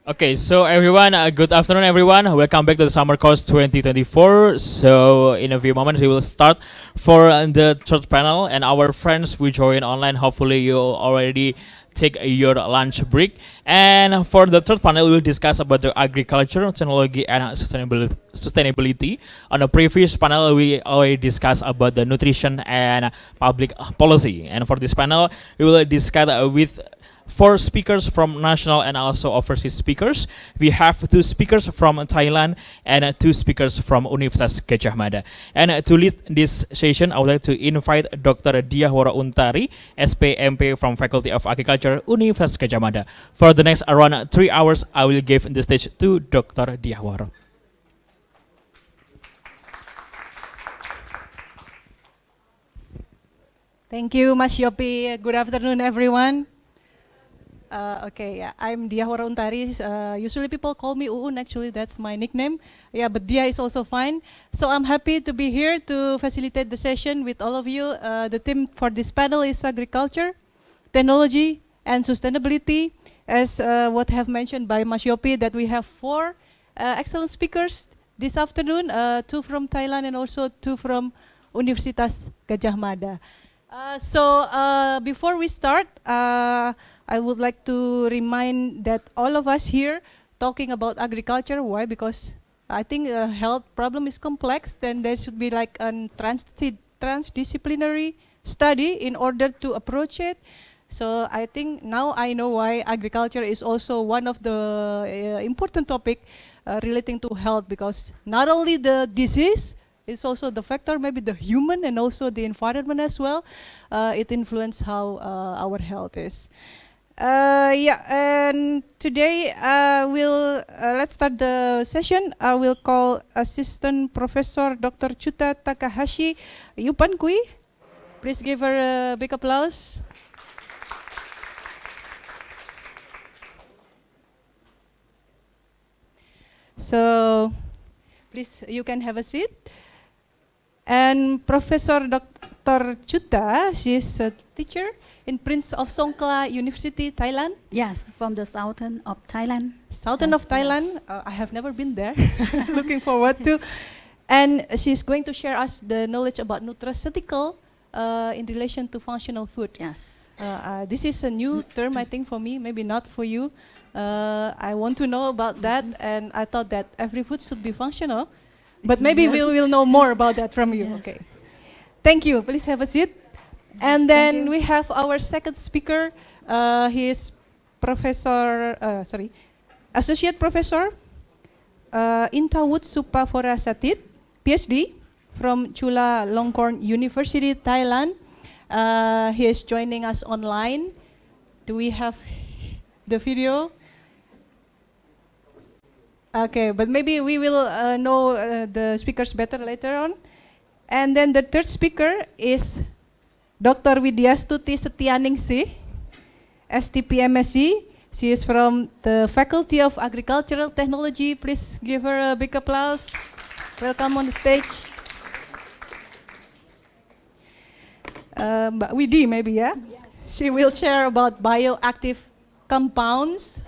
Okay, so everyone, good afternoon, everyone. Welcome back to the Summer Course 2024. So, in a few moments, we will start for the third panel, and our friends will join online. Hopefully, you already take your lunch break. And for the third panel, we will discuss about the agriculture, technology, and sustainability. On the previous panel, we already discussed about the nutrition and public policy. And for this panel, we will discuss with four speakers from national and also overseas speakers. We have two speakers from Thailand and two speakers from Universitas Gadjah Mada. And to lead this session, I would like to invite Dr. Dyah Woro Untari, S.P. M.P. from Faculty of Agriculture, Universitas Gadjah Mada. For the next around 3 hours, I will give the stage to Dr. Dyah Woro. Thank you, Mas Yopi. Good afternoon, everyone. I'm Dyah Woro Untari. Usually people call me Uun, actually that's my nickname. Yeah, but Dyah is also fine. So I'm happy to be here to facilitate the session with all of you. The theme for this panel is agriculture, technology, and sustainability. As what have mentioned by Mas Yopi, that we have four excellent speakers this afternoon, two from Thailand and also two from Universitas Gadjah Mada. Before we start, I would like to remind that all of us here talking about agriculture. Why? Because I think health problem is complex. Then there should be like a transdisciplinary study in order to approach it. So I think now I know why agriculture is also one of the important topic relating to health, because not only the disease, it's also the factor, maybe the human and also the environment as well. It influences how our health is. And today let's start the session. I will call Assistant Professor Dr. Chutha Takahashi Yupanqui. Please give her a big applause. So, please, you can have a seat. And Professor Dr. Chutha, she is a teacher in Prince of Songkla University, Thailand. Yes, from the southern of Thailand. Southern of Thailand. I have never been there. Looking forward to. And she's going to share us the knowledge about Nutrasetical in relation to functional food. Yes. This is a new term, I think, for me, maybe not for you. I want to know about that, and I thought that every food should be functional. But maybe we'll know more about that from you. Yes. Okay. Thank you. Please have a seat. And then we have our second speaker. He is Associate Professor Inthawoot Suppavorasatit, Ph.D. from Chulalongkorn University, Thailand. He is joining us online. Do we have the video? Okay, but maybe we will know the speakers better later on. And then the third speaker is Dr. Widiastuti Setyaningsih, S.T.P. M.Sc. She is from the Faculty of Agricultural Technology. Please give her a big applause. Welcome on the stage. Widi maybe, yeah? Yes. She will share about bioactive compounds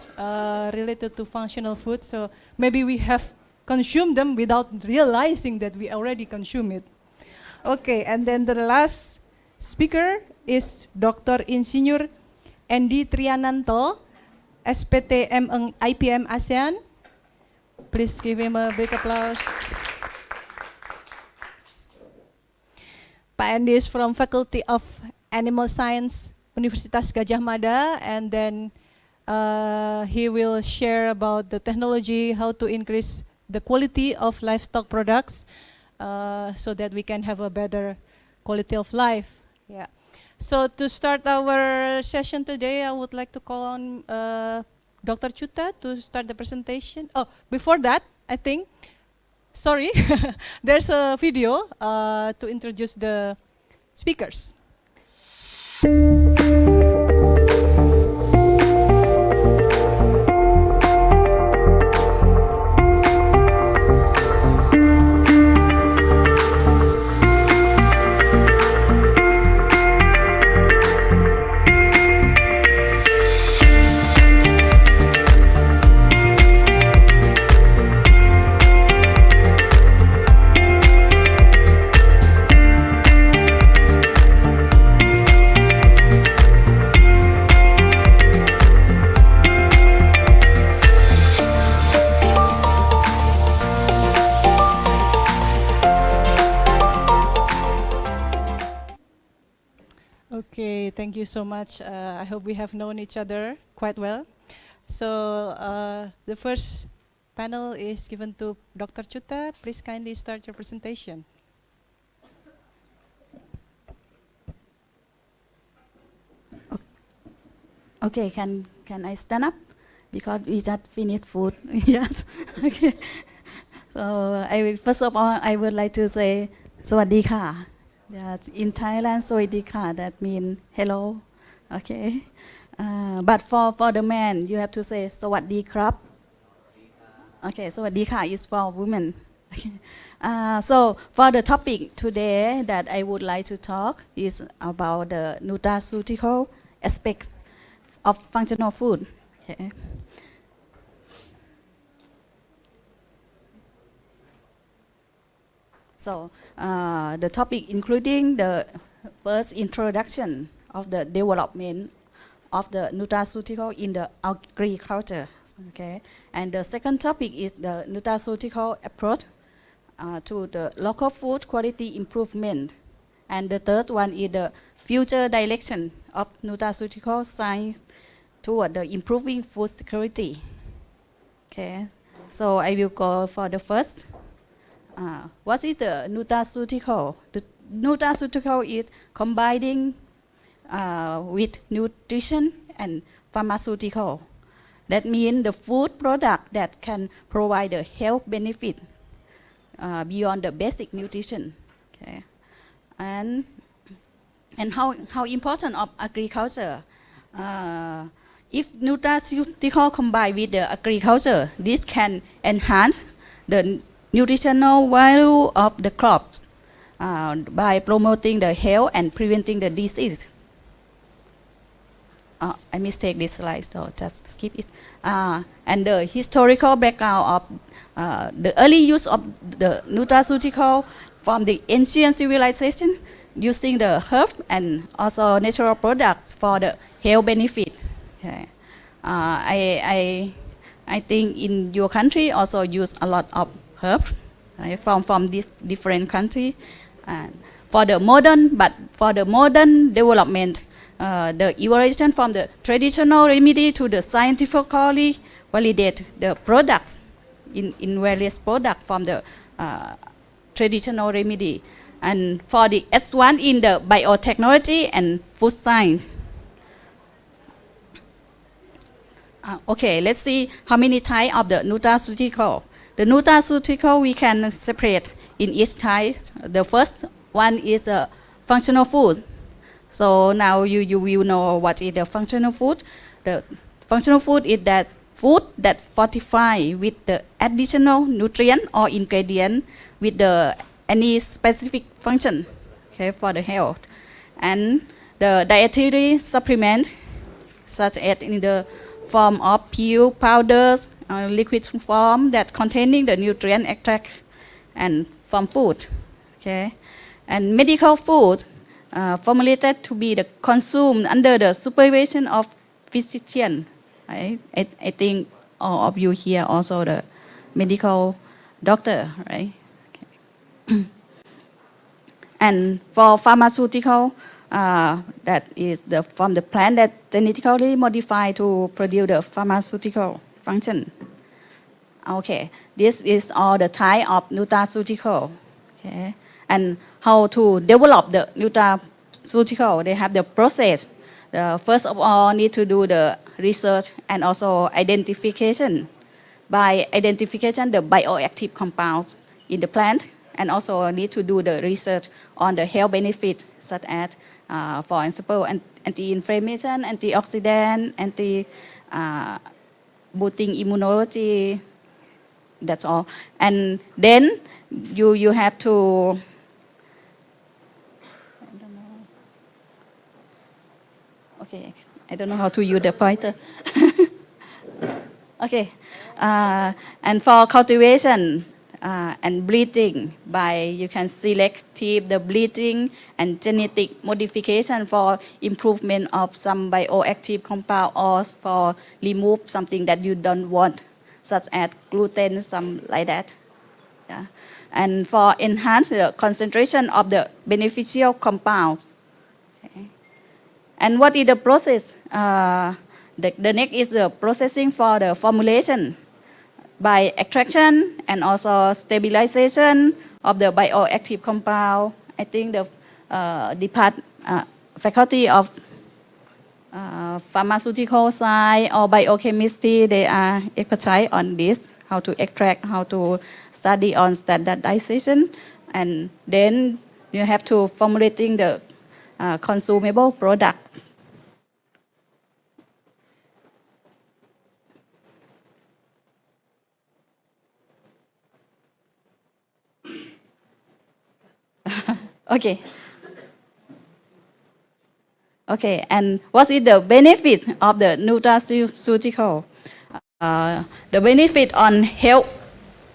related to functional food. So maybe we have consumed them without realizing that we already consume it. Okay, and then the last speaker is Dr. Insinyur Endy Triyannanto, S.Pt. M.Eng IPM ASEAN. Please give him a big applause. Pak Endy is from Faculty of Animal Science, Universitas Gadjah Mada, and then he will share about the technology, how to increase the quality of livestock products so that we can have a better quality of life. Yeah. So to start our session today, I would like to call on Dr. Chutha to start the presentation. Oh, before that, I think, sorry, there's a video to introduce the speakers. thank you so much. I hope we have known each other quite well. So the first panel is given to Dr. Chutha. Please kindly start your presentation. Okay, can I stand up? Because we just finished food. Yes. Okay. So first of all, I would like to say Sawadee ka. That in Thailand, Sawadee ka, that means hello. Okay. But for the man, you have to say Sawadee krap. Okay, Sawadee ka is for women. Okay. So for the topic today that I would like to talk is about the nutraceutical aspects of functional food. Okay. So the topic including the first introduction of the development of the nutraceutical in the agriculture. Okay. And the second topic is the nutraceutical approach to the local food quality improvement. And the third one is the future direction of nutraceutical science toward the improving food security. Okay. So I will go for the first. What is the nutraceutical? The nutraceutical is combining with nutrition and pharmaceutical. That means the food product that can provide the health benefit beyond the basic nutrition. Okay. And how important of agriculture? If nutraceutical combined with the agriculture, this can enhance the nutritional value of the crops by promoting the health and preventing the disease. I mistake this slide, so just skip it. And the historical background of the early use of the nutraceutical from the ancient civilization using the herb and also natural products for the health benefit. Okay. I think in your country also use a lot of herbs, right, from different countries. And for the modern development, the evolution from the traditional remedy to the scientifically validate the products in various products from the traditional remedy. And for the S1 in the biotechnology and food science. Okay, let's see how many types of the nutraceutical. The nutraceutical we can separate in each type. The first one is a functional food. So now you will know what is the functional food. The functional food is that food that fortify with the additional nutrient or ingredient with the any specific function, okay, for the health. And the dietary supplement such as in the form of pill, powders, liquid form that containing the nutrient extract and from food. Okay. And medical food formulated to be the consumed under the supervision of physician. Right? I think all of you here also the medical doctor, right? Okay. And for pharmaceutical, that is from the plant that genetically modified to produce the pharmaceutical function. Okay, this is all the type of nutraceutical. Okay, and how to develop the nutraceutical? They have the process. First of all, need to do the research and also identification. By identification, the bioactive compounds in the plant, and also need to do the research on the health benefit, such as, for example, anti-inflammation, antioxidant, boosting immunology. That's all. And then you have to. Okay, I don't know how to use the pointer. Okay, and for cultivation and breeding, you can selective the breeding and genetic modification for improvement of some bioactive compound or for remove something that you don't want, such as gluten, some like that. Yeah. And for enhance the concentration of the beneficial compounds. Okay. And what is the process? The next is the processing for the formulation by extraction and also stabilization of the bioactive compound. I think the faculty of pharmaceutical science or biochemistry, they are expertise on this, how to extract, how to study on standardization, and then you have to formulating the consumable product. Okay. Okay, and what is the benefit of the nutraceutical? The benefit on health,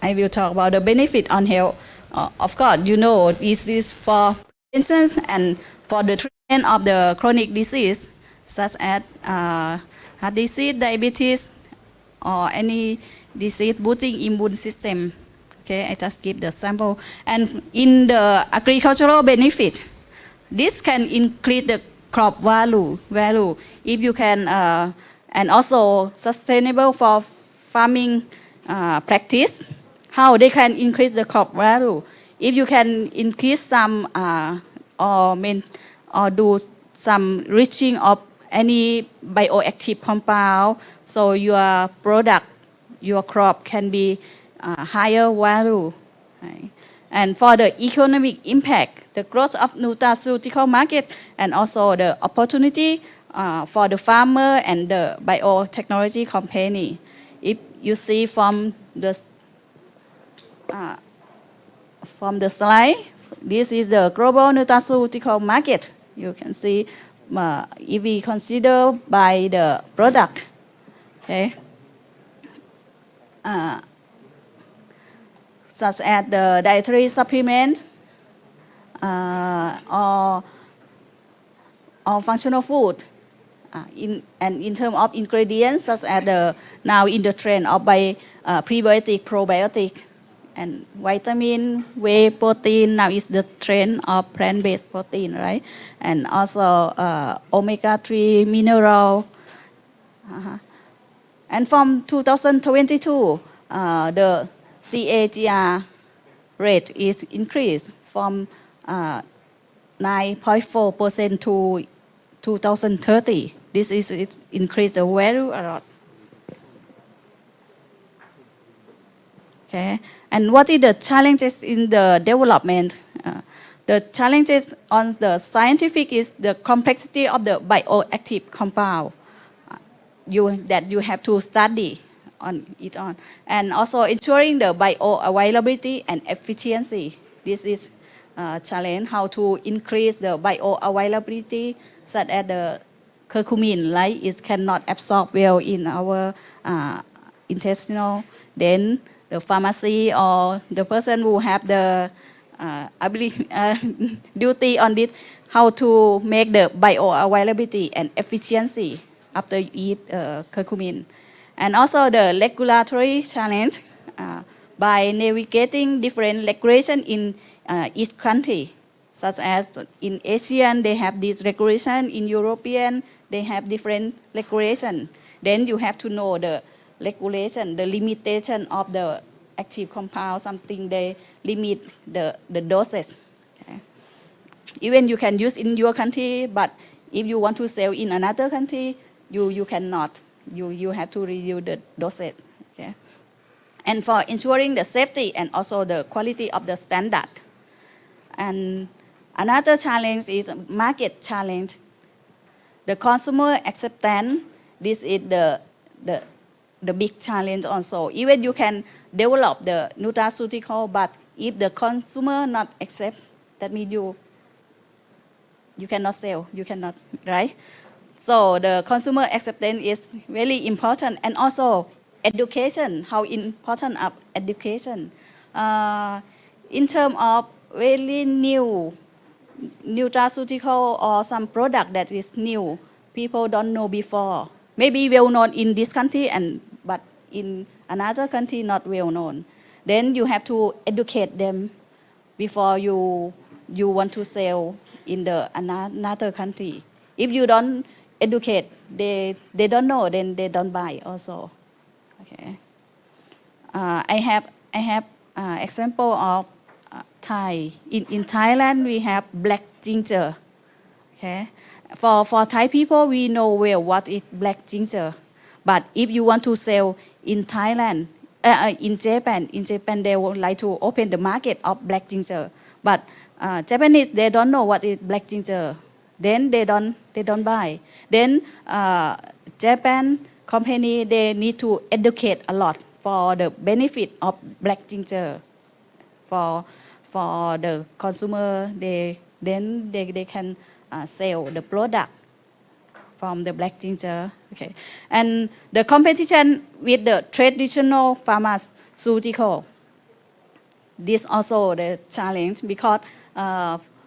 I will talk about the benefit on health. Of course, you know, this is for prevention and for the treatment of the chronic disease, such as heart disease, diabetes, or any disease boosting immune system. Okay, I just give the sample. And in the agricultural benefit, this can increase the crop value if you can, and also sustainable for farming practice, how they can increase the crop value. If you can increase some or do some reaching of any bioactive compound, so your product, your crop can be higher value. Right? And for the economic impact, the growth of nutraceutical market and also the opportunity for the farmer and the biotechnology company. If you see from the slide, this is the global nutraceutical market. You can see if we consider by the product, okay, such as the dietary supplement or functional food. In terms of ingredients, such as now in the trend of prebiotic, probiotic, and vitamin, whey protein. Now is the trend of plant-based protein, right? And also omega-3 mineral. And from 2022, the CAGR rate is increased from 9.4% to 2030. This is it increased the value a lot. Okay, and what is the challenges in the development? The challenges on the scientific is the complexity of the bioactive compound that you have to study on it on, and also ensuring the bioavailability and efficiency. This is a challenge, how to increase the bioavailability, such as the curcumin, right? It cannot absorb well in our intestinal. Then the pharmacy or the person who have the duty on this, how to make the bioavailability and efficiency after you eat curcumin. And also the regulatory challenge by navigating different regulation in each country, such as in ASEAN they have this regulation, in European they have different regulation. Then you have to know the regulation, the limitation of the active compound, something they limit the doses. Okay. Even you can use in your country, but if you want to sell in another country, you cannot. You have to review the doses. Okay. And for ensuring the safety and also the quality of the standard. And another challenge is market challenge. The consumer acceptance, this is the big challenge also. Even you can develop the nutraceutical, but if the consumer not accept, that means you cannot sell, you cannot, right? So the consumer acceptance is very important, and also education, how important of education. In terms of very new nutraceutical or some product that is new, people don't know before. Maybe well known in this country, but in another country not well known. Then you have to educate them before you want to sell in the another country. If you don't educate, they don't know, then they don't buy also. Okay. I have example of Thai. In Thailand, we have black ginger. Okay. For Thai people, we know well what is black ginger. But if you want to sell in Thailand, in Japan they would like to open the market of black ginger. But Japanese, they don't know what is black ginger. Then they don't buy. Then Japan company, they need to educate a lot for the benefit of black ginger. For the consumer, they can sell the product from the black ginger. Okay. And the competition with the traditional pharmaceutical, this also the challenge, because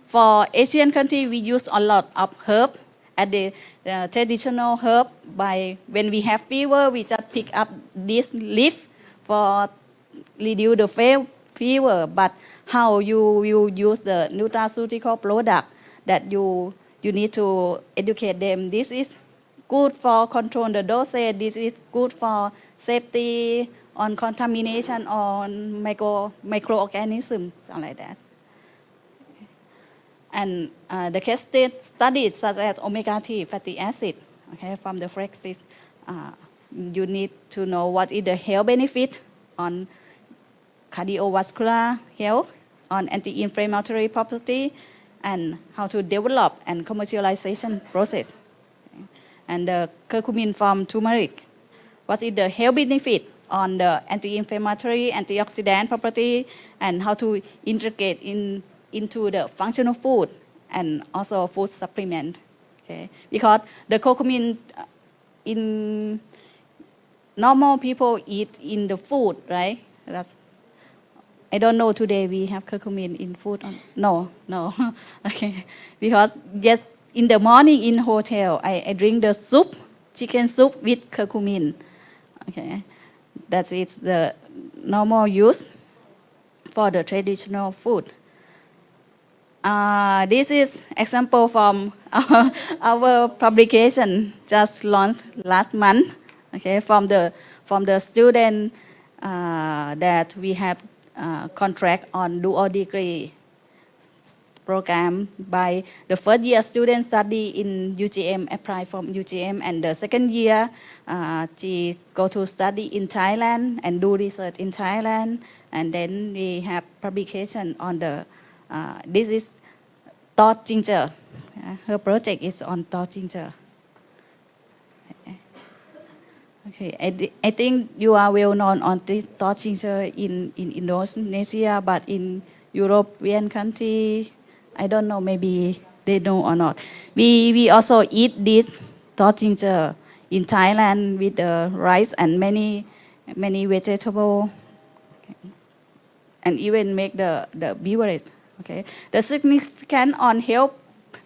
for Asian country we use a lot of herb at the traditional herb. By when we have fever, we just pick up this leaf for reduce the fever. But how you use the nutraceutical product, that you need to educate them. This is good for control the dosage. This is good for safety on contamination on microorganisms, something like that. And the case studies such as omega-3 fatty acid, okay, from the flaxseed, you need to know what is the health benefit on cardiovascular health, on anti-inflammatory property, and how to develop and commercialization process. Okay. And the curcumin from turmeric, what is the health benefit on the anti-inflammatory, antioxidant property, and how to integrate into the functional food and also food supplement. Okay. Because the curcumin in normal people eat in the food, right? I don't know today we have curcumin in food. No. Okay. Because just in the morning in hotel, I drink the soup, chicken soup with curcumin. Okay. That is the normal use for the traditional food. This is example from our publication just launched last month. Okay, from the student that we have contract on dual degree program. By the first year student study in UGM, apply from UGM, and the second year she go to study in Thailand and do research in Thailand. And then we have publication on the this is torch ginger. Her project is on torch ginger. Okay, I think you are well known on the torch ginger in Indonesia, but in European country, I don't know, maybe they know or not. We also eat this torch ginger in Thailand with the rice and many vegetables, okay, and even make the beverage. Okay, the significant on health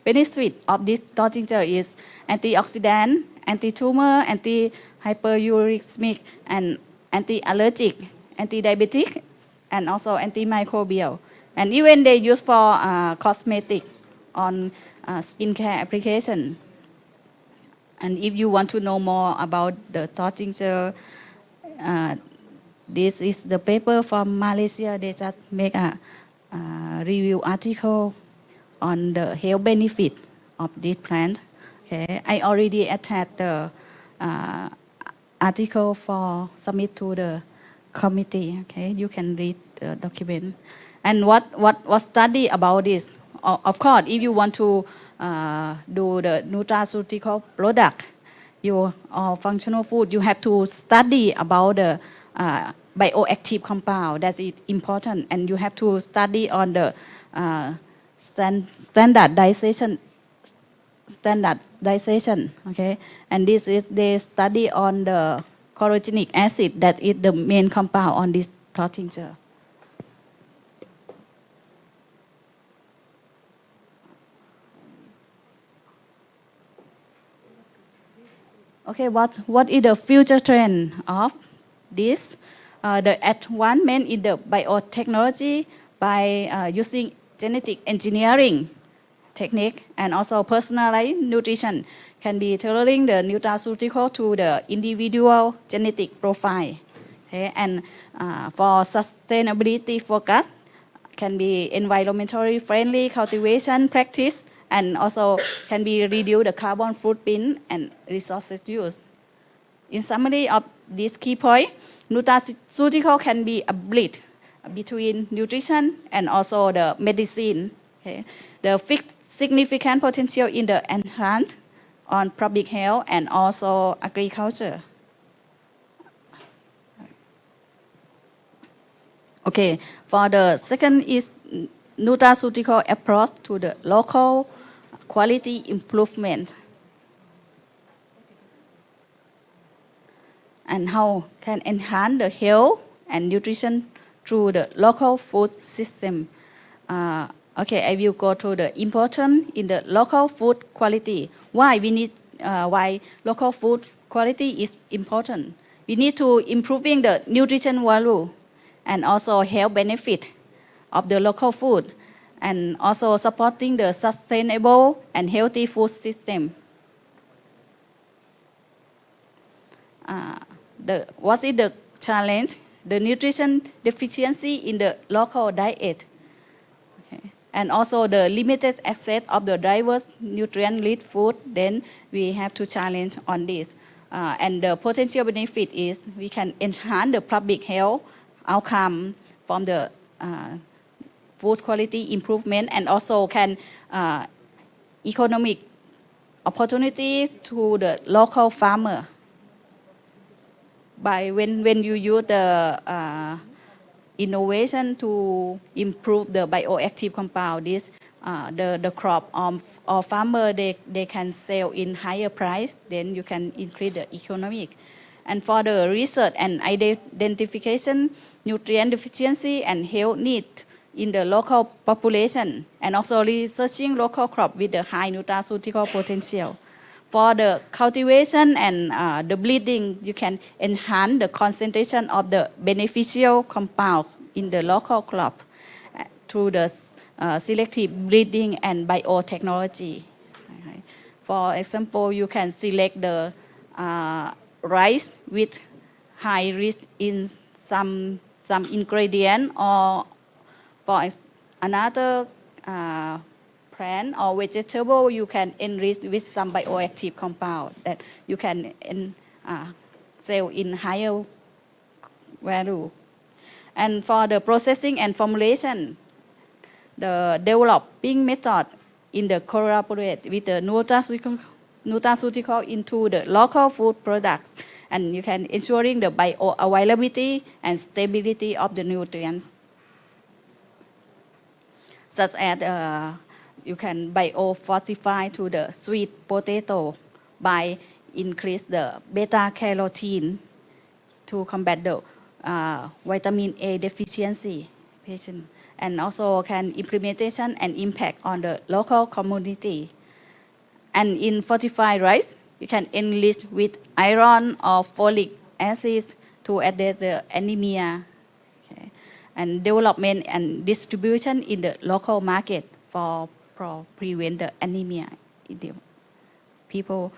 benefit of this torch ginger is antioxidant, anti-tumor, anti-hyperuricemic, and anti-allergic, anti-diabetic, and also antimicrobial. And even they use for cosmetic on skincare application. And if you want to know more about the torch ginger, this is the paper from Malaysia. They just make a review article on the health benefit of this plant. Okay, I already attached the article for submit to the committee. Okay, you can read the document. And what study about this? Of course, if you want to do the nutraceutical product, or functional food, you have to study about the bioactive compound. That is important, and you have to study on the standardization. Okay, and this is they study on the chlorogenic acid, that is the main compound on this torch ginger. Okay, what is the future trend of this? The advancement in the biotechnology by using genetic engineering technique, and also personalized nutrition can be tailoring the nutraceutical to the individual genetic profile. Okay? And for sustainability focus, can be environmentally friendly cultivation practice, and also can be reduce the carbon footprint and resources use. In summary of this key point, nutraceutical can be a bridge between nutrition and also the medicine. Okay? The significant potential in the enhance on public health and also agriculture. Okay, for the second is nutraceutical approach to the local quality improvement. And how can enhance the health and nutrition through the local food system. Okay, I will go to the importance in the local food quality. Why local food quality is important? We need to improving the nutrition value and also health benefit of the local food, and also supporting the sustainable and healthy food system. What is the challenge? The nutrition deficiency in the local diet. Okay. And also the limited access of the diverse nutrient-rich food, then we have to challenge on this. And the potential benefit is we can enhance the public health outcome from the food quality improvement, and also can economic opportunity to the local farmer. By when you use the innovation to improve the bioactive compound, this the crop or farmer they can sell in higher price, then you can increase the economic. And for the research and identification nutrient deficiency and health need in the local population, and also researching local crop with the high nutraceutical potential. For the cultivation and the bleeding, you can enhance the concentration of the beneficial compounds in the local crop through the selective breeding and biotechnology. Okay. For example, you can select the rice with high risk in some ingredient, or for another plant or vegetable, you can enrich with some bioactive compound that you can sell in higher value. And for the processing and formulation, the developing method in the collaborate with the nutraceutical into the local food products, and you can ensuring the bioavailability and stability of the nutrients, such as you can biofortify to the sweet potato by increase the beta carotene to combat the vitamin A deficiency patient, and also can implementation and impact on the local community. And in fortified rice, you can enrich with iron or folic acid to address the anemia. Okay. And development and distribution in the local market for prevent the anemia in the people.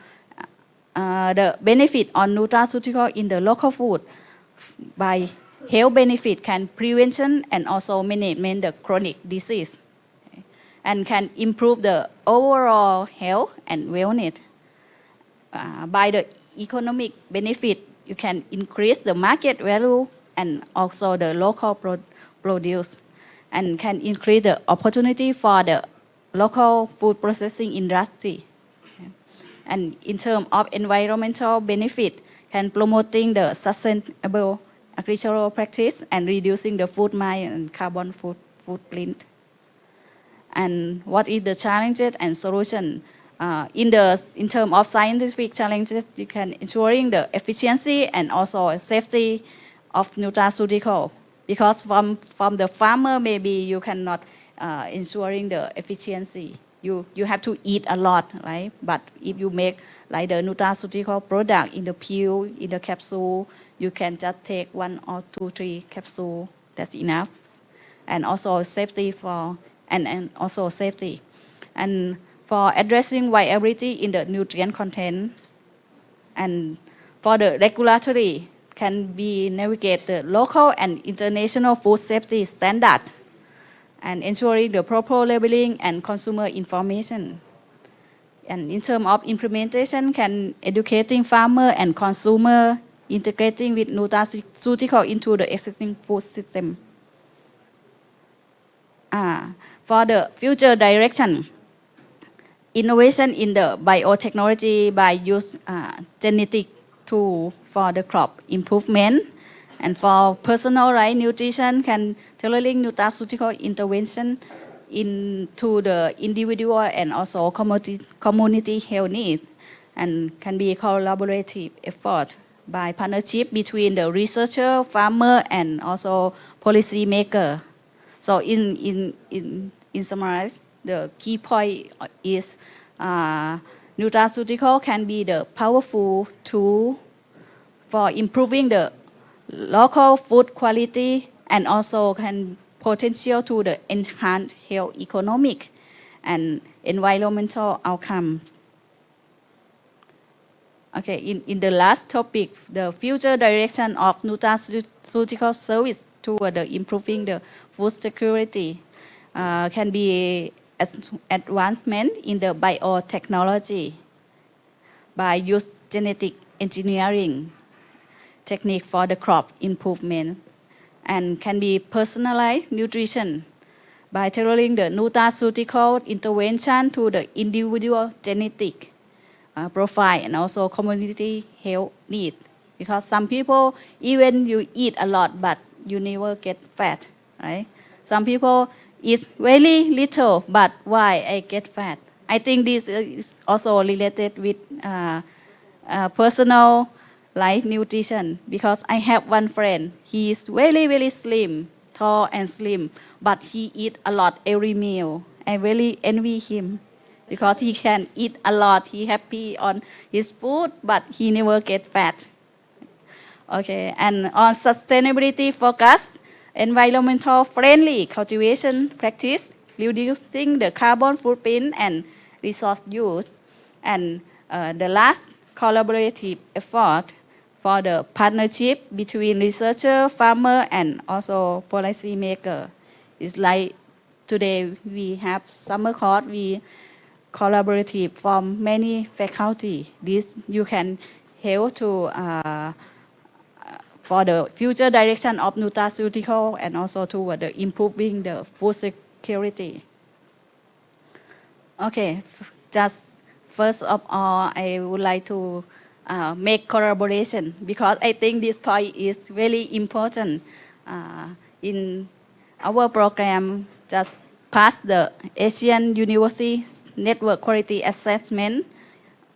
The benefit on nutraceutical in the local food by health benefit can prevention and also management the chronic disease, okay, and can improve the overall health and wellness. By the economic benefit, you can increase the market value and also the local produce, and can increase the opportunity for the local food processing industry. Okay. And in terms of environmental benefit, can promoting the sustainable agricultural practice and reducing the food miles and carbon footprint. And what is the challenges and solution? In terms of scientific challenges, you can ensuring the efficiency and also safety of nutraceutical, because from the farmer maybe you cannot ensuring the efficiency. You have to eat a lot, right? But if you make like the nutraceutical product in the pill, in the capsule, you can just take 1 or 2, 3 capsules. That's enough. And also safety for and also safety. and for addressing variability in the nutrient content, and for the regulatory can be navigate the local and international food safety standard and ensuring the proper labeling and consumer information. And in terms of implementation, can educating farmer and consumer, integrating with nutraceutical into the existing food system. For the future direction, innovation in the biotechnology by use genetic tool for the crop improvement, and for personalized nutrition can tailoring nutraceutical intervention into the individual and also community health needs, and can be collaborative effort by partnership between the researcher, farmer, and also policy maker. So in summarize, the key point is nutraceutical can be the powerful tool for improving the local food quality, and also can potential to the enhance health, economic, and environmental outcomes. Okay, in the last topic, the future direction of nutraceutical service toward the improving the food security can be advancement in the biotechnology by use genetic engineering technique for the crop improvement, and can be personalized nutrition by tailoring the nutraceutical intervention to the individual genetic profile and also community health need. Because some people, even you eat a lot, but you never get fat, right? Some people eat very little, but why I get fat? I think this is also related with personal life nutrition, because I have one friend, he is very slim, tall and slim, but he eat a lot every meal. I really envy him because he can eat a lot, he happy on his food, but he never get fat. Okay, and on sustainability focus, environmental friendly cultivation practice, reducing the carbon footprint and resource use, and the last collaborative effort for the partnership between researcher, farmer, and also policy maker. It's like today we have summer course, we collaborative from many faculty. This you can help to for the future direction of nutraceutical and also toward the improving the food security. Okay, just first of all, I would like to make collaboration, because I think this point is very important. In our program, just passed the Asian University Network Quality Assessment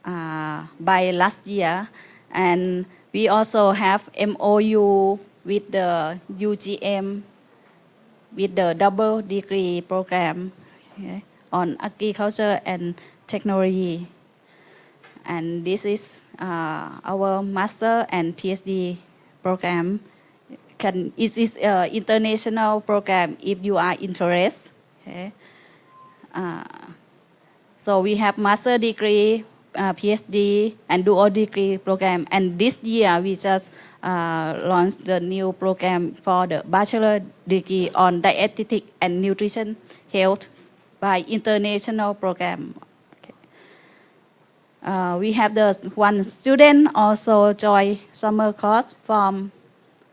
by last year, and we also have MOU with the UGM with the double degree program, okay, on agriculture and technology. And this is our master and Ph.D. program. It is an international program if you are interested. Okay. So we have master degree, Ph.D. and dual degree program. And this year we just launched the new program for the bachelor degree on dietetic and nutrition health by international program. We have the one student also join summer course from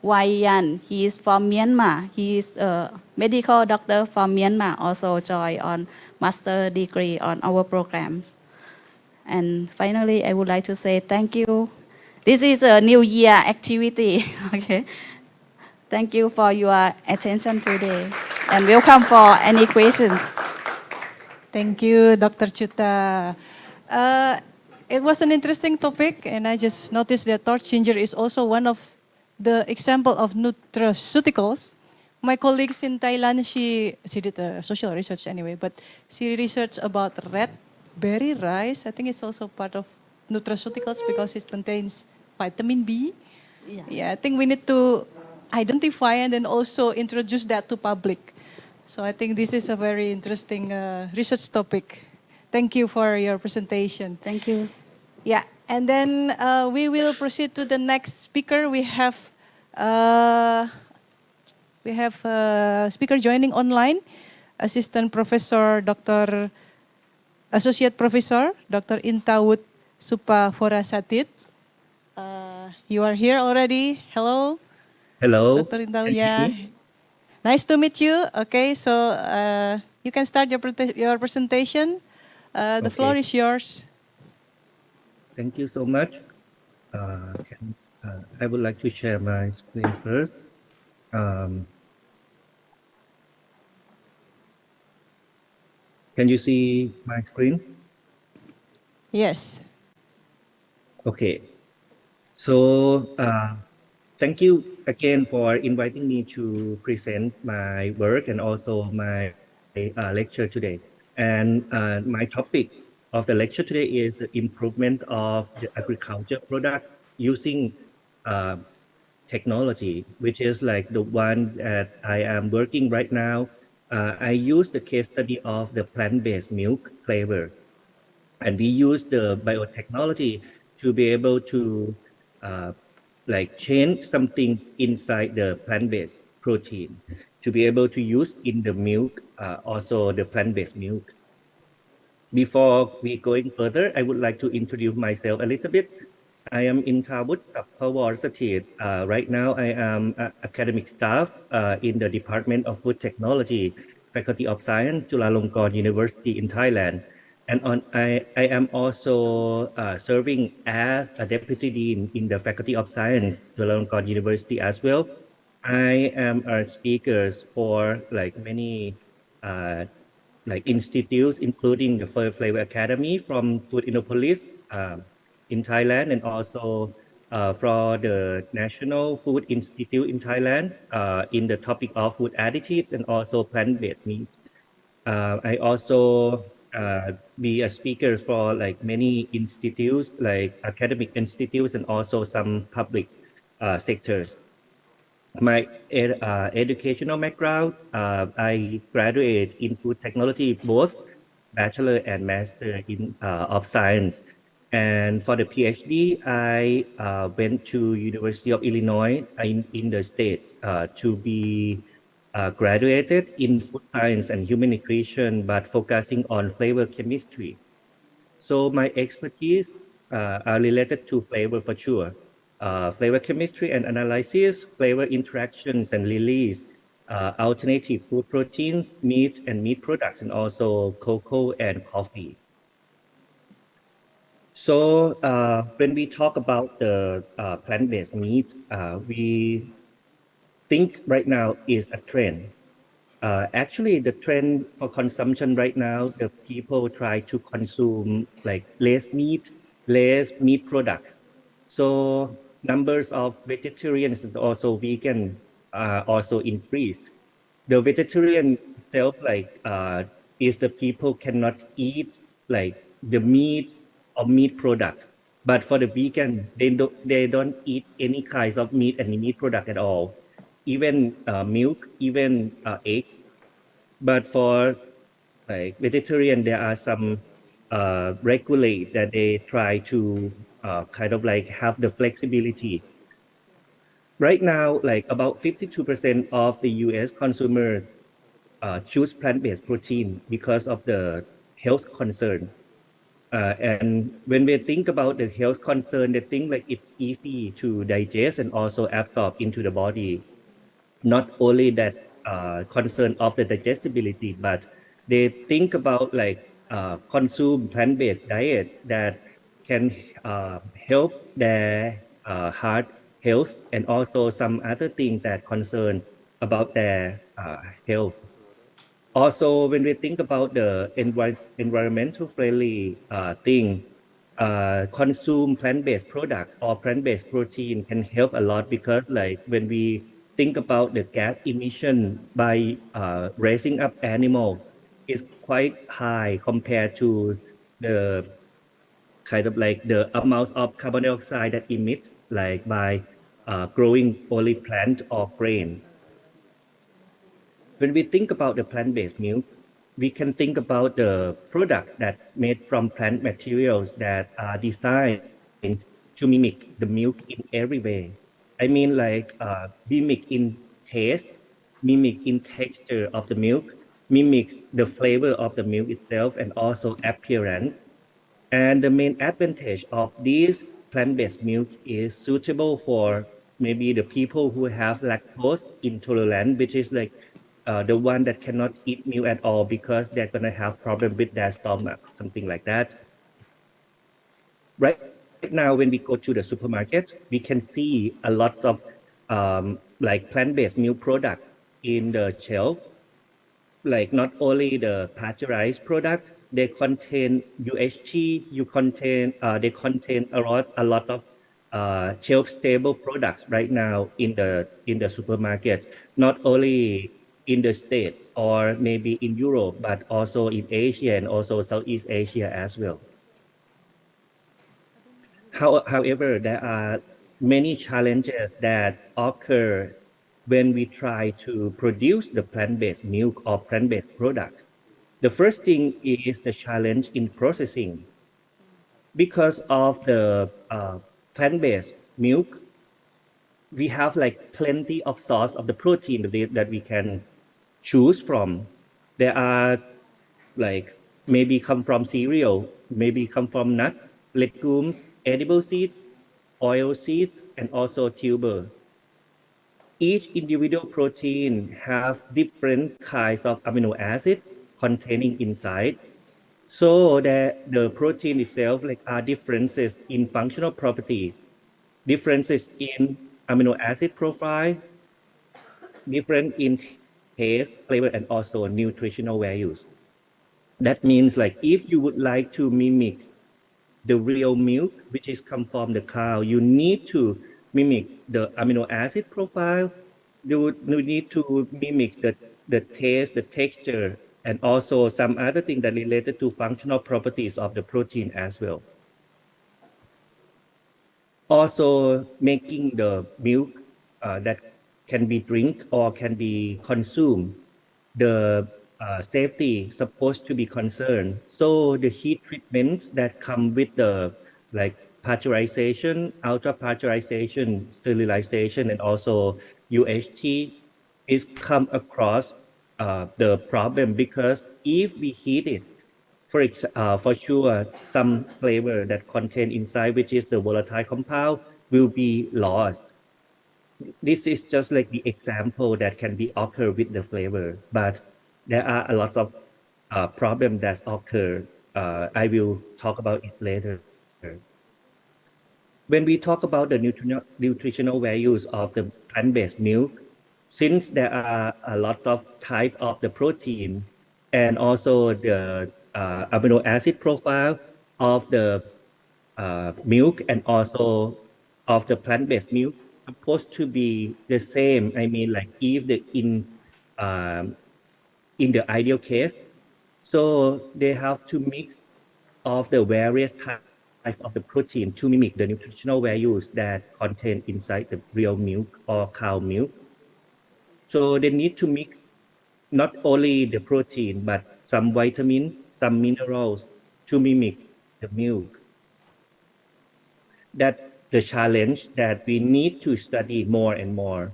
Yan. He is from Myanmar. He is a medical doctor from Myanmar, also join on master degree on our programs. And finally, I would like to say thank you. This is a New Year activity. Okay. Thank you for your attention today, and welcome for any questions. Thank you, Dr. Chutha. It was an interesting topic, and I just noticed that torch ginger is also one of the example of nutraceuticals. My colleagues in Thailand, she did social research anyway, but she researched about red berry rice. I think it's also part of nutraceuticals because it contains vitamin B. Yeah, I think we need to identify and then also introduce that to public. So I think this is a very interesting research topic. Thank you for your presentation. Thank you. Yeah, and then we will proceed to the next speaker. We have a speaker joining online, Assistant Professor Dr. Associate Professor Dr. Inthawoot Suppavorasatit. You are here already. Hello, Hello. Dr. Inthawoot. Can you hear Yeah, me? nice to meet you. Okay, so you can start your presentation. The floor Okay. is yours. Thank you so much. I would like to share my screen first. Can you see my screen? Yes. Okay. So thank you again for inviting me to present my work and also my lecture today. And my topic of the lecture today is the improvement of the agriculture product using uh, technology, which is like the one that I am working right now. I use the case study of the plant-based milk flavor, and we use the biotechnology to be able to uh, like change something inside the plant-based protein to be able to use in the milk, also the plant-based milk. Before we going further, I would like to introduce myself a little bit. I am Inthawoot Suppavorasatit. Right now, I am academic staff in the Department of Food Technology, Faculty of Science, Chulalongkorn University in Thailand. And I am also serving as a deputy dean in the Faculty of Science, Chulalongkorn University as well. I am a speaker for like many uh, like institutes, including the Flavor Academy from Food Innopolis in Thailand, and also for the National Food Institute in Thailand in the topic of food additives and also plant-based meat. I also be a speaker for like many institutes, like academic institutes, and also some public sectors. My educational background, I graduate in food technology, both bachelor and master in of science. And for the PhD, I went to University of Illinois in the States to be graduated in food science and human nutrition, but focusing on flavor chemistry. So my expertise are related to flavor for sure. Flavor chemistry and analysis, flavor interactions and release, alternative food proteins, meat and meat products, and also cocoa and coffee. So when we talk about the plant-based meat, we think right now is a trend. Actually, the trend for consumption right now, the people try to consume like less meat products. So numbers of vegetarians and also vegan also increased. The vegetarian itself, like, is the people cannot eat like the meat or meat products. But for the vegan, they don't eat any kinds of meat and meat product at all, even milk, even egg. But for like vegetarian, there are some regulate that they try to kind of like have the flexibility. Right now, like about 52% of the US consumer choose plant-based protein because of the health concern. And when we think about the health concern, they think like it's easy to digest and also absorb into the body. Not only that concern of the digestibility, but they think about like consume plant-based diet that can help their heart health and also some other things that concern about their health. Also, when we think about the environmental friendly thing, consume plant-based product or plant-based protein can help a lot because like when we think about the gas emission by raising up animals is quite high compared to the kind of like the amount of carbon dioxide that emit like by growing only plant or grains. When we think about the plant-based milk, we can think about the products that made from plant materials that are designed to mimic the milk in every way. I mean, like mimic in taste, mimic in texture of the milk, mimics the flavor of the milk itself, and also appearance. And the main advantage of this plant-based milk is suitable for maybe the people who have lactose intolerant, which is like the one that cannot eat milk at all because they're gonna have problem with their stomach, something like that. Right now, when we go to the supermarket, we can see a lot of like plant-based milk product in the shelf. Like not only the pasteurized product, they contain UHT, they contain a lot of shelf-stable products right now in the supermarket. Not only in the States or maybe in Europe, but also in Asia and also Southeast Asia as well. However, there are many challenges that occur when we try to produce the plant-based milk or plant-based product. The first thing is the challenge in processing. Because of the plant-based milk, we have like plenty of source of the protein that we can choose from. There are like maybe come from cereal, maybe come from nuts, legumes, edible seeds, oil seeds, and also tuber. Each individual protein has different kinds of amino acid containing inside. So the protein itself like are differences in functional properties, differences in amino acid profile, different in taste, flavor, and also nutritional values. That means like if you would like to mimic the real milk, which is come from the cow, you need to mimic the amino acid profile. You need to mimic the taste, the texture, and also some other thing that related to functional properties of the protein as well. Also making the milk that can be drink or can be consumed, the safety supposed to be concerned. So the heat treatments that come with the like pasteurization, ultra pasteurization, sterilization, and also UHT is come across the problem because if we heat it, for sure, some flavor that contain inside, which is the volatile compound, will be lost. This is just like the example that can be occur with the flavor, but there are a lot of problems that occur. I will talk about it later. When we talk about the nutritional values of the plant-based milk, since there are a lot of types of the protein and also the amino acid profile of the milk and also of the plant-based milk supposed to be the same. I mean, like if um, in the ideal case, so they have to mix of the various types of the protein to mimic the nutritional values that contain inside the real milk or cow milk. So they need to mix not only the protein, but some vitamins, some minerals to mimic the milk. That the challenge that we need to study more and more.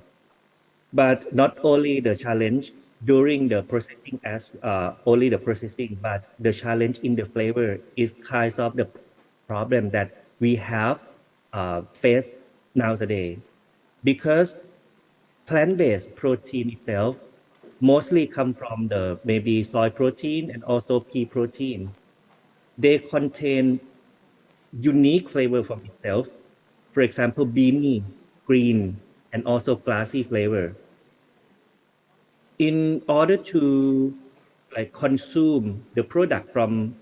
But not only the challenge during the processing as only the processing, but the challenge in the flavor is kind of the problem that we have faced nowadays. Because plant-based protein itself mostly come from the maybe soy protein and also pea protein. They contain unique flavor from itself. For example, beanie, green, and also glassy flavor. In order to like consume the product from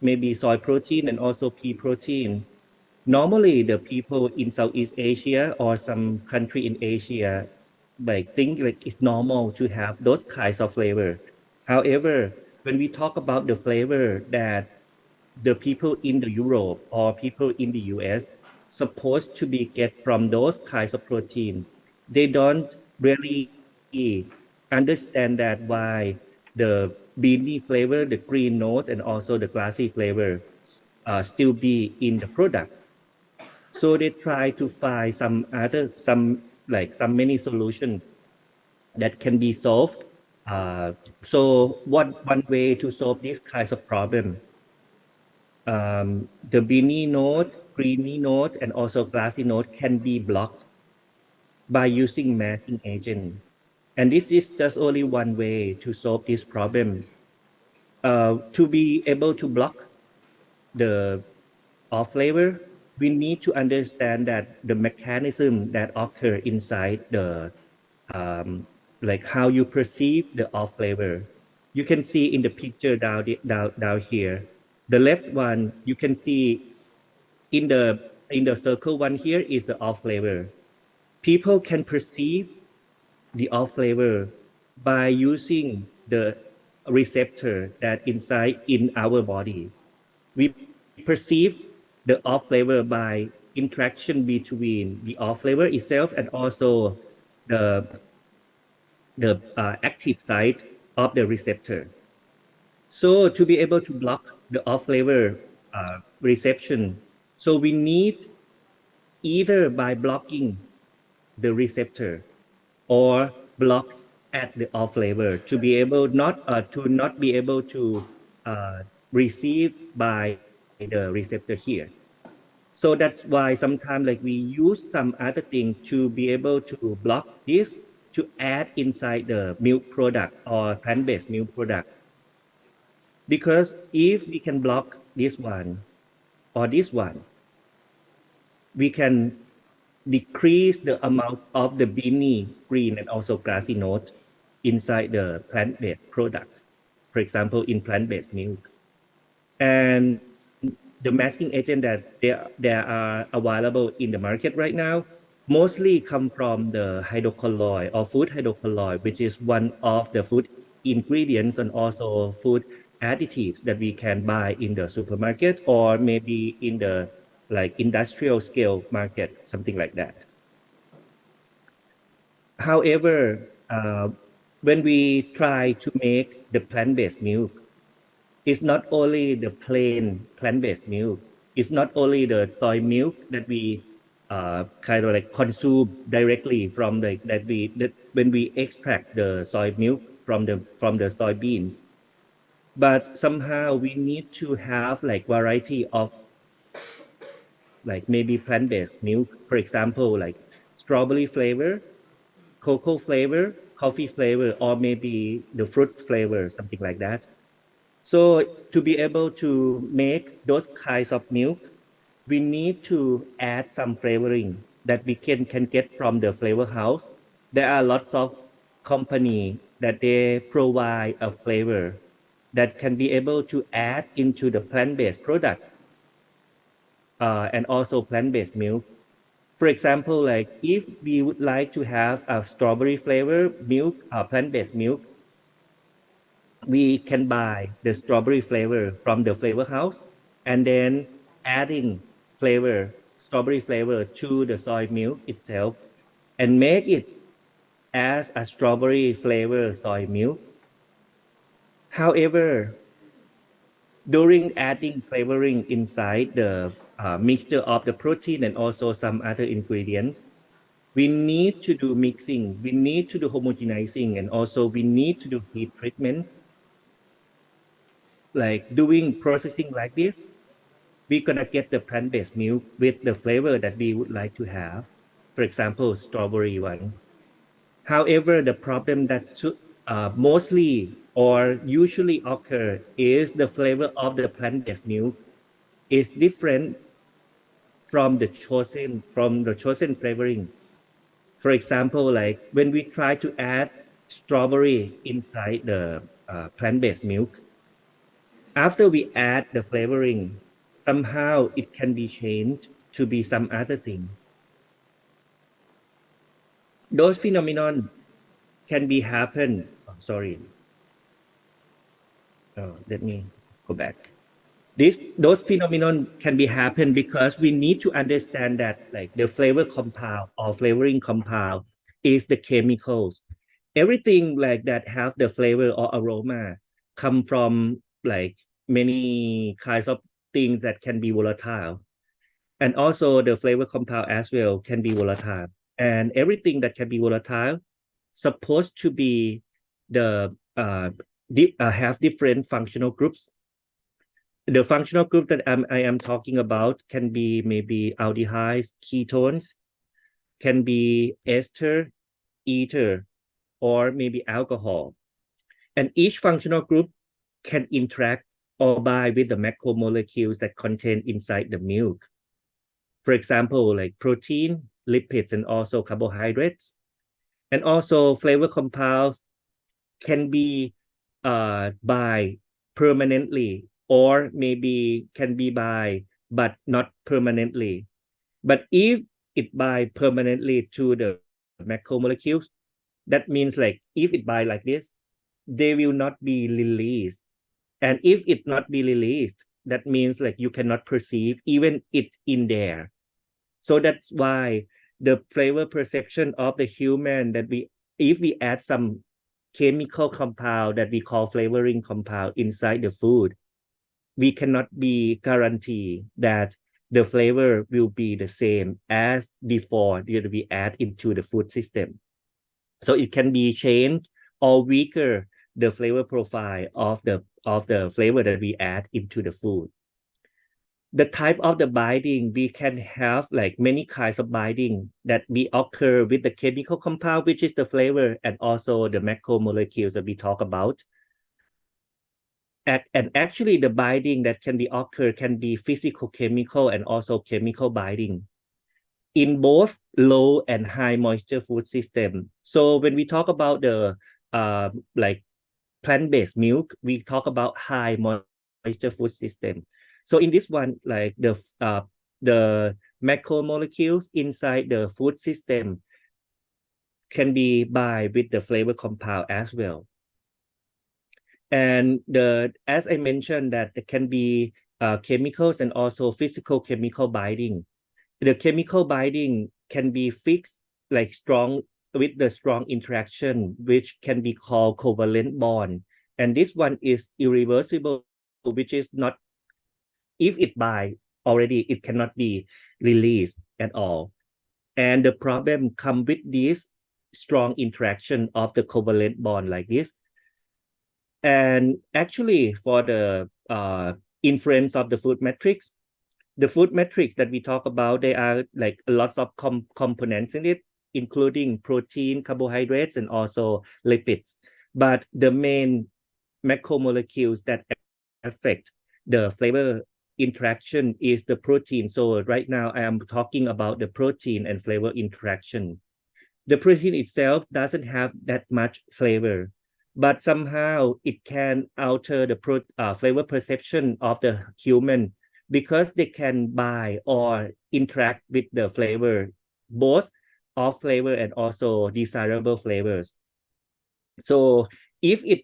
maybe soy protein and also pea protein, normally the people in Southeast Asia or some country in Asia like think like it's normal to have those kinds of flavor. However, when we talk about the flavor that the people in the Europe or people in the US supposed to be get from those kinds of protein, they don't really understand that why the beanie flavor, the green note, and also the glassy flavor still be in the product. So they try to find some many solutions that can be solved. So one way to solve this kinds of problem, the beanie note, creamy note, and also glassy note can be blocked by using masking agent. And this is just only one way to solve this problem. To be able to block the off flavor, we need to understand that the mechanism that occur inside the like how you perceive the off flavor. You can see in the picture down here. The left one, you can see in the circle one here is the off flavor. People can perceive the off flavor by using the receptor that inside in our body. We perceive the off flavor by interaction between the off flavor itself and also the active site of the receptor. So to be able to block the off flavor reception, so we need either by blocking the receptor or block at the off flavor to be able not be able to receive by the receptor here. So that's why sometimes like we use some other thing to be able to block this to add inside the milk product or plant-based milk product. Because if we can block this one or this one, we can decrease the amount of the beanie, green, and also grassy note inside the plant-based products. For example, in plant-based milk. And the masking agent that there are available in the market right now mostly come from the hydrocolloid or food hydrocolloid, which is one of the food ingredients and also food additives that we can buy in the supermarket or maybe in the like industrial scale market, something like that. However, when we try to make the plant-based milk, it's not only the plain plant-based milk. It's not only the soy milk that we kind of like consume directly from when we extract the soy milk from the soybeans. But somehow we need to have like variety of like maybe plant-based milk. For example, like strawberry flavor, cocoa flavor, coffee flavor, or maybe the fruit flavor, something like that. So to be able to make those kinds of milk, we need to add some flavoring that we can get from the flavor house. There are lots of company that they provide a flavor that can be able to add into the plant-based product and also plant-based milk. For example, like if we would like to have a strawberry flavor milk, plant-based milk, we can buy the strawberry flavor from the flavor house and then adding strawberry flavor to the soy milk itself and make it as a strawberry flavor soy milk. However, during adding flavoring inside the mixture of the protein and also some other ingredients, we need to do mixing, we need to do homogenizing, and also we need to do heat treatment. Like doing processing like this, we're gonna get the plant-based milk with the flavor that we would like to have. For example, strawberry one. However, the problem that should, mostly or usually occur is the flavor of the plant-based milk is different from the chosen flavoring. For example, like when we try to add strawberry inside the plant-based milk, after we add the flavoring, somehow it can be changed to be some other thing. Those phenomenon can be happen. Oh, sorry. Let me go back. Those phenomenon can be happen because we need to understand that like the flavor compound or flavoring compound is the chemicals. Everything like that has the flavor or aroma come from like many kinds of things that can be volatile. And also the flavor compound as well can be volatile. And everything that can be volatile supposed to be the have different functional groups. The functional group that I am talking about can be maybe aldehydes, ketones, can be ester, ether, or maybe alcohol. And each functional group can interact or bind with the macromolecules that contain inside the milk. For example, like protein, lipids, and also carbohydrates. And also flavor compounds can be bind permanently or maybe can be bind but not permanently. But if it bind permanently to the macromolecules, that means like if it bind like this, they will not be released. And if it not be released, that means like you cannot perceive even it in there. So that's why the flavor perception of the human that if we add some chemical compound that we call flavoring compound inside the food, we cannot be guarantee that the flavor will be the same as before that we add into the food system. So it can be changed or weaker the flavor profile of the flavor that we add into the food. The type of the binding, we can have like many kinds of binding that we occur with the chemical compound, which is the flavor, and also the macromolecules that we talk about. And actually the binding that can be occur can be physical chemical and also chemical binding in both low and high moisture food system. So when we talk about the like plant-based milk, we talk about high moisture food system. So in this one, like the macromolecules inside the food system can be bind with the flavor compound as well. And as I mentioned, that there can be chemicals and also physical chemical binding. The chemical binding can be fixed like strong with the strong interaction, which can be called covalent bond. And this one is irreversible, which is not, if it bind already, it cannot be released at all. And the problem come with this strong interaction of the covalent bond like this. And actually for the influence of the food matrix, the food matrix that we talk about, there are like lots of components in it, including protein, carbohydrates, and also lipids. But the main macromolecules that affect the flavor interaction is the protein. So right now I am talking about the protein and flavor interaction. The protein itself doesn't have that much flavor, but somehow it can alter the flavor perception of the human because they can bind or interact with the flavor, both off flavor and also desirable flavors. So if it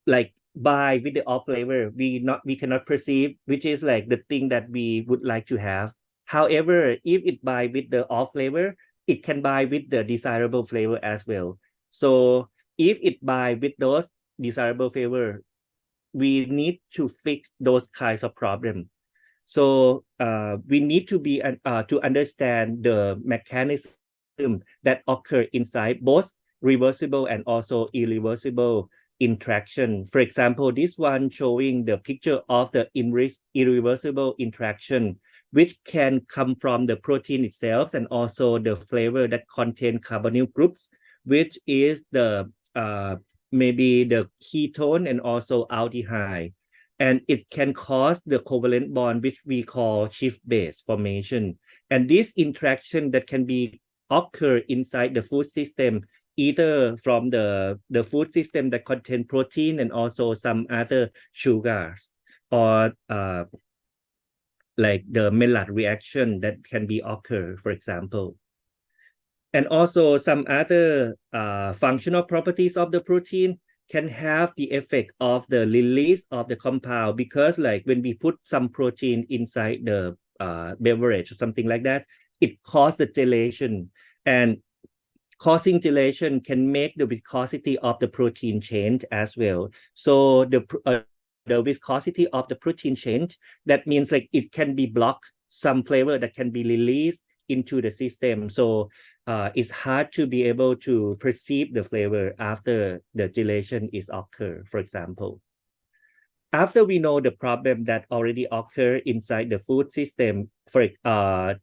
like bind with the off flavor, we cannot perceive, which is like the thing that we would like to have. However, if it bind with the off flavor, it can bind with the desirable flavor as well. So if it bind with those desirable flavor, we need to fix those kinds of problems. So we need to be to understand the mechanism that occur inside both reversible and also irreversible interaction. For example, this one showing the picture of the irreversible interaction, which can come from the protein itself and also the flavor that contain carbonyl groups, which is the maybe the ketone and also aldehyde. And it can cause the covalent bond, which we call shift base formation. And this interaction that can be occur inside the food system, either from the food system that contain protein and also some other sugars, or like the Maillard reaction that can be occur, for example. And also some other functional properties of the protein can have the effect of the release of the compound, because like when we put some protein inside the beverage or something like that, it causes the gelation. And causing gelation can make the viscosity of the protein change as well. So the viscosity of the protein change, that means like it can be blocked, some flavor that can be released into the system. So it's hard to be able to perceive the flavor after the gelation is occur, for example. After we know the problem that already occur inside the food system, for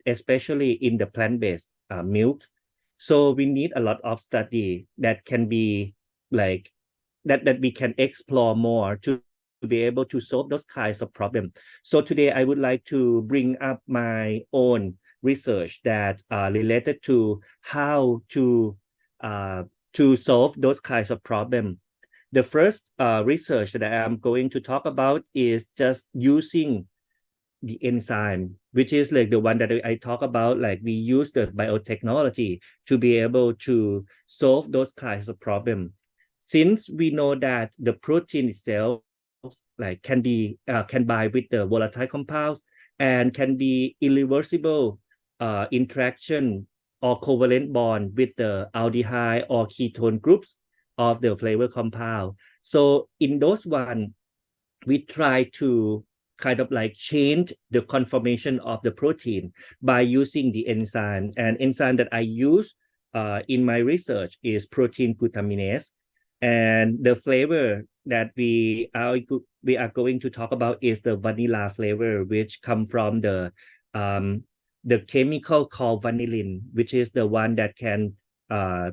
especially in the plant-based milk, so we need a lot of study that can be like that we can explore more to be able to solve those kinds of problems. So today I would like to bring up my own research that related to how to solve those kinds of problems. The first research that I'm going to talk about is just using the enzyme, which is like the one that I talk about, like we use the biotechnology to be able to solve those kinds of problems. Since we know that the protein itself like can bind with the volatile compounds and can be irreversible interaction or covalent bond with the aldehyde or ketone groups of the flavor compound. So in those one, we try to kind of like change the conformation of the protein by using the enzyme. And enzyme that I use in my research is protein glutaminase. And the flavor that we are going to talk about is the vanilla flavor, which come from the chemical called vanillin, which is the one that can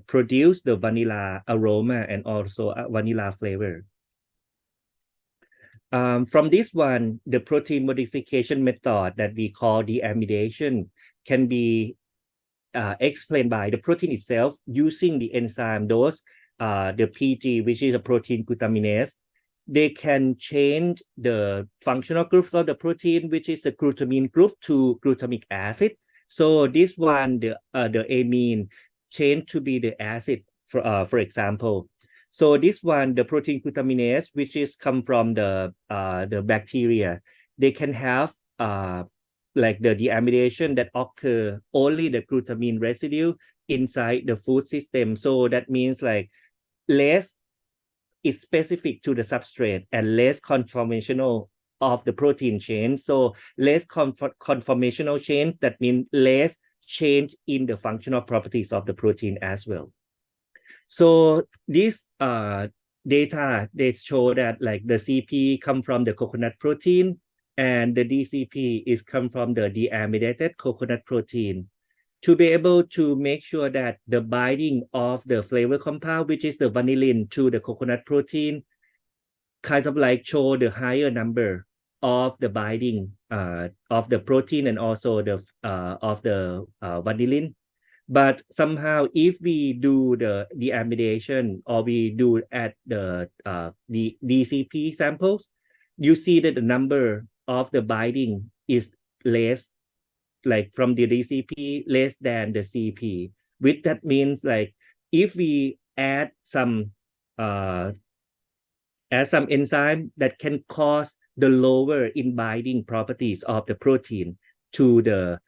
produce the vanilla aroma and also a vanilla flavor. From this one, the protein modification method that we call deamidation can be explained by the protein itself using the enzyme. Those the PG, which is a protein glutaminase, they can change the functional group of the protein, which is the glutamine group, to glutamic acid. So this one, the amine, change to be the acid, for example. So this one, the protein glutaminase, which is come from the bacteria, they can have like the deamidation that occur only the glutamine residue inside the food system. So that means like less is specific to the substrate and less conformational of the protein chain. So less conformational change, that means less change in the functional properties of the protein as well. So this data, they show that like the CP come from the coconut protein and the DCP is come from the deamidated coconut protein. To be able to make sure that the binding of the flavor compound, which is the vanillin, to the coconut protein, kind of like show the higher number of the binding of the protein and also the of the vanillin. But somehow, if we do the deamidation or we do at the DCP samples, you see that the number of the binding is less, like from the DCP less than the CP. Which that means like if we add some enzyme that can cause the lower in binding properties of the protein to the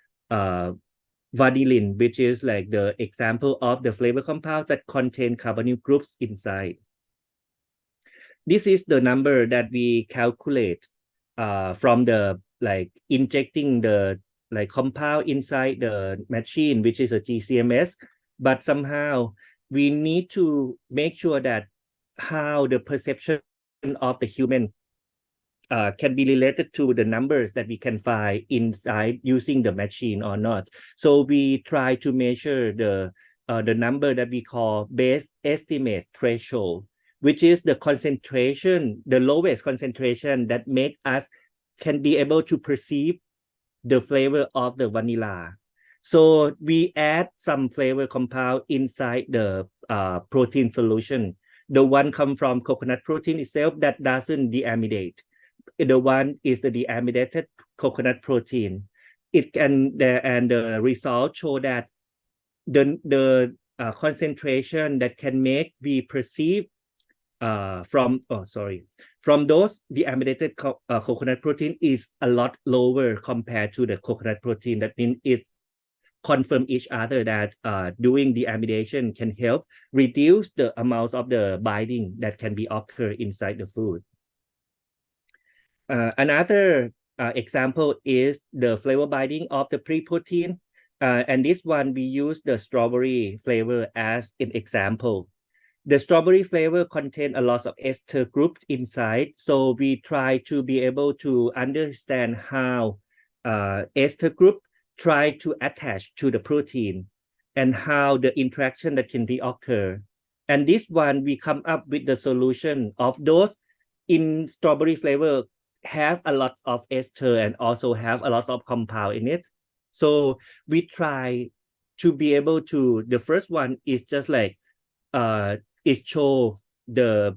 vanillin, which is like the example of the flavor compound that contain carbonyl groups inside. This is the number that we calculate from the like injecting the like compound inside the machine, which is a GCMS. But somehow we need to make sure that how the perception of the human can be related to the numbers that we can find inside using the machine or not. So we try to measure the number that we call base estimate threshold, which is the concentration, the lowest concentration that make us can be able to perceive the flavor of the vanilla. So we add some flavor compound inside the protein solution. The one come from coconut protein itself that doesn't deamidate. The one is the deamidated coconut protein. It can and the results show that the concentration that can make we perceive from those deamidated coconut protein is a lot lower compared to the coconut protein. That means it's confirm each other that doing the amidation can help reduce the amounts of the binding that can be occur inside the food. Another example is the flavor binding of the pre-protein. And this one, we use the strawberry flavor as an example. The strawberry flavor contain a lot of ester group inside. So we try to be able to understand how ester group try to attach to the protein and how the interaction that can be occur. And this one, we come up with the solution of those in strawberry flavor have a lot of ester and also have a lot of compound in it. So we try to be able to, the first one is just like, it show the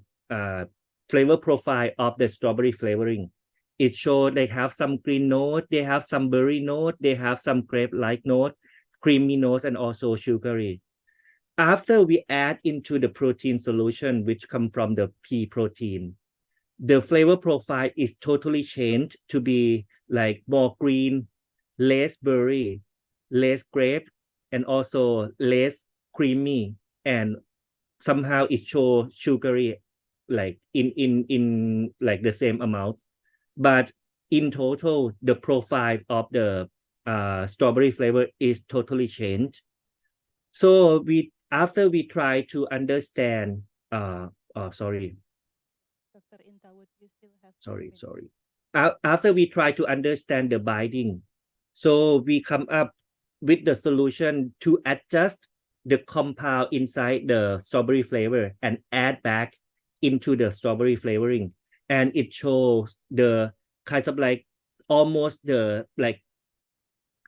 flavor profile of the strawberry flavoring. It show they have some green note, they have some berry note, they have some grape-like note, creamy notes, and also sugary. After we add into the protein solution, which come from the pea protein, the flavor profile is totally changed to be like more green, less berry, less grape, and also less creamy, and somehow it show sugary like in like the same amount. But in total, the profile of the strawberry flavor is totally changed. So after we try to understand sorry. Dr. Inthawoot, you still have Sorry. After we try to understand the binding, so we come up with the solution to adjust the compound inside the strawberry flavor and add back into the strawberry flavoring. And it shows the kind of like almost the like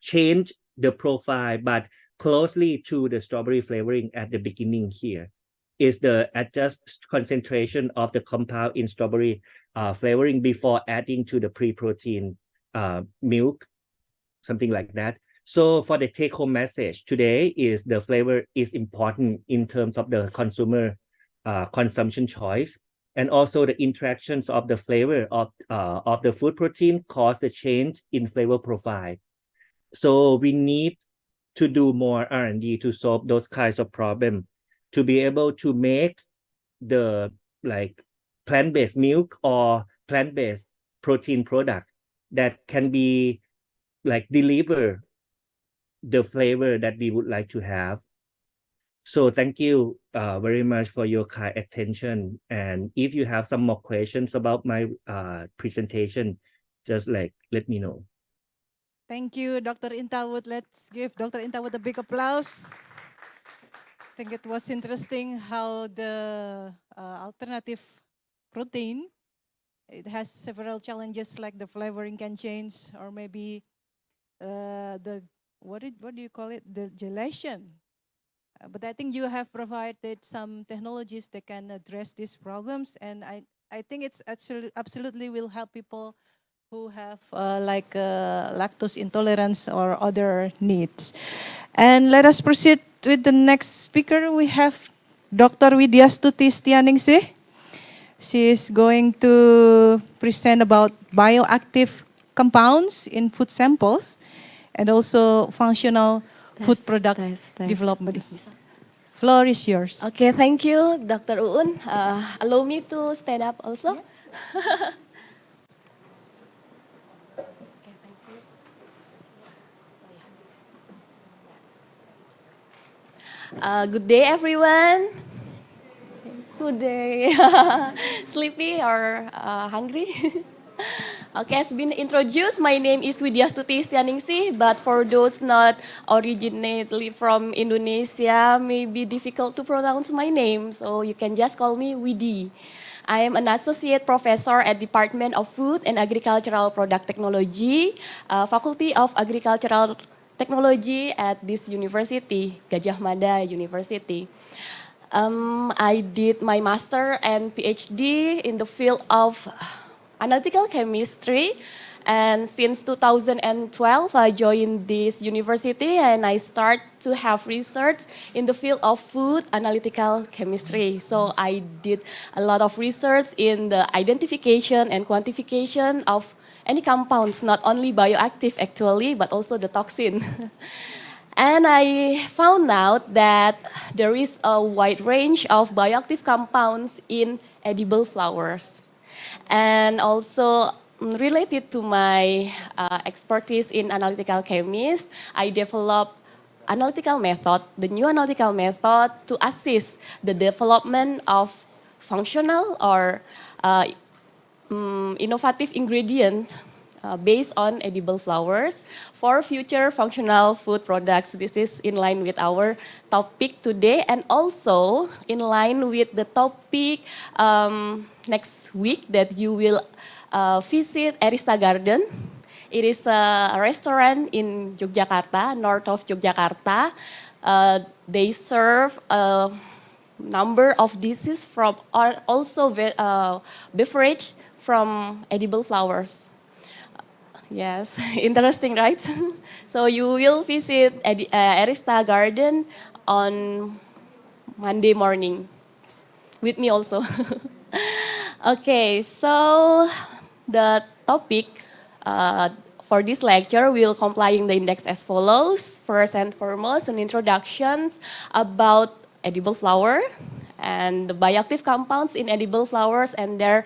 change the profile, but closely to the strawberry flavoring at the beginning here is the adjust concentration of the compound in strawberry flavoring before adding to the pre-protein milk, something like that. So for the take-home message today is the flavor is important in terms of the consumer consumption choice, and also the interactions of the flavor of the food protein cause the change in flavor profile. So we need to do more R&D to solve those kinds of problems, to be able to make the like plant-based milk or plant-based protein product that can be like deliver the flavor that we would like to have. So thank you very much for your kind attention. And if you have some more questions about my presentation, just like let me know. Thank you, Dr. Inthawoot. Let's give Dr. Inthawoot a big applause. I think it was interesting how the alternative protein, it has several challenges like the flavoring can change, or maybe the what do you call it, the gelation. But I think you have provided some technologies that can address these problems, and I think it's actually absolutely will help people who have lactose intolerance or other needs. And let us proceed with the next speaker. We have Dr. Widiastuti Setyaningsih. She is going to present about bioactive compounds in food samples and also functional food product development. Floor is yours. Okay, thank you, Dr. Uun. Allow me to stand up also. Yes. Good day, everyone. Good day. Sleepy or hungry? Okay, as been introduced, my name is Widiastuti Setyaningsih, but for those not originally from Indonesia, may be difficult to pronounce my name, so you can just call me Widi. I am an associate professor at Department of Food and Agricultural Product Technology, Faculty of Agricultural Technology at this university, Gajah Mada University. I did my master and Ph.D. in the field of analytical chemistry, and since 2012 I joined this university and I start to have research in the field of food analytical chemistry. So I did a lot of research in the identification and quantification of any compounds, not only bioactive actually, but also the toxin. And I found out that there is a wide range of bioactive compounds in edible flowers. And also related to my expertise in analytical chemist, I developed analytical method, the new analytical method to assist the development of functional or innovative ingredients based on edible flowers for future functional food products. This is in line with our topic today and also in line with the topic next week that you will visit Arista Garden. It is a restaurant in Yogyakarta, north of Yogyakarta. They serve a number of dishes from also beverage from edible flowers. Yes, interesting, right? So you will visit Arista Garden on Monday morning with me also. Okay, so the topic for this lecture will complying the index as follows. First and foremost, an introduction about edible flower and the bioactive compounds in edible flowers and their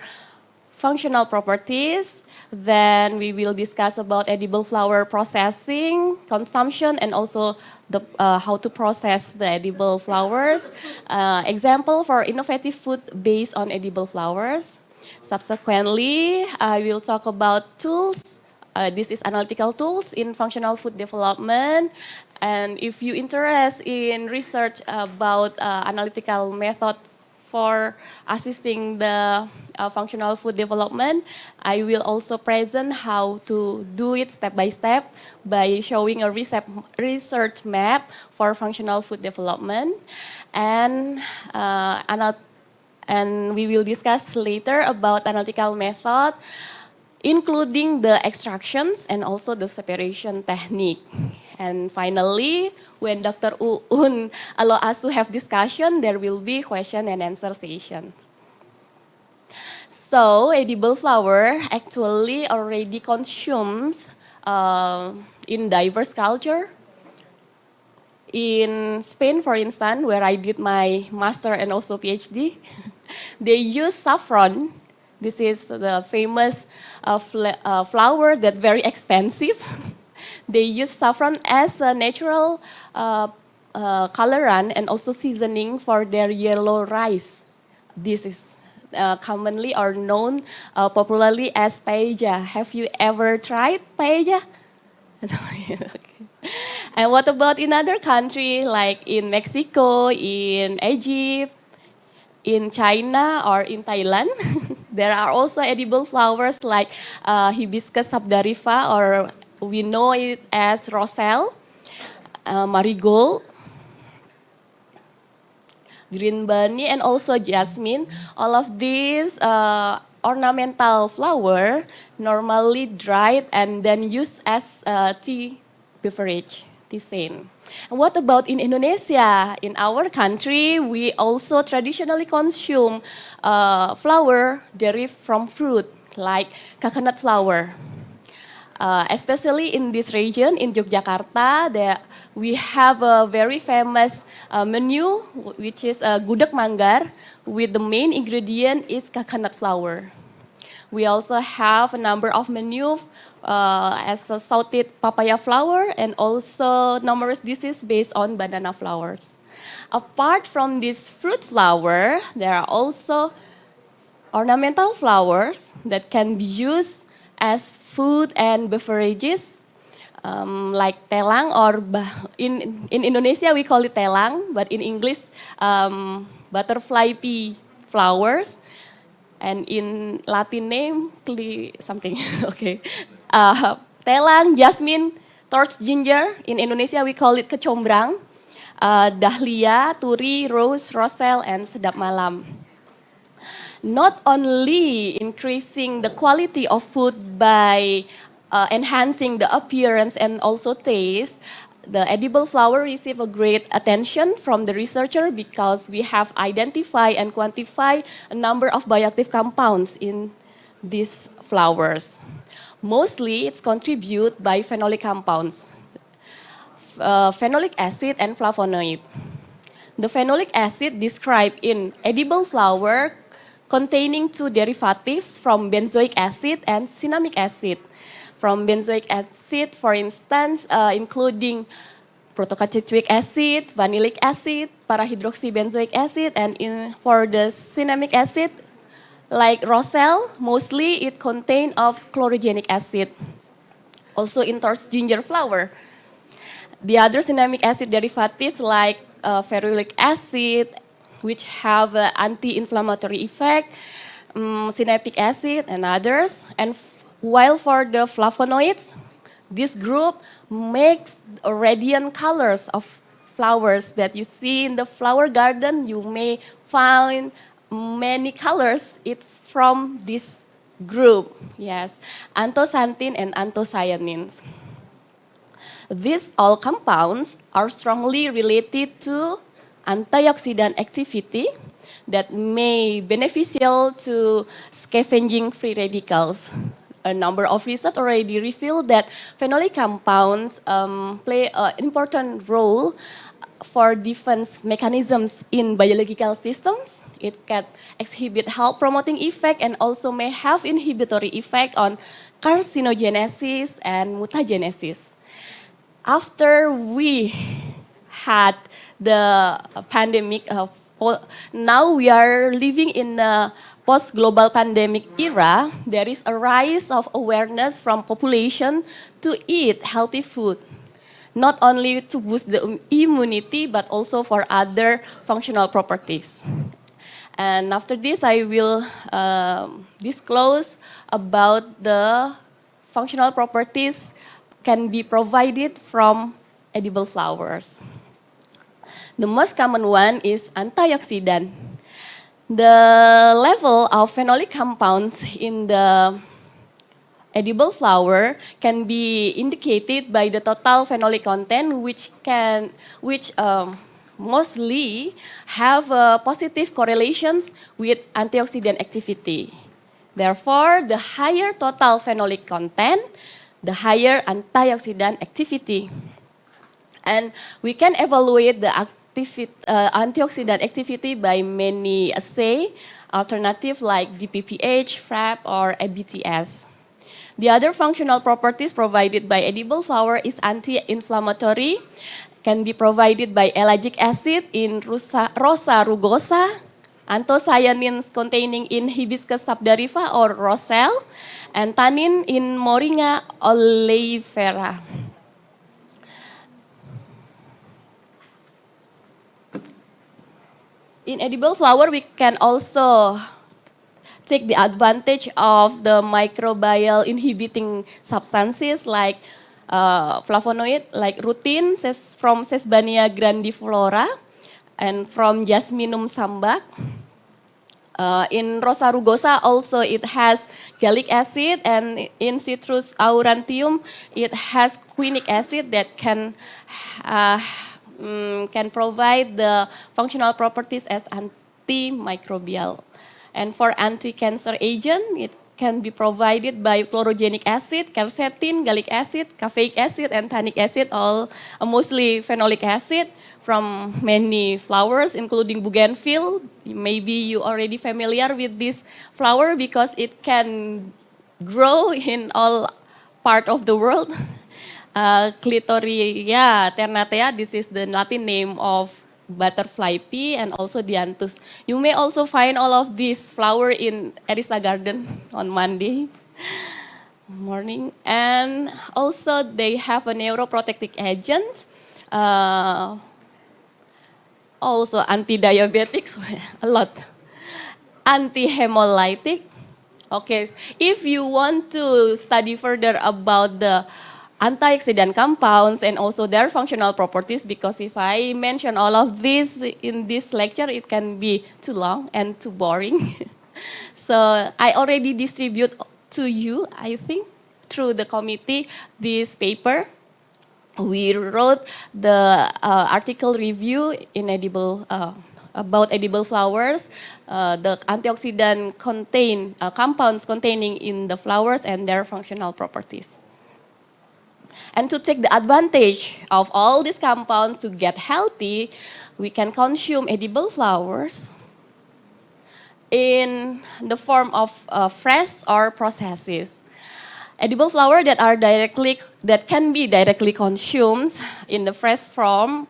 functional properties. Then we will discuss about edible flower processing, consumption, and also the, how to process the edible flowers. Example for innovative food based on edible flowers. Subsequently, I will talk about tools. This is analytical tools in functional food development. And if you interest in research about analytical method for assisting the functional food development, I will also present how to do it step by step by showing a research map for functional food development. And we will discuss later about analytical method, including the extractions and also the separation technique. And finally, when Dr. Uun allow us to have discussion, there will be question and answer session. So, edible flower actually already consumes in diverse culture. In Spain, for instance, where I did my master and also PhD, they use saffron. This is the famous flower that very expensive. They use saffron as a natural colorant and also seasoning for their yellow rice. This is commonly or known popularly as paella. Have you ever tried paella? Okay. And what about in other countries like in Mexico, in Egypt, in China, or in Thailand? There are also edible flowers like hibiscus sabdarifa, or we know it as roselle, marigold, green bunny, and also jasmine. All of these ornamental flower normally dried and then used as tea beverage, tisane. And what about in Indonesia? In our country, we also traditionally consume flower derived from fruit like coconut flower. Especially in this region, in Yogyakarta, we have a very famous menu, which is gudeg manggar, with the main ingredient is coconut flower. We also have a number of menus as a salted papaya flower and also numerous dishes based on banana flowers. Apart from this fruit flower, there are also ornamental flowers that can be used as food and beverages, like telang, or in Indonesia we call it telang, but in English butterfly pea flowers, and in Latin name something. Okay, telang, jasmine, torch ginger. In Indonesia we call it kecombrang, dahlia, turi, rose, roselle, and sedap malam. Not only increasing the quality of food by enhancing the appearance and also taste, the edible flower receive a great attention from the researcher because we have identified and quantified a number of bioactive compounds in these flowers. Mostly it's contributed by phenolic compounds. phenolic acid and flavonoid. The phenolic acid described in edible flower containing two derivatives from benzoic acid and cinnamic acid. From benzoic acid, for instance, including protocatechuic acid, vanillic acid, parahydroxybenzoic acid, and for the cinnamic acid, like roselle, mostly it contains of chlorogenic acid. Also in torch ginger flower. The other cinnamic acid derivatives like ferulic acid, which have an anti-inflammatory effect, synaptic acid, and others. And while for the flavonoids, this group makes radiant colors of flowers that you see in the flower garden. You may find many colors. It's from this group, yes, anthocyanin and anthocyanins. These all compounds are strongly related to antioxidant activity that may beneficial to scavenging free radicals. A number of research already revealed that phenolic compounds play an important role for defense mechanisms in biological systems. It can exhibit health promoting effect and also may have inhibitory effect on carcinogenesis and mutagenesis. After we had the pandemic, now we are living in a post-global pandemic era. There is a rise of awareness from population to eat healthy food, not only to boost the immunity, but also for other functional properties. And after this, I will disclose about the functional properties can be provided from edible flowers. The most common one is antioxidant. The level of phenolic compounds in the edible flower can be indicated by the total phenolic content, which mostly have positive correlations with antioxidant activity. Therefore, the higher total phenolic content, the higher antioxidant activity. And we can evaluate the antioxidant activity by many assay, alternative like DPPH, FRAP, or ABTS. The other functional properties provided by edible flower is anti-inflammatory, can be provided by ellagic acid in Rosa rugosa, anthocyanins containing in Hibiscus subdariva or roselle, and tannin in Moringa oleifera. In edible flower, we can also take the advantage of the microbial inhibiting substances like flavonoid, like rutin from Sesbania grandiflora and from Jasminum sambac. In Rosa rugosa also it has gallic acid, and in Citrus aurantium it has quinic acid that can provide the functional properties as antimicrobial. And for anti-cancer agent, it can be provided by chlorogenic acid, quercetin, gallic acid, caffeic acid, and tannic acid, all mostly phenolic acid from many flowers, including bougainville. Maybe you already familiar with this flower because it can grow in all part of the world. Clitoria ternatea, this is the Latin name of butterfly pea, and also dianthus. You may also find all of these flower in Arista Garden on Monday morning. And also they have a neuroprotective agent, also anti-diabetics, a lot. Anti-hemolytic. Okay, if you want to study further about the antioxidant compounds and also their functional properties, because if I mention all of this in this lecture, it can be too long and too boring. So I already distribute to you, I think, through the committee, this paper. We wrote the article review in about edible flowers, the antioxidant compounds containing in the flowers and their functional properties. And to take the advantage of all these compounds to get healthy, we can consume edible flowers in the form of fresh or processes. Edible flower that can be directly consumed in the fresh form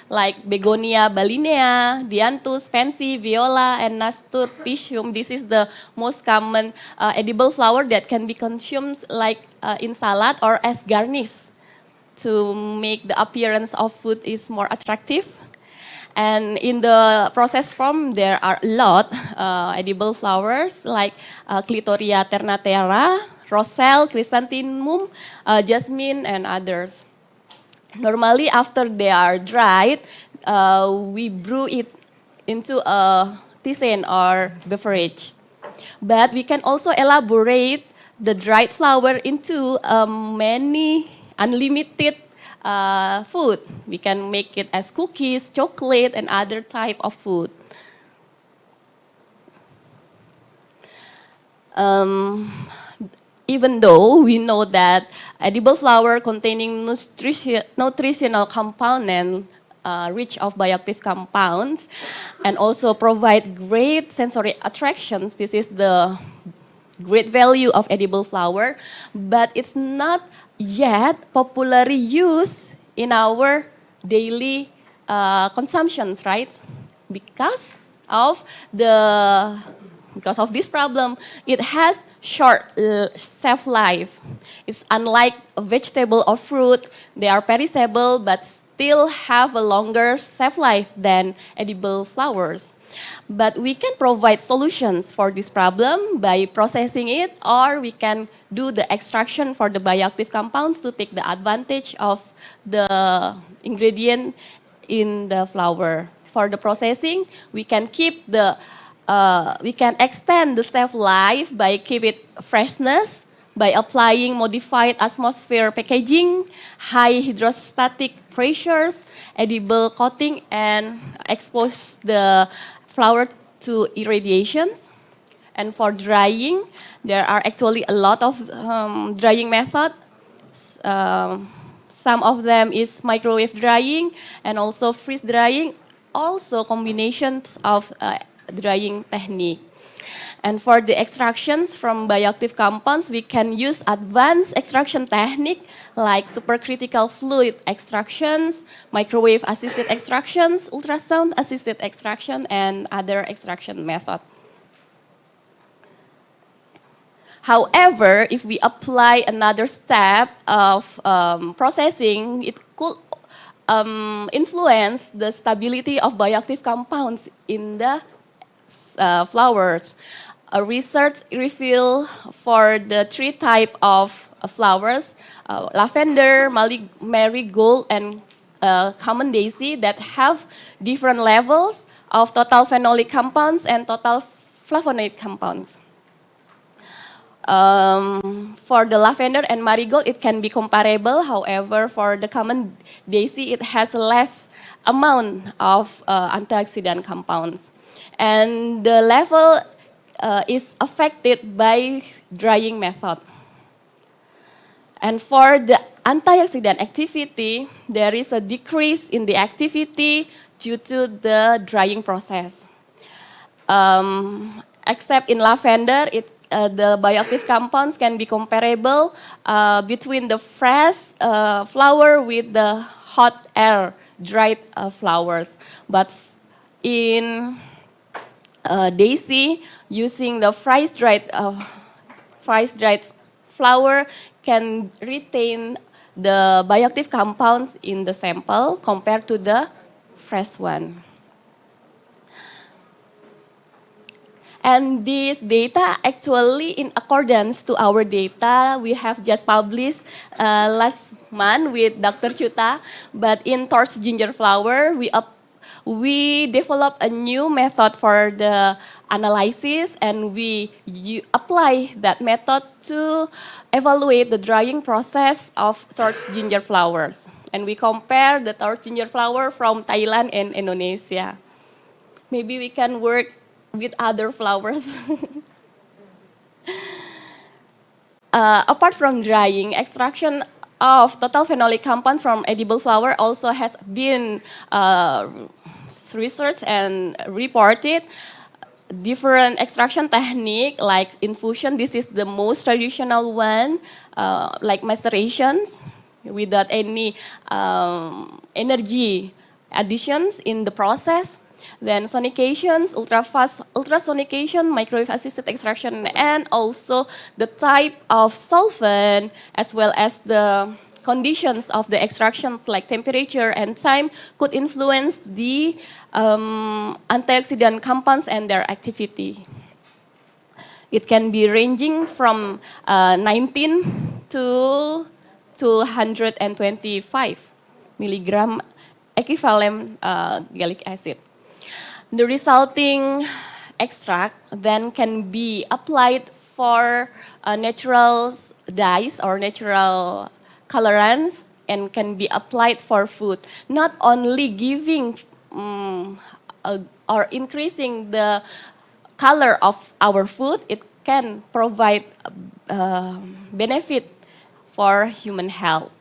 like Begonia balinea, Dianthus, Pansy, Viola, and Nasturtium. This is the most common edible flower that can be consumed like in salad or as garnish to make the appearance of food is more attractive. And in the process form, there are a lot edible flowers like Clitoria ternatera, Roselle, Chrysanthemum, Jasmine, and others. Normally, after they are dried, we brew it into a tisane or beverage. But we can also elaborate the dried flower into many unlimited food. We can make it as cookies, chocolate, and other type of food. Even though we know that edible flower containing nutritional component rich of bioactive compounds and also provide great sensory attractions, this is the great value of edible flower, but it's not yet popularly used in our daily consumptions, right? Of the because of this problem, it has short shelf life. It's unlike a vegetable or fruit, they are perishable but still have a longer shelf life than edible flowers. But we can provide solutions for this problem by processing it, or we can do the extraction for the bioactive compounds to take the advantage of the ingredient in the flower. For the processing, we can we can extend the shelf life by keep it freshness, by applying modified atmosphere packaging, high hydrostatic pressures, edible coating, and expose the flower to irradiations. And for drying, there are actually a lot of drying methods. Some of them is microwave drying and also freeze drying, also combinations of drying technique. And for the extractions from bioactive compounds, we can use advanced extraction technique like supercritical fluid extractions, microwave assisted extractions, ultrasound assisted extraction, and other extraction methods. However, if we apply another step of processing, it could influence the stability of bioactive compounds in the flowers. A research revealed for the three types of flowers, lavender, marigold, and common daisy, that have different levels of total phenolic compounds and total flavonoid compounds. For the lavender and marigold, it can be comparable. However, for the common daisy, it has less amount of antioxidant compounds. And the level is affected by drying method. And for the antioxidant activity, there is a decrease in the activity due to the drying process. Except in lavender, the bioactive compounds can be comparable between the fresh flower with the hot air dried flowers. But in daisy, using the freeze-dried flower can retain the bioactive compounds in the sample compared to the fresh one. And this data actually in accordance to our data we have just published last month with Dr. Chutha, but in torch ginger flower we developed a new method for the analysis, and we apply that method to evaluate the drying process of torch ginger flowers. And we compare the torch ginger flower from Thailand and Indonesia. Maybe we can work with other flowers. Apart from drying, extraction of total phenolic compounds from edible flower also has been researched and reported. Different extraction technique like infusion, this is the most traditional one, like macerations without any energy additions in the process. Then sonications, ultrafast ultrasonication, microwave assisted extraction, and also the type of solvent as well as the conditions of the extractions like temperature and time could influence the antioxidant compounds and their activity. It can be ranging from 19 to 225 milligram equivalent gallic acid. The resulting extract then can be applied for natural dyes or natural colorants and can be applied for food, not only giving or increasing the color of our food, it can provide benefit for human health.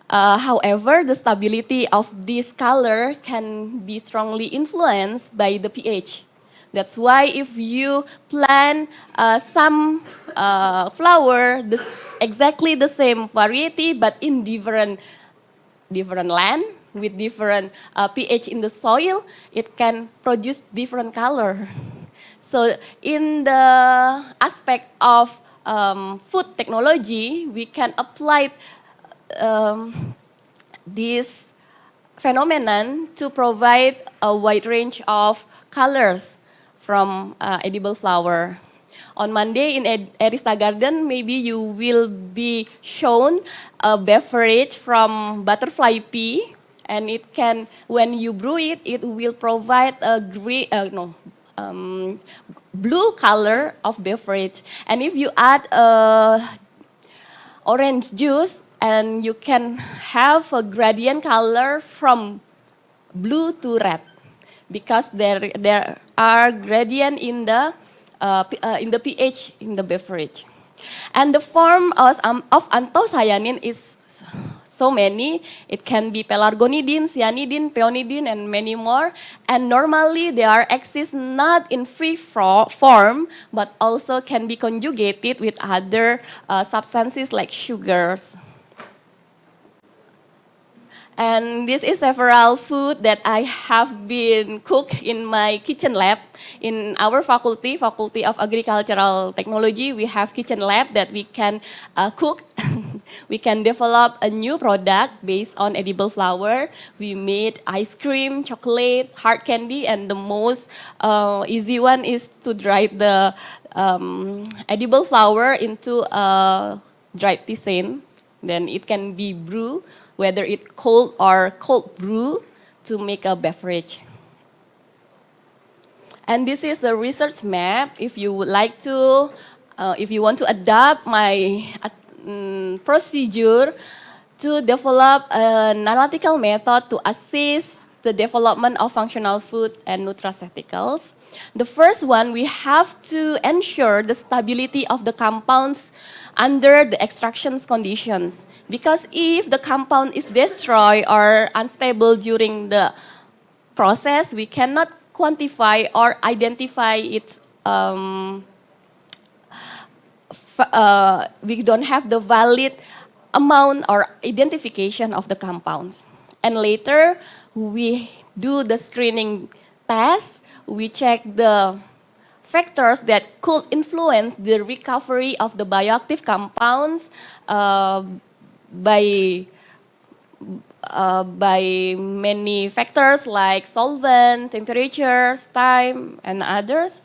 However, the stability of this color can be strongly influenced by the pH. That's why if you plant some flower, exactly the same variety but in different land with different pH in the soil, it can produce different color. So in the aspect of food technology, we can apply this phenomenon to provide a wide range of colors from edible flower. On Monday in Arista Garden, maybe you will be shown a beverage from butterfly pea, and it can, when you brew it, it will provide a blue color of beverage. And if you add orange juice, and you can have a gradient color from blue to red, because there are gradient in the pH in the beverage. And the form of anthocyanin is so many. It can be pelargonidine, cyanidine, peonidine, and many more. And normally they are exist not in free form, but also can be conjugated with other substances like sugars. And this is several food that I have been cooked in my kitchen lab. In our faculty of Agricultural Technology, we have kitchen lab that we can cook. We can develop a new product based on edible flower. We made ice cream, chocolate, hard candy, and the most easy one is to dry the edible flower into a dried tisane. Then it can be brewed, whether it's cold or cold brew, to make a beverage. And this is the research map. If you would like to, if you want to adapt my procedure to develop an analytical method to assist the development of functional food and nutraceuticals. The first one, we have to ensure the stability of the compounds under the extraction conditions. Because if the compound is destroyed or unstable during the process, we cannot quantify or identify its, we don't have the valid amount or identification of the compounds. And later, we do the screening test. We check the factors that could influence the recovery of the bioactive compounds by many factors like solvent, temperatures, time, and others.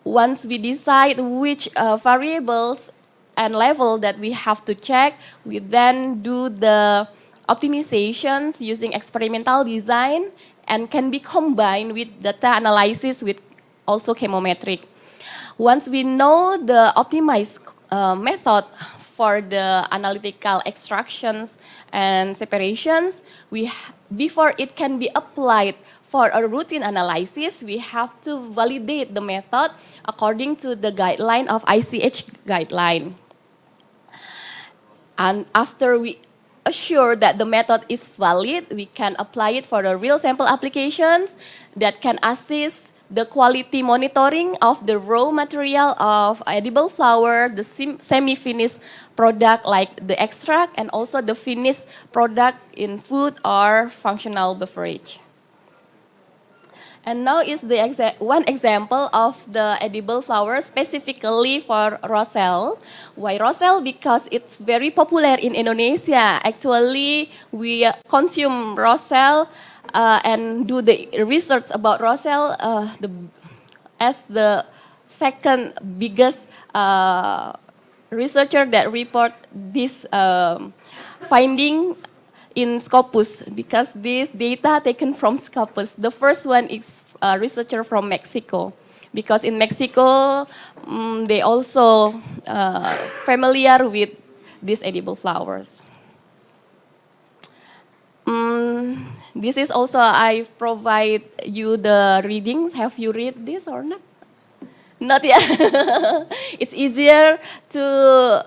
Once we decide which variables and level that we have to check, we then do the optimizations using experimental design and can be combined with data analysis with also chemometric. Once we know the optimized method for the analytical extractions and separations, before it can be applied for a routine analysis, we have to validate the method according to the guideline of ICH guideline. And after we assure that the method is valid, we can apply it for the real sample applications that can assist the quality monitoring of the raw material of edible flower, the semi-finished product like the extract, and also the finished product in food or functional beverage. And now is the one example of the edible flower specifically for roselle. Why roselle? Because it's very popular in Indonesia. Actually, we consume roselle and do the research about roselle as the second biggest researcher that report this finding in Scopus, because this data taken from Scopus. The first one is a researcher from Mexico, because in Mexico they also familiar with these edible flowers. This is also, I provide you the readings. Have you read this or not? Not yet. It's easier to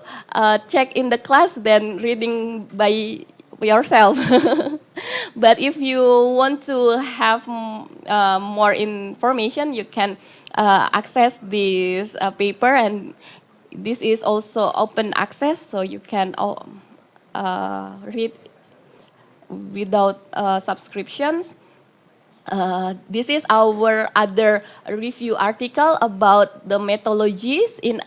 check in the class than reading by yourself. But if you want to have more information, you can access this paper, and this is also open access, so you can read without subscriptions. This is our other review article about the methodologies in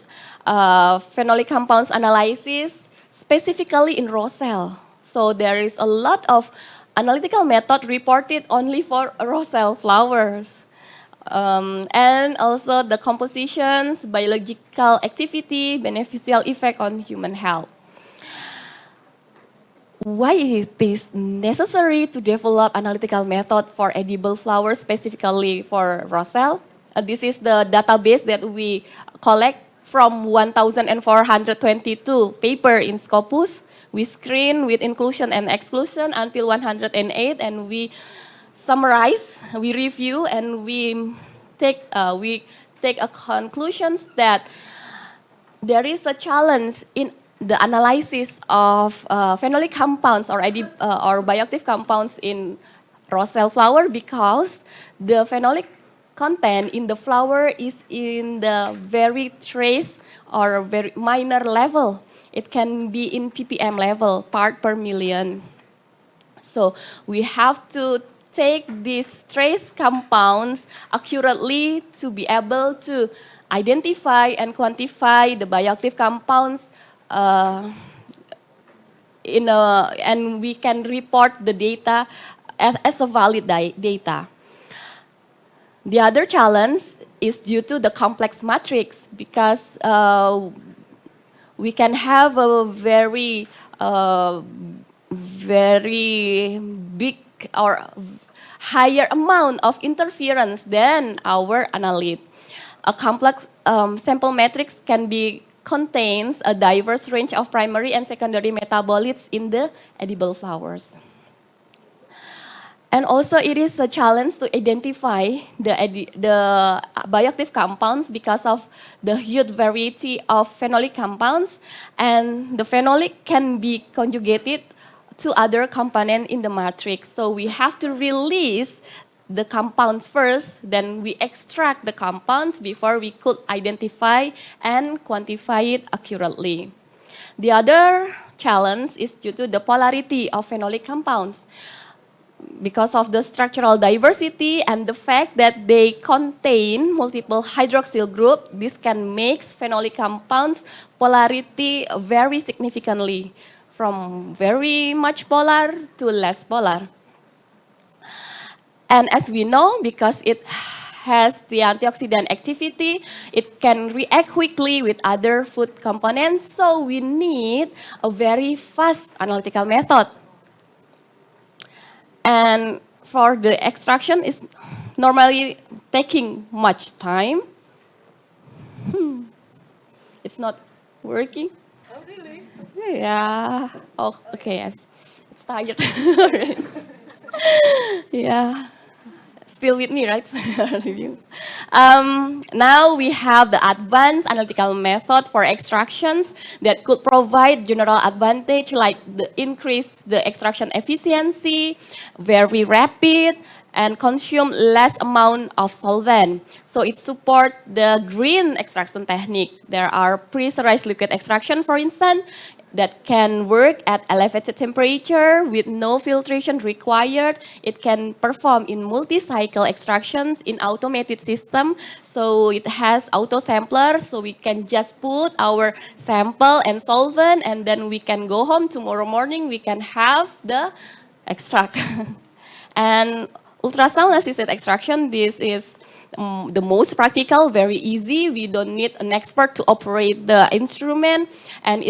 phenolic compounds analysis, specifically in roselle. So there is a lot of analytical method reported only for roselle flowers. And also the compositions, biological activity, beneficial effect on human health. Why it is necessary to develop analytical method for edible flowers, specifically for roselle? This is the database that we collect from 1,422 paper in Scopus. We screen with inclusion and exclusion until 108, and we summarize, we review, and we take a conclusions that there is a challenge in the analysis of phenolic compounds or bioactive compounds in roselle flower, because the phenolic content in the flower is in the very trace or very minor level. It can be in ppm level, part per million. So we have to take these trace compounds accurately to be able to identify and quantify the bioactive compounds, and we can report the data as a valid data. The other challenge is due to the complex matrix, because we can have a very big or higher amount of interference than our analyte. A complex sample matrix contains a diverse range of primary and secondary metabolites in the edible flowers. And also it is a challenge to identify the bioactive compounds because of the huge variety of phenolic compounds, and the phenolic can be conjugated to other components in the matrix. So we have to release the compounds first, then we extract the compounds before we could identify and quantify it accurately. The other challenge is due to the polarity of phenolic compounds. Because of the structural diversity and the fact that they contain multiple hydroxyl group, this can make phenolic compounds polarity very significantly, from very much polar to less polar. And as we know, because it has the antioxidant activity, it can react quickly with other food components, so we need a very fast analytical method. And for the extraction is normally taking much time. It's not working. Oh, really? Yeah. Oh, okay. Yes. It's tired. Yeah. Still with me, right? Now we have the advanced analytical method for extractions that could provide general advantage like increase the extraction efficiency, very rapid, and consume less amount of solvent. So it supports the green extraction technique. There are pressurized liquid extraction, for instance, that can work at elevated temperature with no filtration required. It can perform in multi-cycle extractions in automated system. So it has auto sampler, so we can just put our sample and solvent, and then we can go home tomorrow morning, we can have the extract. And ultrasound assisted extraction, this is the most practical, very easy. We don't need an expert to operate the instrument, and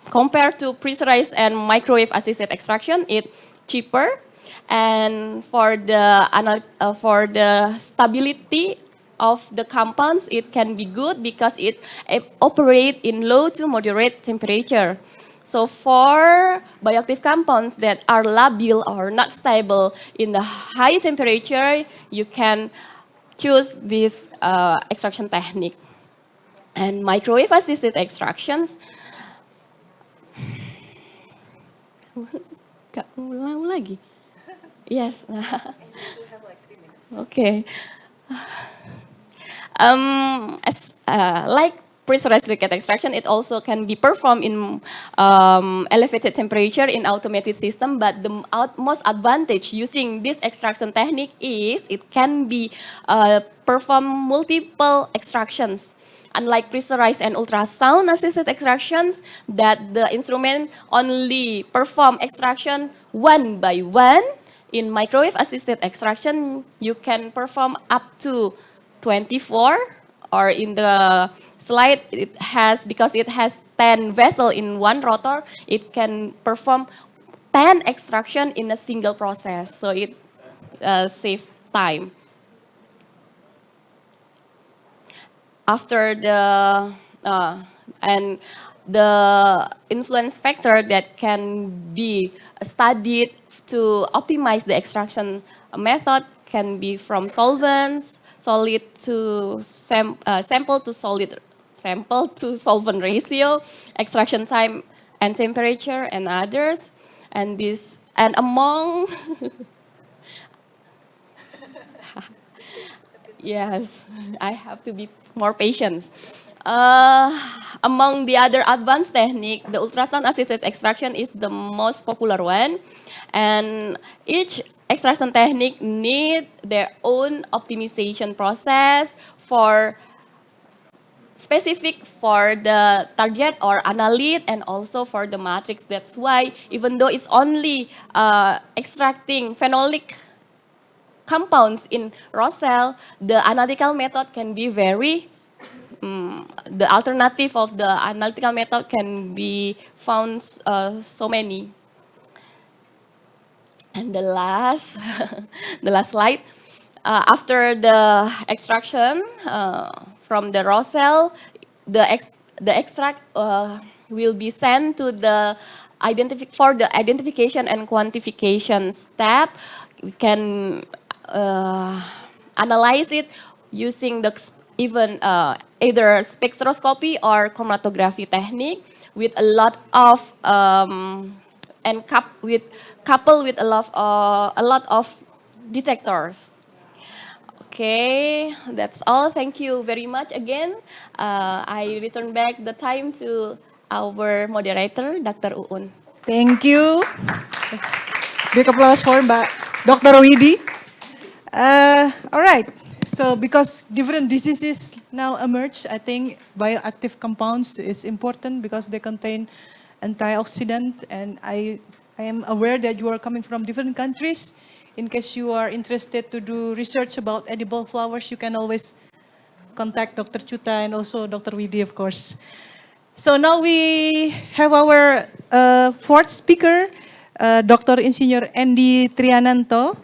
compared to pressurized and microwave assisted extraction, it's cheaper. And for the stability of the compounds, it can be good because it operates in low to moderate temperature. So for bioactive compounds that are labile or not stable in the high temperature, you can choose this extraction technique. And microwave assisted extractions, gak ulang lagi. Yes. Okay. Like pressurized liquid extraction, it also can be performed in elevated temperature in automated system, but the most advantage using this extraction technique is it can be perform multiple extractions. Unlike pressurized and ultrasound assisted extractions, that the instrument only perform extraction one by one, in microwave assisted extraction, you can perform up to 24, or in the slide, because it has 10 vessels in one rotor, it can perform 10 extraction in a single process. So it saves time. After and the influence factor that can be studied to optimize the extraction method can be from solvents, solid to sample to solvent ratio, extraction time and temperature, and others. And among yes, I have to be more patient. Among the other advanced technique, the ultrasound assisted extraction is the most popular one, and each extraction technique need their own optimization process for specific for the target or analyte and also for the matrix. That's why even though it's only extracting phenolic compounds in raw cell, the analytical method can be very, the alternative of the analytical method can be found so many. And the last, the last slide, after the extraction from the raw cell, the extract will be sent to the for the identification and quantification step. We can analyze it using the either spectroscopy or chromatography technique with a lot of coupled with a lot of detectors. Okay, that's all. Thank you very much again. I return back the time to our moderator, Dr. Uun. Thank you. Big applause for Dr. Widi. All right. So because different diseases now emerge, I think bioactive compounds is important because they contain antioxidant, and I am aware that you are coming from different countries. In case you are interested to do research about edible flowers, you can always contact Dr. Chutha and also Dr. Widi, of course. So now we have our fourth speaker, Dr. Engineer Endy Triyannanto.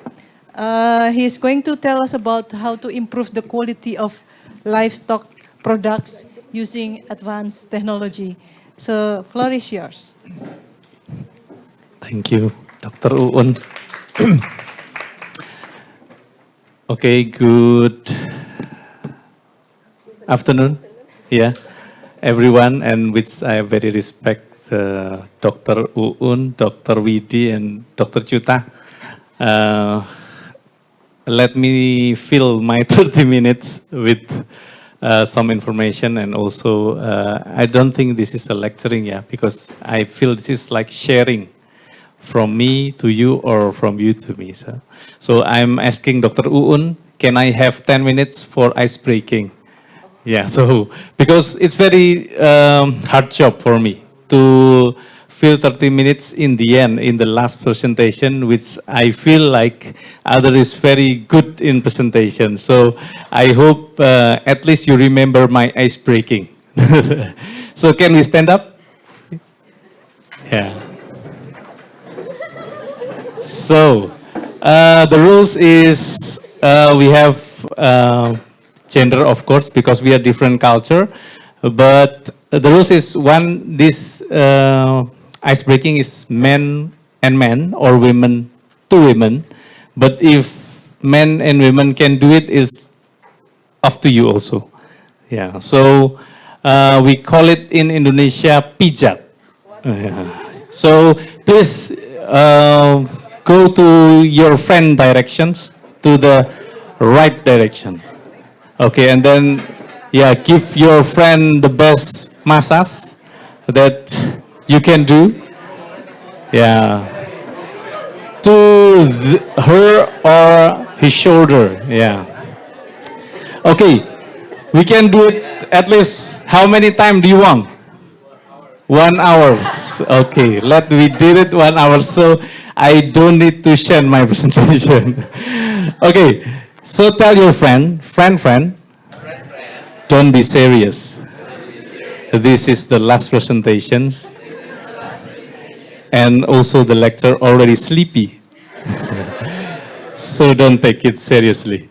He is going to tell us about how to improve the quality of livestock products using advanced technology. So, floor is yours. Thank you, Dr. Uun. Okay, good afternoon. Yeah, everyone, and which I very respect Dr. Uun, Dr. Widi, and Dr. Chutha. Let me fill my 30 minutes with some information, and also I don't think this is a lecturing, yeah, because I feel this is like sharing from me to you or from you to me. So I'm asking Dr. Uun, can I have 10 minutes for ice breaking? Yeah, so because it's very hard job for me to fill 30 minutes in the end, in the last presentation, which I feel like other is very good in presentation. So I hope at least you remember my ice breaking. So can we stand up? Yeah. So the rules is we have gender, of course, because we are different culture. But the rules is one, this ice breaking is men and men or women to women. But if men and women can do it, is up to you also. Yeah. So we call it in Indonesia pijat. Yeah. So please go to your friend directions to the right direction. Okay, and then, yeah, give your friend the best massage that you can do. Yeah. To her or his shoulder. Yeah. Okay, we can do it at least how many times do you want? 1 hour. Okay, we did it 1 hour, so I don't need to share my presentation. Okay, so tell your friend, don't be serious. This is the last presentation, and also the lecture already sleepy. So don't take it seriously.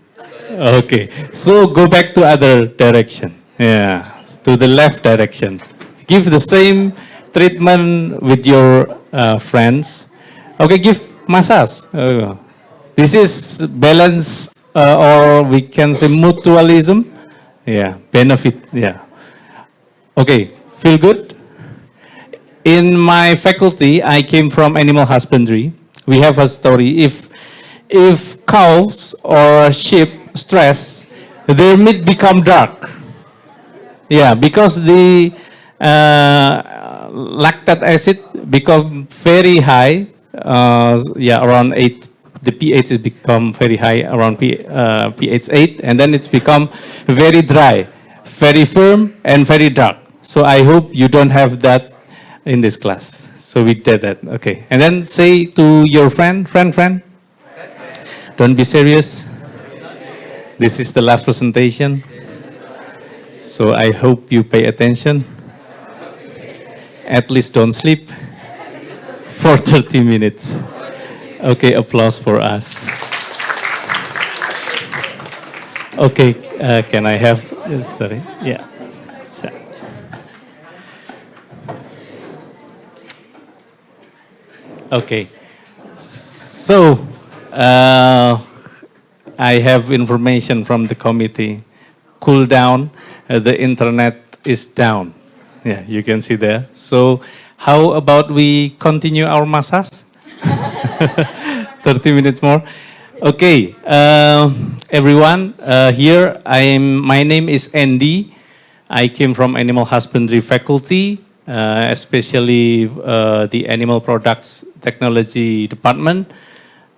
Okay, so go back to other direction. Yeah, to the left direction. Give the same treatment with your friends. Okay, give massage. This is balance, or we can say mutualism. Yeah, benefit. Yeah. Okay, feel good? In my faculty, I came from animal husbandry. We have a story. If cows or sheep stress, their meat become dark. Yeah, because the lactate acid become very high. Around 8. The pH is become very high around pH 8, and then it's become very dry, very firm, and very dark. So I hope you don't have that in this class. So we did that. Okay, and then say to your friend, don't be serious. This is the last presentation. So I hope you pay attention. At least don't sleep for 30 minutes. Okay, applause for us. Okay, can I have, sorry, yeah. Okay, so I have information from the committee. Cool down, the internet is down. Yeah, you can see there. So how about we continue our massage? 30 minutes more. Okay, everyone, here my name is Endy. I came from animal husbandry faculty, especially the animal products technology department.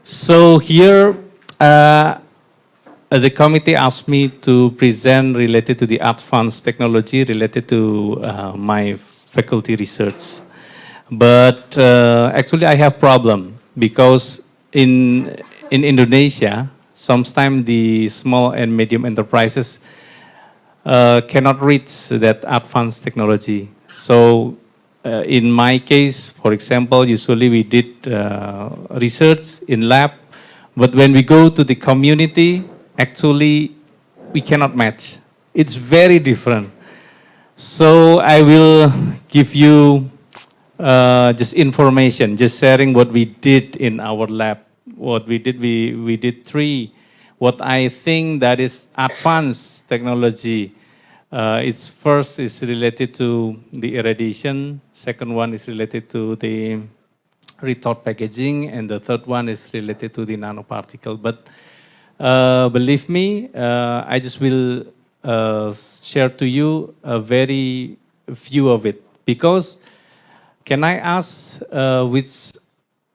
So here, the committee asked me to present related to the advanced technology related to my faculty research. But actually I have problem because in Indonesia, sometimes the small and medium enterprises cannot reach that advanced technology. So in my case, for example, usually we did research in lab, but when we go to the community, actually we cannot match. It's very different. So I will give you just information, just sharing what we did in our lab. What we did, we did 3, what I think that is advanced technology Its first is related to the irradiation, second one is related to the retort packaging, and the third one is related to the nanoparticle. But believe me, I just will share to you a very few of it. Because, can I ask which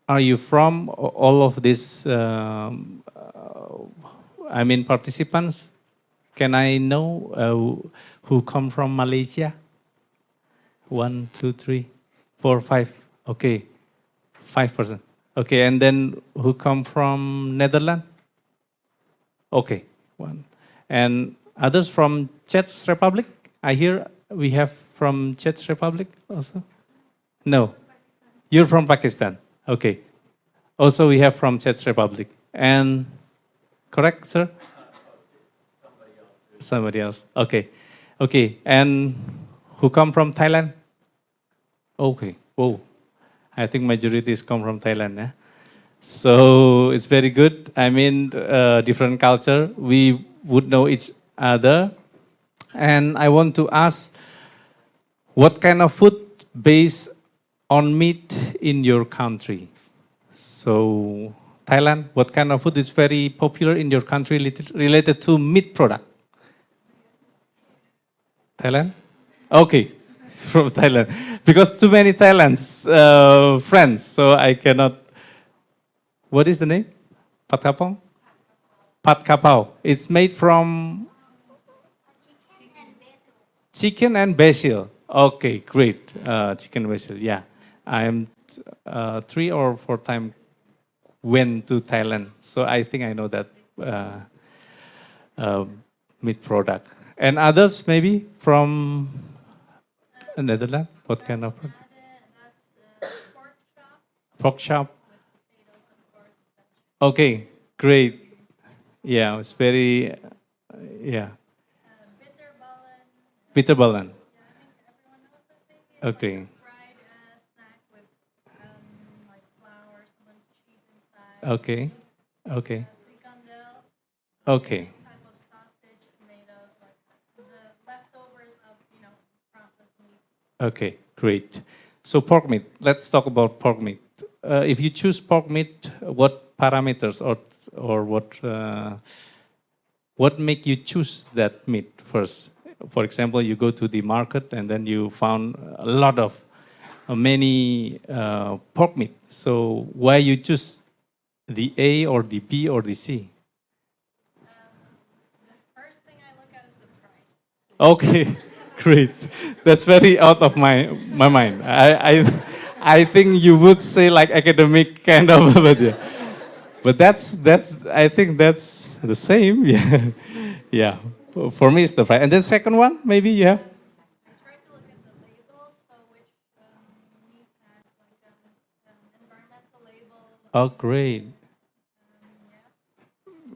are you from? All of these, participants? Can I know who come from Malaysia? 1, 2, 3, 4, 5. Okay, 5%. Okay, and then who come from Netherlands? Okay, 1. And others from Czech Republic? I hear we have from Czech Republic also? No, you're from Pakistan. Okay. Also we have from Czech Republic. And, correct, sir? Somebody else. Okay. Okay. And who come from Thailand? Okay. Whoa. I think majorities come from Thailand. Eh? So it's very good. I mean, different culture. We would know each other. And I want to ask, what kind of food based on meat in your country? So, Thailand, what kind of food is very popular in your country related to meat product? Thailand? Okay, from Thailand. Because too many Thailand's friends, so I cannot. What is the name? Pat Kapong? Pat Kapau. It's made from chicken and basil. Okay, great. Chicken basil, yeah. I am 3 or 4 times went to Thailand, so I think I know that meat product. And others maybe from Netherlands? What kind of food? Pork chop. Okay, great. Yeah, it's very, yeah. Bitterballen. Okay. Okay. Okay. Okay. Okay, great. So pork meat. Let's talk about pork meat. If you choose pork meat, what parameters or what make you choose that meat first? For example, you go to the market and then you found a lot of many pork meat. So why you choose the A or the B or the C? The first thing I look at is the price. Okay, great. That's very out of my mind. I think you would say like academic kind of, but that's I think that's the same. Yeah, yeah. For me, it's the price. And then second one, maybe you have. I try to look at the labels, so which meat has like an environmental label. Oh, great.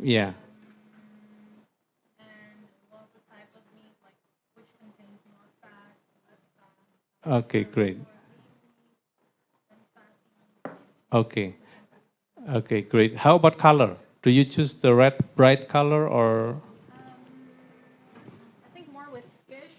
Yeah. And what the type of meat, like which contains more fat, less fat. Okay, great. Okay. Okay, great. How about color? Do you choose the red bright color or? I think more with fish.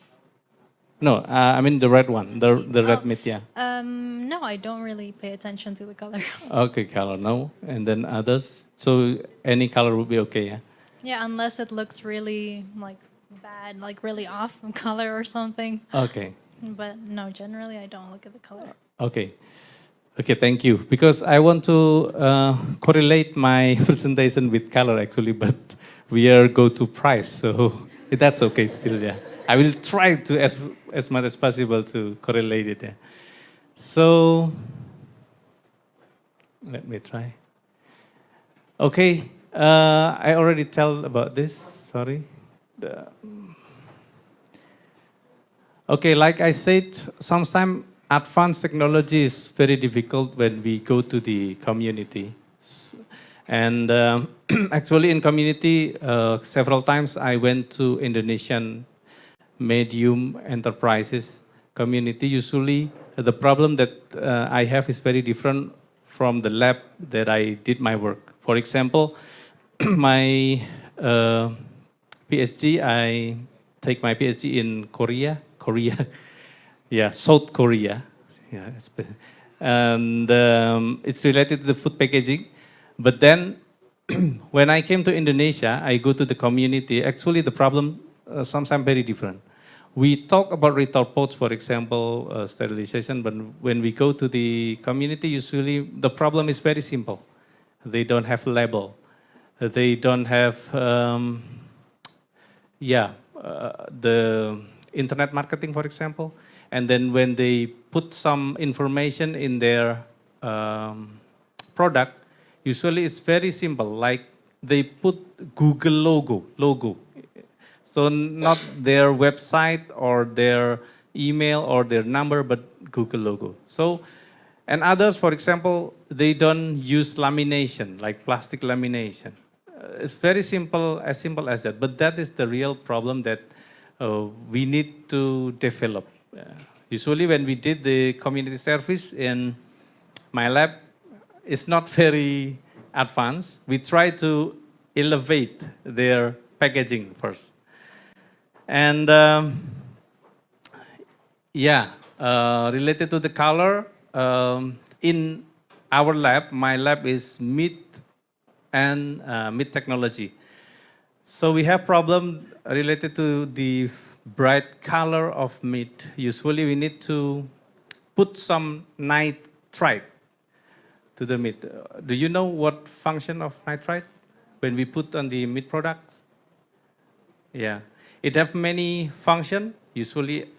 No, I mean the red one, the red meat, yeah. No, I don't really pay attention to the color. Okay, color, no. And then others? So any color would be okay, yeah? Yeah, unless it looks really like bad, like really off in color or something. Okay. But no, generally I don't look at the color. Okay. Okay, thank you. Because I want to correlate my presentation with color actually, but we are go to price, so that's okay still, yeah. I will try to as much as possible to correlate it. Yeah. So let me try. Okay, I already tell about this. Sorry. Okay, like I said, sometimes advanced technology is very difficult when we go to the community. And actually in community, several times I went to Indonesian medium enterprises community. Usually the problem that I have is very different from the lab that I did my work. For example, my Ph.D. I take my PhD in Korea, yeah, South Korea, yeah, and it's related to the food packaging. But then, when I came to Indonesia, I go to the community. Actually, the problem sometimes very different. We talk about retail pots, for example, sterilization, but when we go to the community, usually the problem is very simple. They don't have label. They don't have, the internet marketing, for example. And then when they put some information in their product, usually it's very simple, like they put Google logo. So not their website or their email or their number, but Google logo. So, and others, for example, they don't use lamination, like plastic lamination. It's very simple as that. But that is the real problem that we need to develop. Usually when we did the community service in my lab, it's not very advanced. We try to elevate their packaging first. And related to the color, in our lab, my lab is meat and meat technology. So we have problem related to the bright color of meat. Usually we need to put some nitrite to the meat. Do you know what function of nitrite when we put on the meat products? Yeah, it have many function. Usually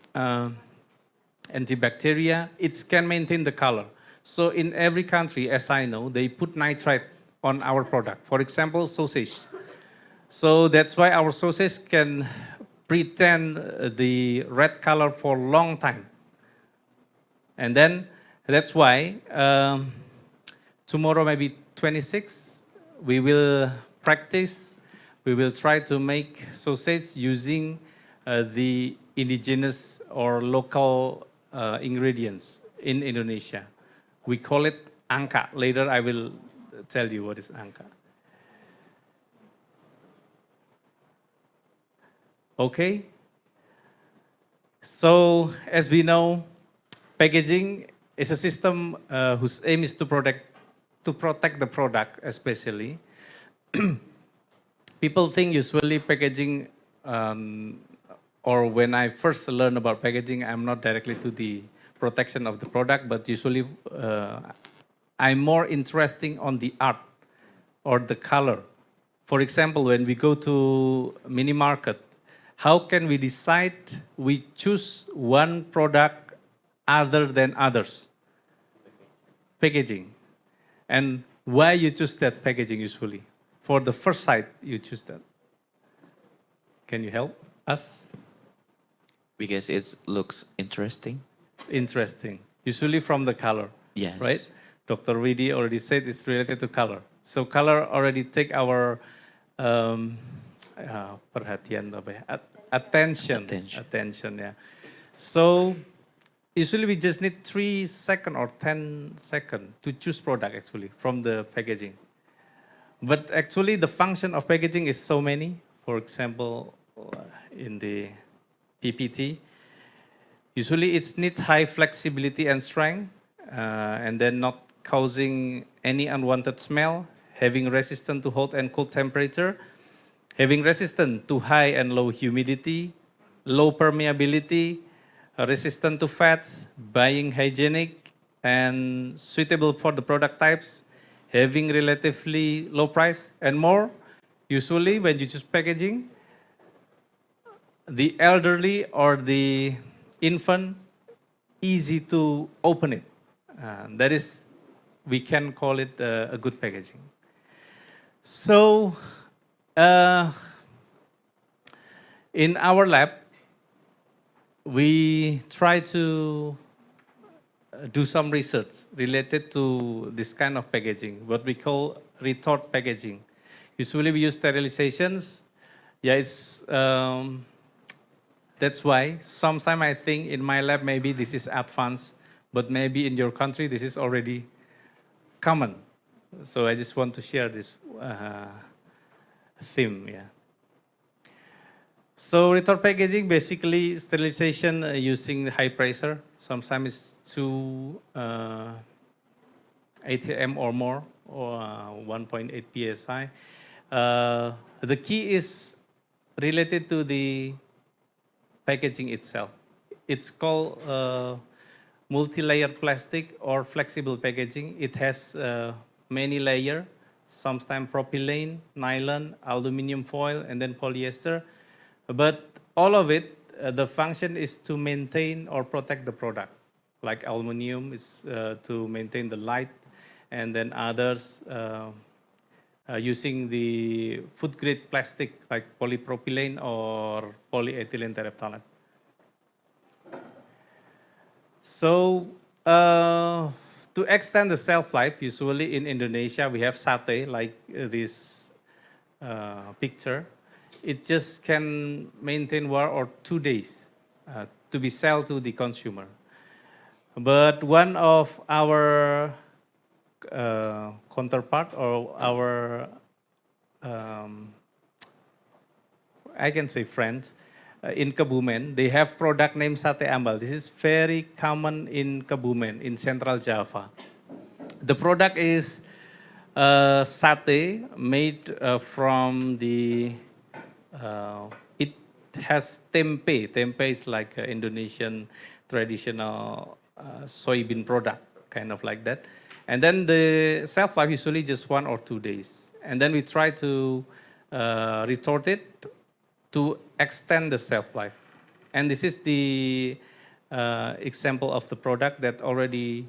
antibacteria. It can maintain the color. So in every country, as I know, they put nitrite on our product. For example, sausage. So that's why our sausage can pretend the red color for a long time. And then that's why tomorrow, maybe 26, we will practice. We will try to make sausage using the indigenous or local ingredients in Indonesia. We call it angka. Later I will tell you what is angka. Okay. So as we know, packaging is a system whose aim is to protect the product, especially. People think usually packaging, or when I first learned about packaging, I'm not directly to the protection of the product, but usually I'm more interested on the art or the color. For example, when we go to mini market, how can we decide we choose one product other than others? Packaging. And why you choose that packaging usually? For the first sight, you choose that. Can you help us? Because it looks interesting. Interesting. Usually from the color. Yes. Right? Dr. Widi already said it's related to color. So color already take our perhatian, attention. Attention, yeah. So usually we just need 3 seconds or 10 seconds to choose product actually from the packaging. But actually the function of packaging is so many. For example, in the PPT, usually it needs high flexibility and strength, and then not causing any unwanted smell, having resistance to hot and cold temperature, having resistance to high and low humidity, low permeability, resistant to fats, being hygienic, and suitable for the product types, having relatively low price, and more. Usually when you choose packaging, the elderly or the infant, easy to open it. That is, we can call it a good packaging. So, in our lab, we try to do some research related to this kind of packaging, what we call retort packaging. Usually we use sterilizations. Yeah, it's, that's why sometimes I think in my lab maybe this is advanced, but maybe in your country this is already common. So I just want to share this theme, yeah. So retort packaging, basically sterilization using high pressure. Sometimes it's 2 ATM or more, or 1.8 psi. The key is related to the packaging itself. It's called multi-layered plastic or flexible packaging. It has many layers, sometimes propylene, nylon, aluminum foil, and then polyester. But all of it, the function is to maintain or protect the product. Like aluminum is to maintain the light, and then others using the food grade plastic like polypropylene or polyethylene terephthalate. So to extend the shelf life, usually in Indonesia we have sate like this picture. It just can maintain 1 or 2 days to be sold to the consumer. But one of our counterpart or our, I can say friends, in Kebumen, they have product named sate ambal. This is very common in Kebumen, in Central Java. The product is sate made from the, it has tempe. Tempe is like Indonesian traditional soybean product, kind of like that. And then the shelf life usually just 1 or 2 days. And then we try to retort it to extend the shelf life. And this is the example of the product that already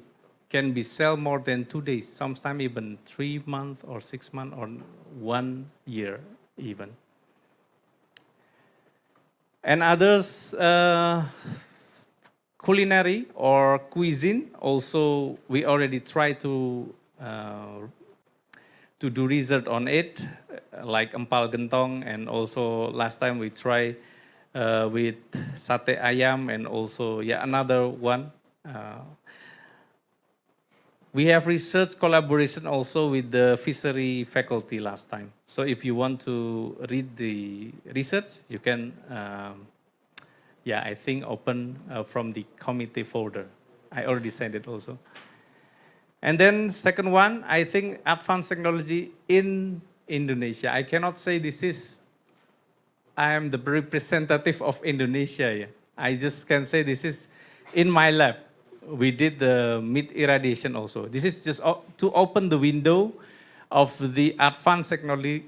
can be sold more than 2 days, sometimes even 3 months or 6 months or 1 year even. And others, culinary or cuisine, also we already try to do research on it, like empal gentong, and also last time we try with sate ayam, and also another one. We have research collaboration also with the fishery faculty last time. So if you want to read the research, you can, I think open from the committee folder. I already sent it also. And then second one, I think advanced technology in Indonesia. I cannot say this is, I am the representative of Indonesia. Yeah. I just can say this is in my lab. We did the mid irradiation also. This is just to open the window of the advanced technology,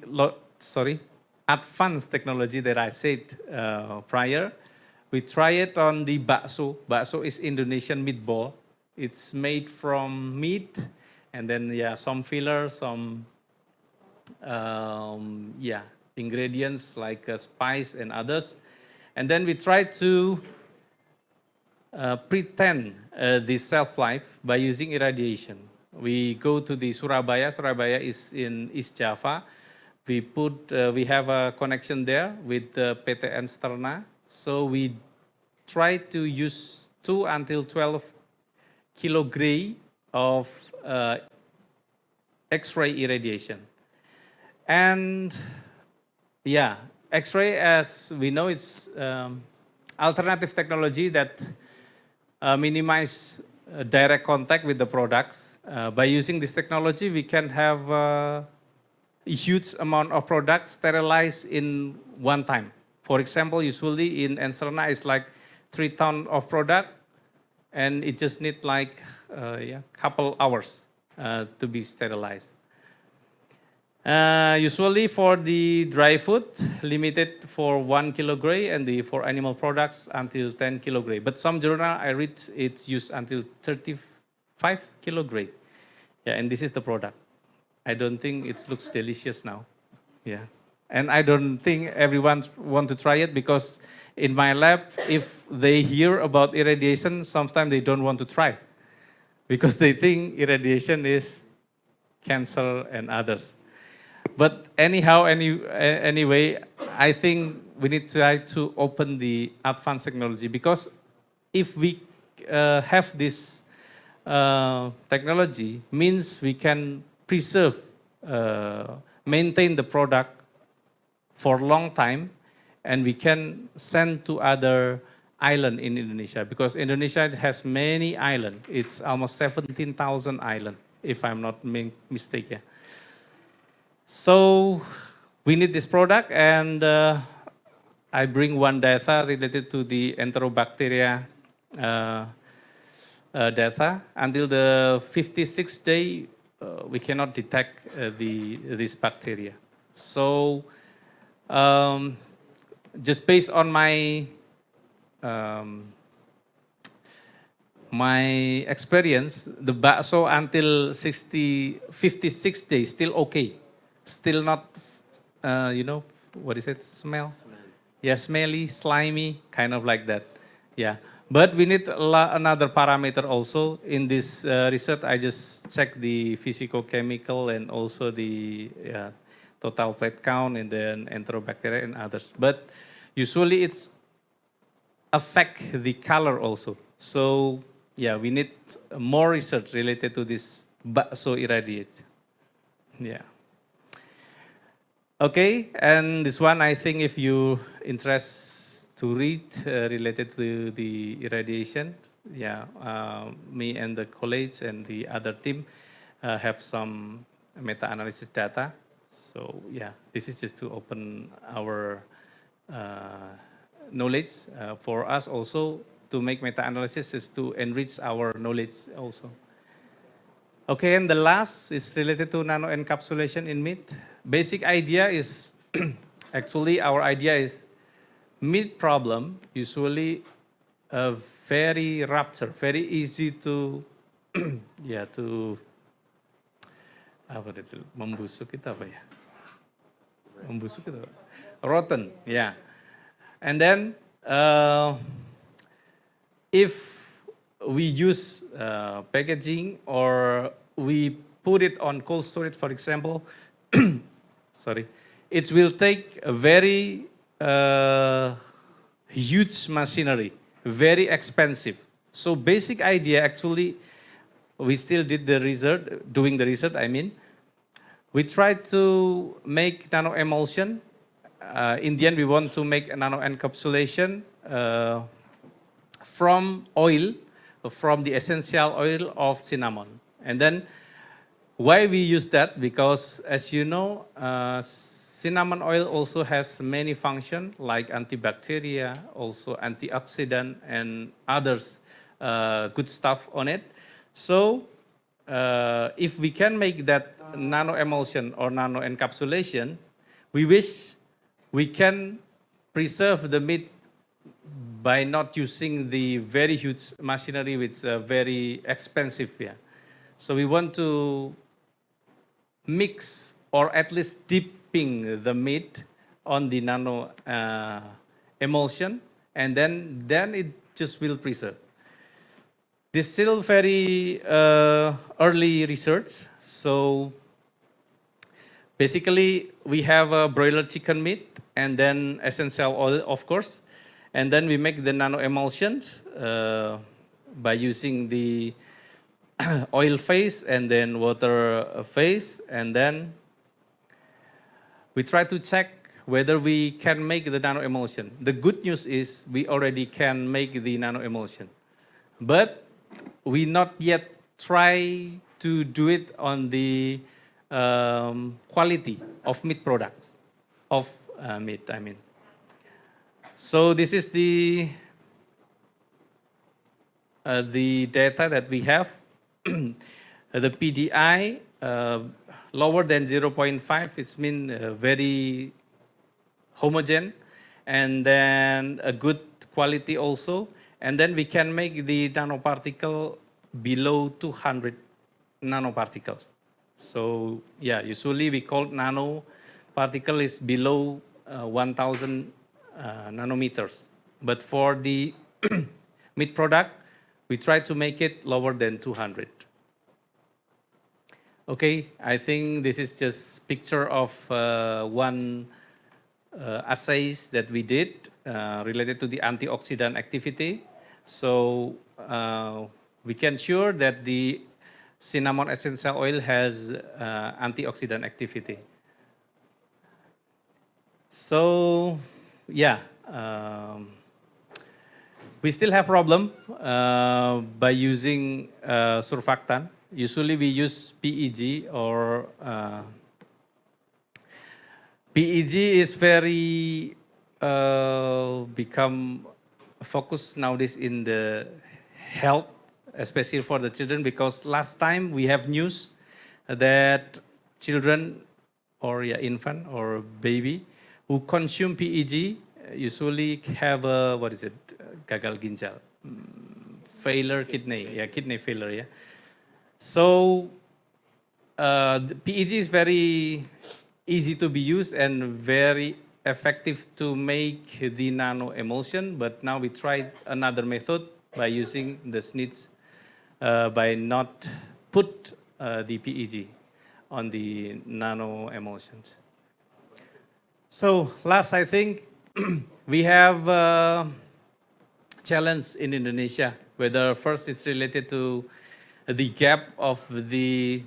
advanced technology that I said prior. We try it on the bakso. Bakso is Indonesian meatball. It's made from meat, and then some filler, some ingredients like spice and others. And then we try to pretend the shelf life by using irradiation. We go to the Surabaya. Surabaya is in East Java. We have a connection there with the PTN Sterna. So we try to use 2 until 12 kilograms of X-ray irradiation. And X-ray, as we know, is alternative technology that minimize direct contact with the products. By using this technology, we can have a huge amount of products sterilized in one time. For example, usually in Enserna, it's like 3 tons of product, and it just needs like couple hours to be sterilized. Usually for the dry food, limited for 1 kilogram, and for animal products until 10 kilogram. But some journal I read it's used until 35 kilogram. And this is the product. I don't think it looks delicious now. And I don't think everyone want to try it, because in my lab, if they hear about irradiation, sometimes they don't want to try, because they think irradiation is cancer and others. But anyhow, anyway, I think we need to try to open the advanced technology, because if we have this technology, means we can preserve, maintain the product for a long time, and we can send to other island in Indonesia, because Indonesia has many islands. It's almost 17,000 islands, if I'm not mistaken. So we need this product, and I bring one data related to the enterobacteria data. Until the 56th day, we cannot detect this bacteria. So just based on my experience, the bakso until 56 days still okay, still not, what is it? Smell? Yeah, smelly, slimy, kind of like that. Yeah, but we need another parameter also in this research. I just check the physicochemical and also the total plate count and then enterobacteria and others. But usually it's affect the color also. So yeah, we need more research related to this bakso irradiate. Yeah. Okay, and this one I think if you interest to read related to the irradiation, yeah, me and the colleagues and the other team have some meta-analysis data. So yeah, this is just to open our knowledge for us also to make meta-analysis is to enrich our knowledge also. Okay, and the last is related to nano-encapsulation in meat. Basic idea is, actually our idea is meat problem usually very rupture, very easy to, yeah, to, apa itu, membusuk itu apa ya? Membusuk itu, rotten, yeah. And then if we use packaging or we put it on cold storage, for example, sorry, it will take a very huge machinery, very expensive. So basic idea actually, we still did the research, doing the research, I mean. We tried to make nano emulsion. In the end, we want to make a nano encapsulation from oil, from the essential oil of cinnamon. And then why we use that? Because as you know, cinnamon oil also has many functions like antibacteria, also antioxidant and others good stuff on it. So if we can make that nano emulsion or nano encapsulation, we wish we can preserve the meat by not using the very huge machinery which is very expensive. Yeah. So we want to mix or at least dipping the meat on the nano emulsion, and then it just will preserve. This is still very early research. So basically we have a broiler chicken meat and then essential oil, of course. And then we make the nano emulsions by using the oil phase and then water phase. And then we try to check whether we can make the nano emulsion. The good news is we already can make the nano emulsion. But we not yet try to do it on the quality of meat products, of meat, I mean. So this is the data that we have. The PDI lower than 0.5, it's mean very homogeneous, and then a good quality also. And then we can make the nanoparticle below 200 nanoparticles. So yeah, usually we call nanoparticle is below 1,000 nanometers. But for the meat product, we try to make it lower than 200. Okay, I think this is just picture of one assays that we did related to the antioxidant activity. So we can sure that the cinnamon essential oil has antioxidant activity. So yeah, we still have problem by using surfactant. Usually we use PEG or PEG is very become focused nowadays in the health, especially for the children, because last time we have news that children or infant or baby who consume PEG usually have a, what is it, gagal ginjal, failure kidney, kidney failure, So the PEG is very easy to be used and very effective to make the nano emulsion, but now we tried another method by using the SNITs by not put the PEG on the nano emulsions. So last, I think we have a challenge in Indonesia, whether first it's related to the gap of the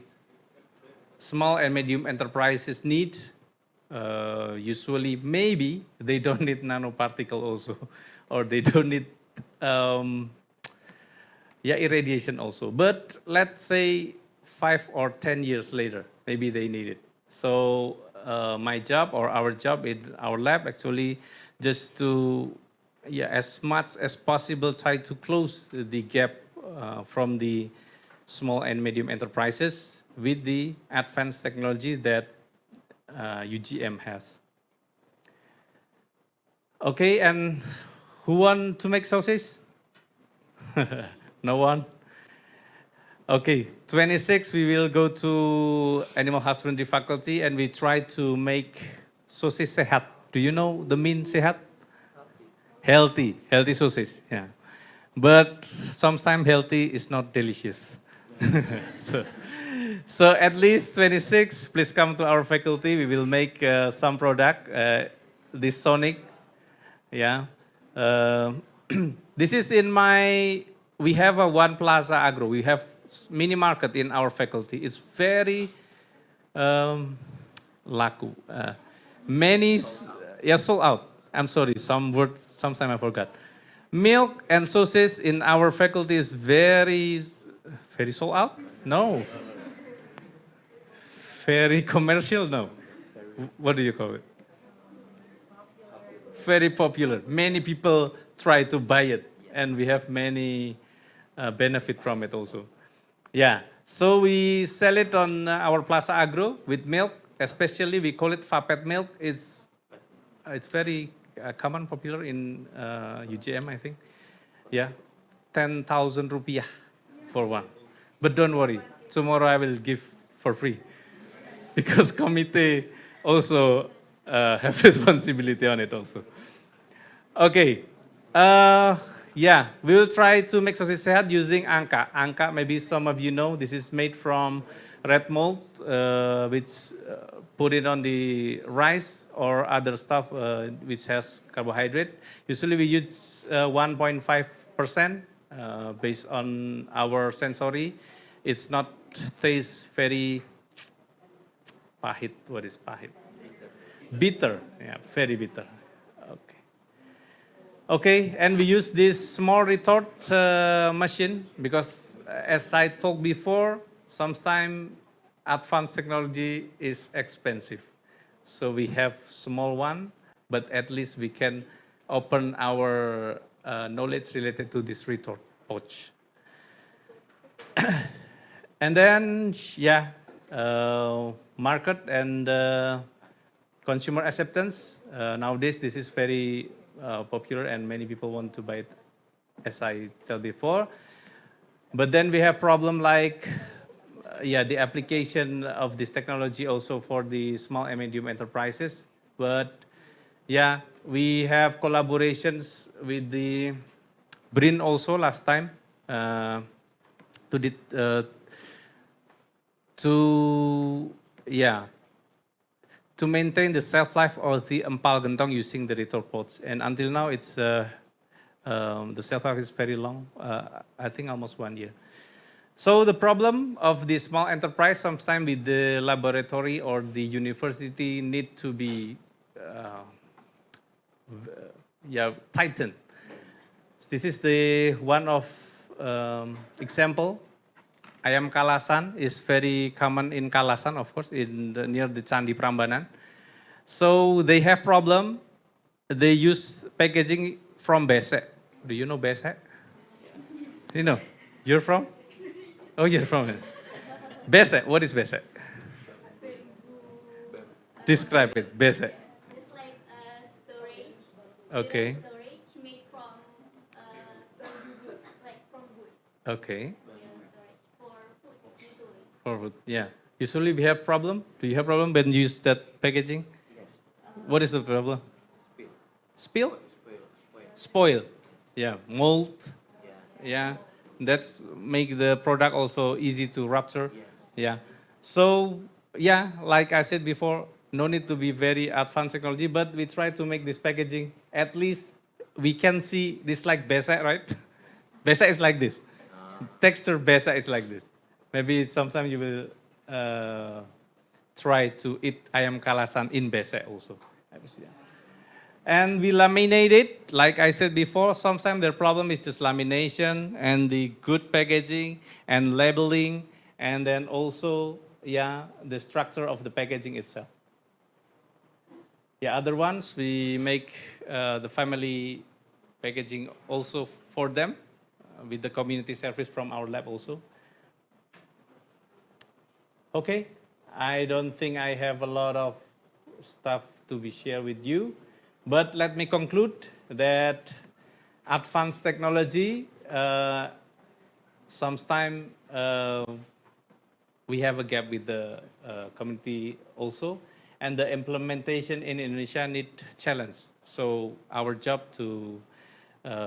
small and medium enterprises need. Usually, maybe they don't need nanoparticle also, or they don't need irradiation also. But let's say 5 or 10 years later, maybe they need it. So my job or our job in our lab actually just to, as much as possible, try to close the gap from the small and medium enterprises with the advanced technology that UGM has. Okay, and who want to make sausage? No one? Okay, 26 we will go to animal husbandry faculty and we try to make sausage sehat. Do you know the mean sehat? Healthy sausage, yeah. But sometimes healthy is not delicious. So at least 26, please come to our faculty. We will make some product, this Sonic, this is in we have a One Plaza Agro. We have mini market in our faculty. It's very laku. Many, sold out. I'm sorry, some word, sometimes I forgot. Milk and sausage in our faculty is very sold out? No. Very commercial? No. What do you call it? Very popular. Many people try to buy it, and we have many benefit from it also. So we sell it on our Plaza Agro with milk, especially we call it Fapet milk. It's very common, popular in UGM, I think. 10,000 rupiah for one. But don't worry, tomorrow I will give for free. Because committee also have responsibility on it also. Okay, we will try to make sausage sehat using angka. Angka, maybe some of you know, this is made from red mold, which put it on the rice or other stuff which has carbohydrate. Usually we use 1.5% based on our sensory. It's not taste very pahit. What is pahit? Bitter. Very bitter. Okay, and we use this small retort machine because, as I talked before, sometimes advanced technology is expensive. So we have small one, but at least we can open our knowledge related to this retort pouch. And then, market and consumer acceptance. Nowadays, this is very popular and many people want to buy it, as I said before. But then we have problem like, the application of this technology also for the small and medium enterprises. But we have collaborations with the BRIN also last time to maintain the shelf life of the empal gentong using the retort pots. And until now, it's the shelf life is very long. I think almost 1 year. So the problem of the small enterprise, sometimes with the laboratory or the university need to be tighten. This is the one of example. Ayam kalasan is very common in Kalasan, of course, near the Candi Prambanan. So they have problem. They use packaging from besek. Do you know besek? You know? You're from? Oh, you're from it. Besek. What is besek? Describe it. Besek. It's like storage. Okay. Storage made from wood, like from wood. Okay. Storage for foods usually. For food. Yeah. Usually we have problem. Do you have problem when you use that packaging? Yes. What is the problem? Spill. Spoil. Yeah. Mold. Yeah. That's make the product also easy to rupture. Yeah. So yeah, like I said before, no need to be very advanced technology, but we try to make this packaging. At least we can see this like besa, right? Besa is like this. Texture besa is like this. Maybe sometime you will try to eat ayam kalasan in besa also. And we laminate it, like I said before, sometimes their problem is just lamination and the good packaging and labeling, and then also, the structure of the packaging itself. Other ones, we make the family packaging also for them with the community service from our lab also. Okay, I don't think I have a lot of stuff to be shared with you. But let me conclude that advanced technology, sometimes we have a gap with the community also, and the implementation in Indonesia need challenge. So our job to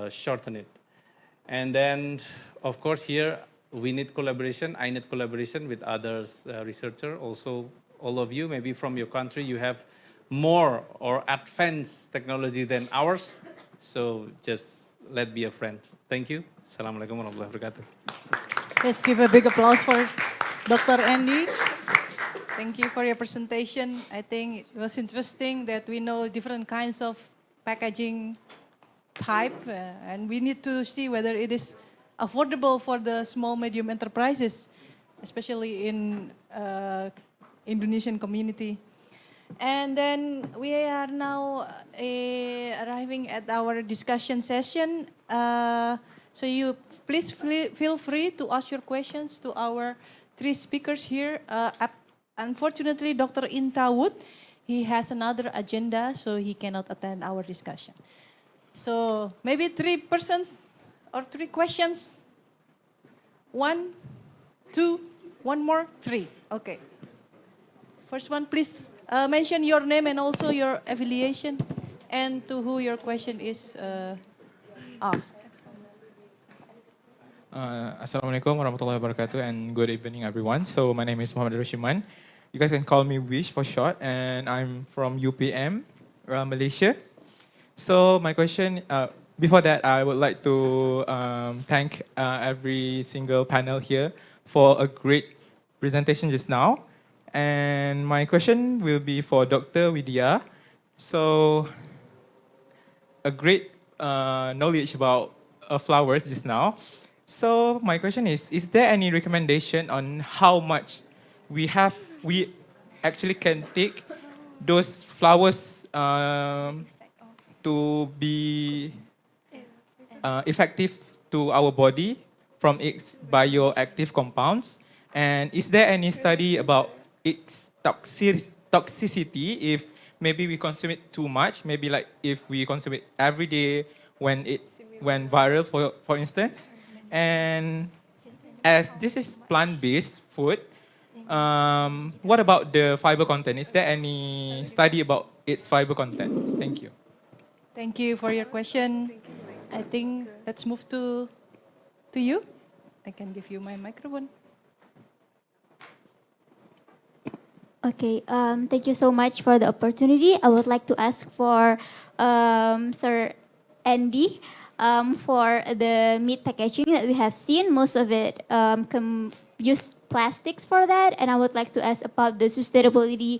shorten it. And then, of course, here we need collaboration. I need collaboration with others researchers. Also, all of you, maybe from your country, you have more or advanced technology than ours. So just let's be a friend. Thank you. Assalamualaikum warahmatullahi wabarakatuh. Let's give a big applause for Dr. Endy. Thank you for your presentation. I think it was interesting that we know different kinds of packaging type, and we need to see whether it is affordable for the small, medium enterprises, especially in Indonesian community. And then we are now arriving at our discussion session. So you please feel free to ask your questions to our three speakers here. Unfortunately, Dr. Inthawoot, he has another agenda, so he cannot attend our discussion. So maybe three persons or three questions. 1, 2, one more, 3. Okay. First one, please. Mention your name and also your affiliation and to who your question is asked. Assalamualaikum warahmatullahi wabarakatuh and good evening everyone. So my name is Muhammad Rashiman. You guys can call me Wish for short, and I'm from UPM, Malaysia. So my question, before that I would like to thank every single panel here for a great presentation just now. And my question will be for Dr. Widia. So, a great knowledge about flowers just now. So, my question is there any recommendation on how much we actually can take those flowers to be effective to our body from its bioactive compounds? And is there any study about its toxicity if maybe we consume it too much, maybe like if we consume it every day when it went viral, for instance? And as this is plant-based food, what about the fiber content? Is there any study about its fiber content? Thank you. Thank you for your question. I think let's move to you. I can give you my microphone. Okay, thank you so much for the opportunity. I would like to ask for Sir Endy for the meat packaging that we have seen. Most of it use plastics for that, and I would like to ask about the sustainability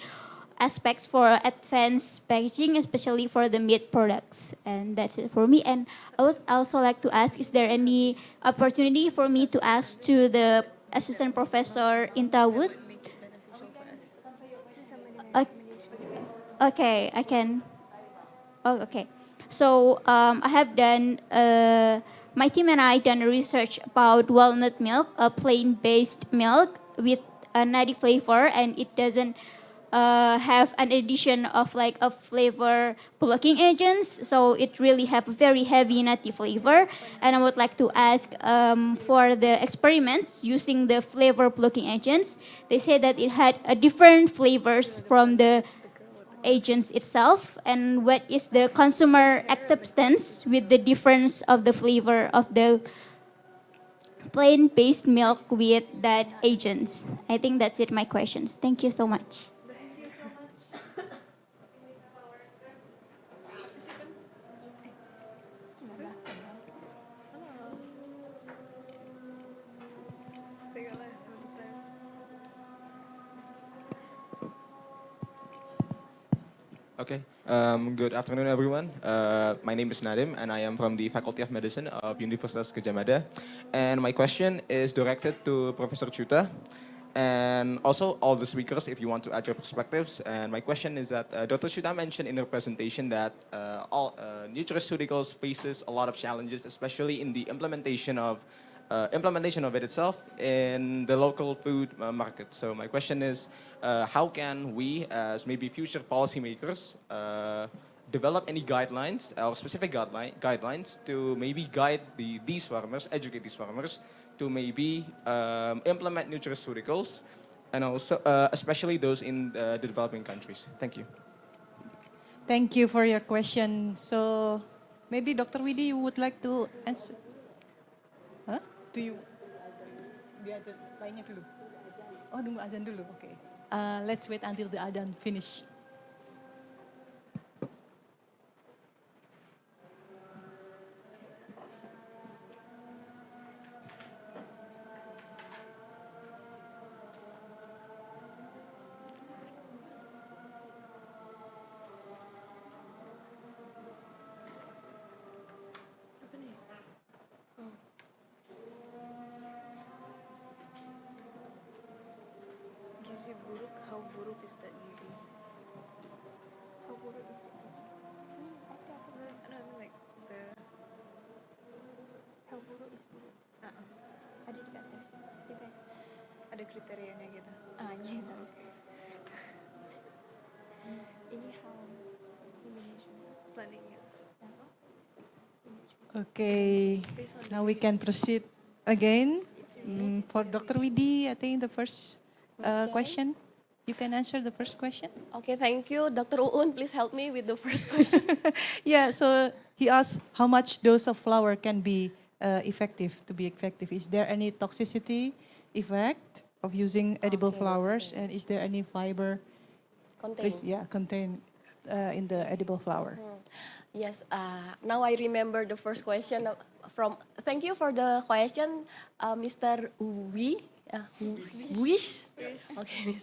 aspects for advanced packaging, especially for the meat products. And that's it for me. And I would also like to ask, is there any opportunity for me to ask to the Assistant Professor Inthawoot? Okay, I can. Oh, okay. So I have done, my team and I done research about walnut milk, a plain-based milk with a nutty flavor, and it doesn't have an addition of like a flavor blocking agents. So it really have a very heavy nutty flavor. And I would like to ask for the experiments using the flavor blocking agents. They say that it had a different flavors from the agents itself, and what is the consumer acceptance with the difference of the flavor of the plain-based milk with that agents. I think that's it, my questions. Thank you so much. Okay. Good afternoon, everyone. My name is Nadim, and I am from the Faculty of Medicine of Universitas Gadjah Mada. And my question is directed to Professor Chutha, and also all the speakers, if you want to add your perspectives. And my question is that Dr. Chutha mentioned in her presentation that all nutraceuticals faces a lot of challenges, especially in the implementation of it itself in the local food market. So my question is, how can we, as maybe future policymakers, develop any guidelines or specific guidelines to maybe guide these farmers, educate these farmers to maybe implement nutraceuticals, and also especially those in the developing countries. Thank you. Thank you for your question. So maybe Dr. Widi, you would like to answer? Huh? Do you? Dia ada lainnya dulu. Oh, nunggu azan dulu. Okay. Let's wait until the adhan finish. Gizi buruk, how buruk is that gizi? How buruk is that gizi? No, I mean like the... How buruk is buruk? Ada dekat test. Juga. Ada kriterianya gitu. Iya, harus. Ini how Indonesia planningnya. Okay, now we can proceed again. For Dr. Widi, I think the first question. You can answer the first question. Okay, thank you. Dr. Uun, please help me with the first question. Yeah, so he asked how much dose of flour can be effective, to be effective. Is there any toxicity effect of using edible flowers? And is there any fiber contained in the edible flour? Yes, now I remember the first question thank you for the question, Mr. Wish. Okay,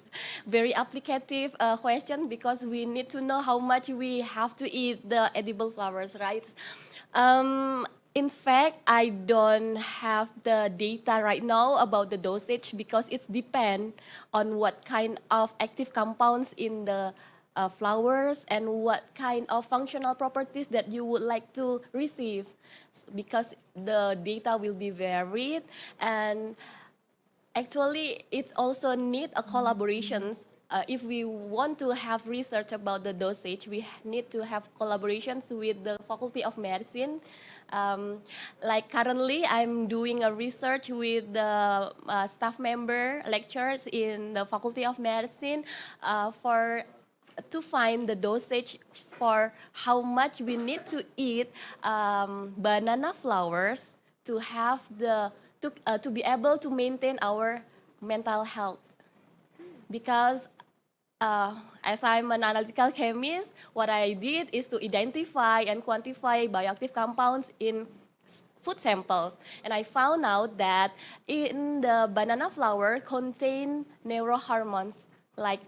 very applicative question because we need to know how much we have to eat the edible flowers, right? In fact, I don't have the data right now about the dosage because it depends on what kind of active compounds in the flowers and what kind of functional properties that you would like to receive, because the data will be varied, and actually it also need a collaborations. If we want to have research about the dosage, we need to have collaborations with the Faculty of Medicine. Like currently, I'm doing a research with the staff member lecturers in the Faculty of Medicine to find the dosage for how much we need to eat banana flowers to have to be able to maintain our mental health. Because as I'm an analytical chemist, what I did is to identify and quantify bioactive compounds in food samples. And I found out that in the banana flower contain neurohormones like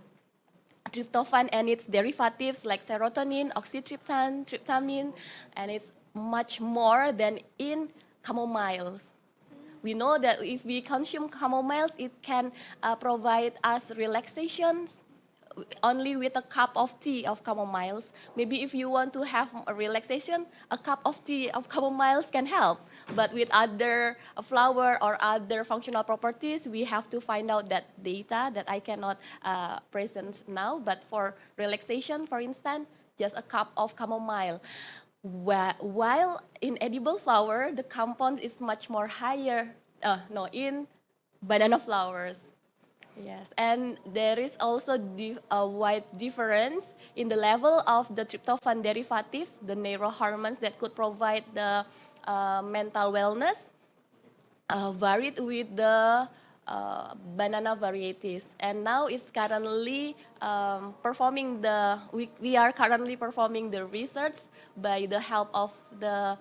tryptophan and its derivatives like serotonin, oxytryptan, tryptamine, and it's much more than in chamomiles. We know that if we consume chamomiles, it can provide us relaxations only with a cup of tea of chamomiles. Maybe if you want to have a relaxation, a cup of tea of chamomiles can help. But with other flower or other functional properties, we have to find out that data that I cannot present now. But for relaxation, for instance, just a cup of chamomile. While in edible flower, the compound is much more higher, in banana flowers. Yes, and there is also a wide difference in the level of the tryptophan derivatives, the neurohormones that could provide the mental wellness, varied with the banana varieties. And now it's currently we are currently performing the research by the help of the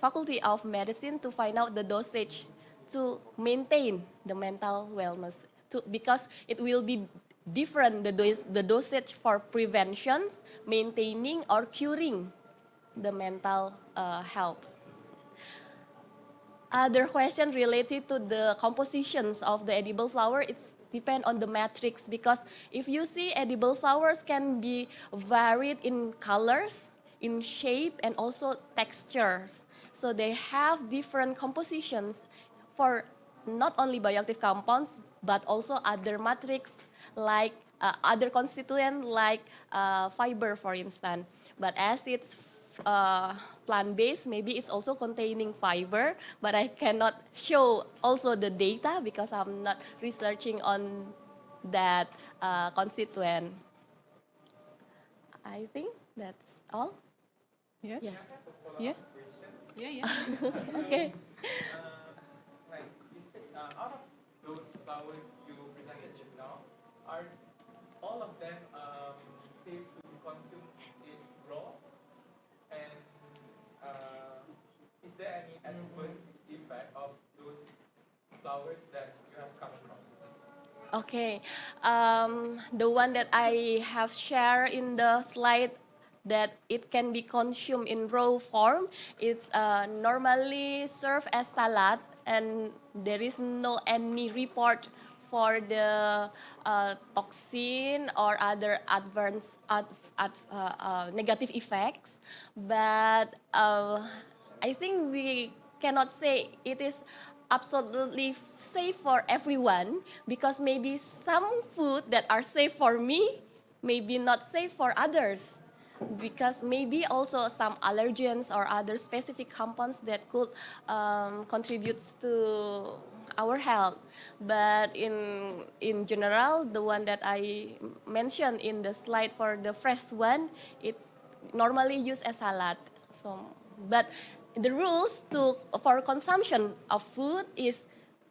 Faculty of Medicine to find out the dosage to maintain the mental wellness. Because it will be different, the dosage for prevention, maintaining, or curing the mental health. Other question related to the compositions of the edible flower, it's depend on the matrix, because if you see edible flowers can be varied in colors, in shape, and also textures. So they have different compositions for not only bioactive compounds, but also other matrix like other constituent like fiber, for instance. But as it's plant-based, maybe it's also containing fiber, but I cannot show also the data because I'm not researching on that constituent. I think that's all. Yes? Yeah? Yeah. Okay. Like you said, out of those flowers you presented just now, are all of them safe to be consumed in raw? And is there any adverse effect of those flowers that you have come across? Okay, the one that I have shared in the slide that it can be consumed in raw form, it's normally served as salad, and there is no any report for the toxin or other adverse negative effects. But I think we cannot say it is absolutely safe for everyone, because maybe some food that are safe for me may be not safe for others, because maybe also some allergens or other specific compounds that could contribute to our health. But in general, the one that I mentioned in the slide for the fresh one, it normally used as salad. So, but the rules for consumption of food is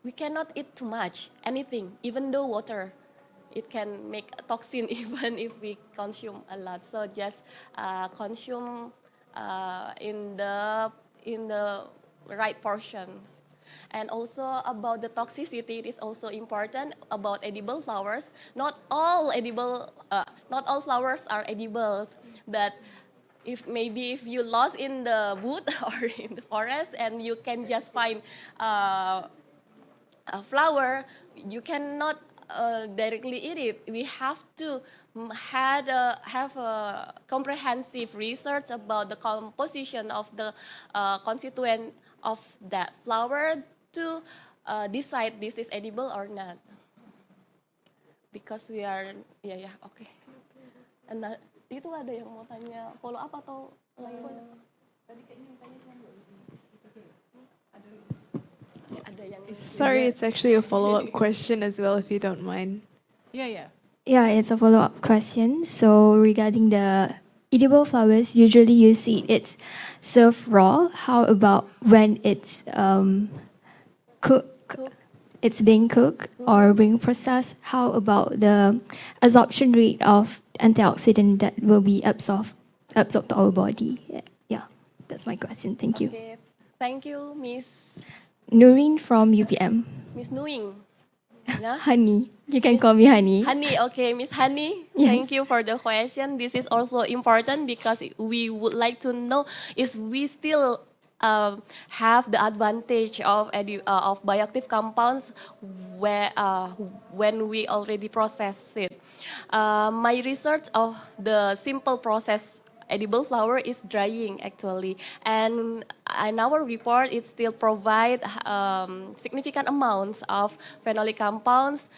we cannot eat too much, anything, even though water. It can make a toxin even if we consume a lot. So just consume in the right portions. And also about the toxicity, it is also important about edible flowers. Not all flowers are edibles, but if you lost in the wood or in the forest and you can just find a flower, you cannot directly eat it. We have to have a comprehensive research about the composition of the constituent of that flower to decide this is edible or not. Because we are, okay. And itu ada yang mau tanya follow up atau lain? Sorry, it's actually a follow-up question as well, if you don't mind. Yeah. Yeah, it's a follow-up question. So regarding the edible flowers, usually you see it's served raw. How about when it's it's being cooked or being processed? How about the absorption rate of antioxidant that will be absorbed to our body? Yeah, that's my question. Thank you. Okay, thank you, Miss Nurin from UPM. Miss Nuing. Nah? Honey. You can call me Honey. Honey, okay, Miss Honey, Yes. thank you for the question. This is also important because we would like to know is we still have the advantage of bioactive compounds where, when we already process it. My research of the simple process edible flower is drying actually, and in our report it still provide significant amounts of phenolic compounds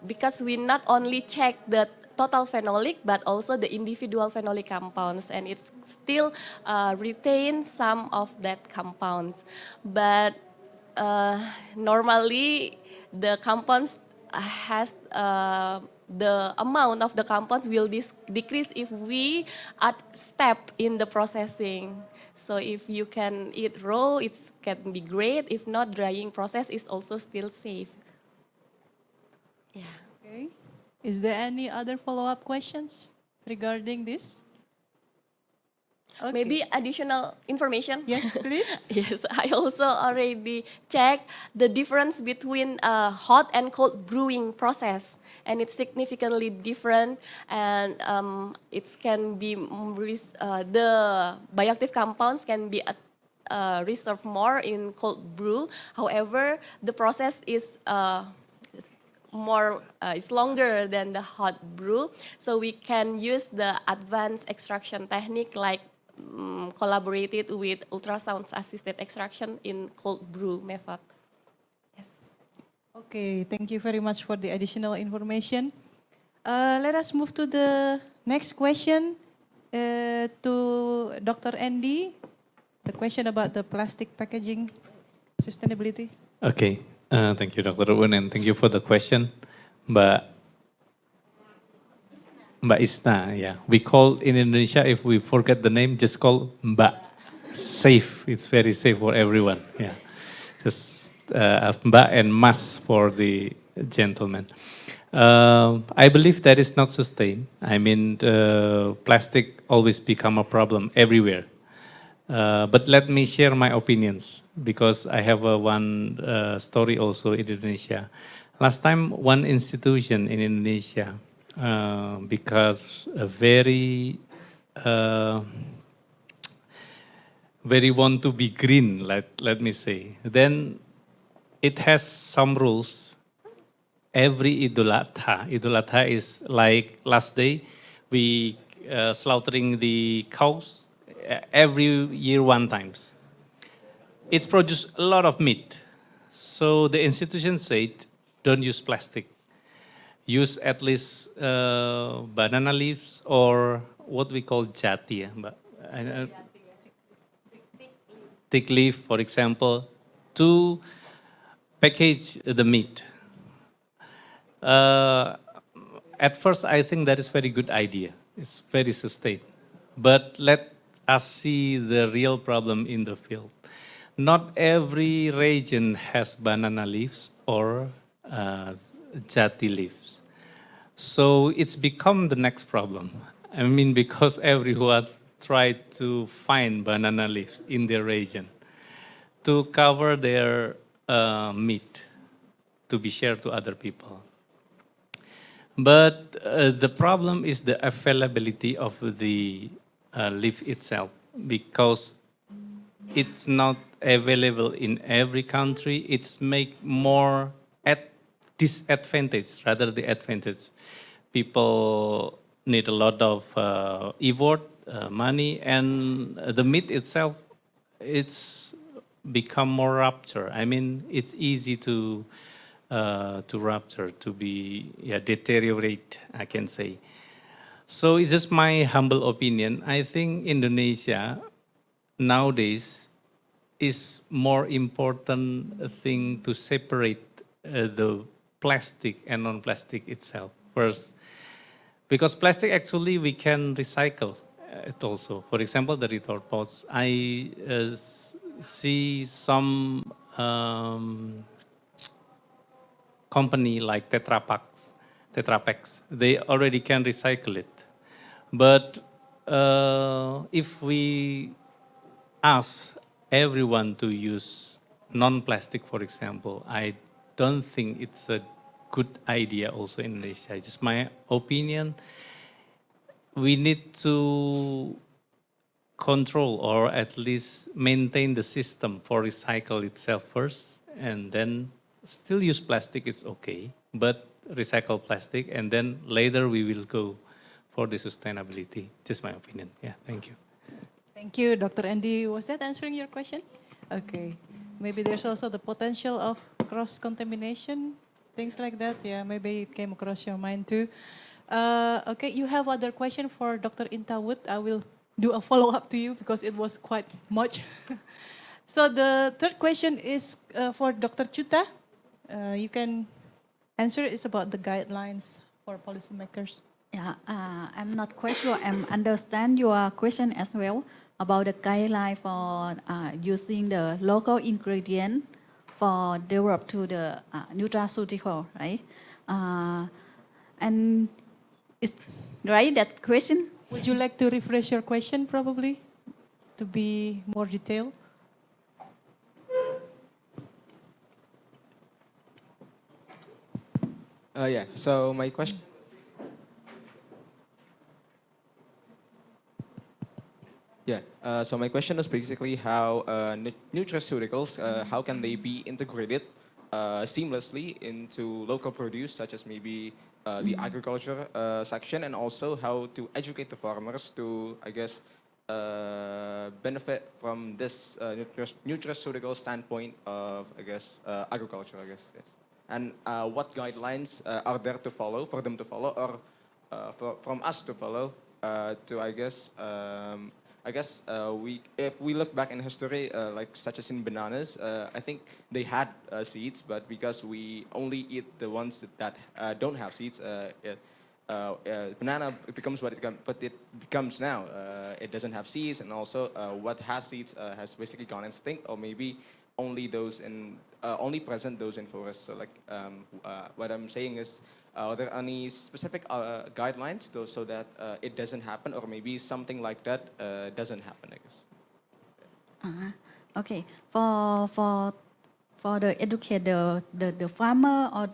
because we not only check the total phenolic but also the individual phenolic compounds, and it still retains some of that compounds, but normally the compounds has the amount of the compounds will decrease if we add step in the processing. So if you can eat raw, it can be great. If not, drying process is also still safe. Yeah. Okay. Is there any other follow-up questions regarding this? Okay. Maybe additional information? Yes, please. Yes, I also already checked the difference between hot and cold brewing process, and it's significantly different, and it can be, the bioactive compounds can be reserved more in cold brew. However, the process is it's longer than the hot brew, so we can use the advanced extraction technique like collaborated with ultrasound assisted extraction in cold brew method. Yes. Okay, thank you very much for the additional information. Let us move to the next question to Dr. Endy. The question about the plastic packaging sustainability. Okay, thank you, Dr. Ruben, and thank you for the question. Mbak Isna, yeah. We call in Indonesia, if we forget the name, just call Mbak. Safe, it's very safe for everyone, yeah. Just Mbak and Mas for the gentleman. I believe that is not sustained. I mean, plastic always become a problem everywhere. But let me share my opinions, because I have one story also in Indonesia. Last time, one institution in Indonesia, because very want to be green, let me say. Then it has some rules. Every Idul Adha is like last day, we slaughtering the cows every year one times. It's produced a lot of meat. So the institution said, don't use plastic. Use at least banana leaves or what we call jati, thick leaf, for example, to package the meat. At first, I think that is very good idea. It's very sustained. But let us see the real problem in the field. Not every region has banana leaves or jati leaves. So it's become the next problem. I mean, because everyone tried to find banana leaves in their region to cover their meat to be shared to other people. But the problem is the availability of the leaf itself, because it's not available in every country. It's make more disadvantage rather the advantage. People need a lot of effort, money, and the meat itself, it's become more rupture. I mean, it's easy to rupture, to be deteriorate, I can say. So it's just my humble opinion. I think Indonesia nowadays is more important thing to separate the plastic and non-plastic itself first. Because plastic actually we can recycle it also. For example, the retort pots. I see some company like Tetra Paks, they already can recycle it. But if we ask everyone to use non-plastic, for example, I don't think it's a good idea also in Indonesia. Just my opinion, we need to control or at least maintain the system for recycle itself first, and then still use plastic is okay, but recycle plastic, and then later we will go for the sustainability. Just my opinion. Yeah, thank you. Thank you, Dr. Endy. Was that answering your question? Okay. Maybe there's also the potential of cross-contamination, things like that. Yeah, maybe it came across your mind too. Okay, you have other question for Dr. Inthawoot. I will do a follow-up to you because it was quite much. So the third question is for Dr. Chutha. You can answer. It's about the guidelines for policymakers. Yeah, I'm not quite sure I understand your question as well about the guideline for using the local ingredient for develop to the nutraceutical, right? And it's right, that question? Would you like to refresh your question probably to be more detailed? Yeah, so my question. Yeah, so my question is basically how nutraceuticals, how can they be integrated seamlessly into local produce, such as maybe the agriculture section, and also how to educate the farmers to, I guess, benefit from this nutraceutical standpoint of, I guess, agriculture, I guess, yes. And what guidelines are there to follow, for them to follow, or from us to follow, to, I guess if we look back in history, like such as in bananas, I think they had seeds, but because we only eat the ones that don't have seeds, banana becomes what it becomes now. It doesn't have seeds, and also what has seeds has basically gone extinct, or maybe only those in only present those in forests. So like what I'm saying is, are there any specific guidelines so that it doesn't happen, or maybe something like that doesn't happen, I guess? Okay, for the educate the farmer or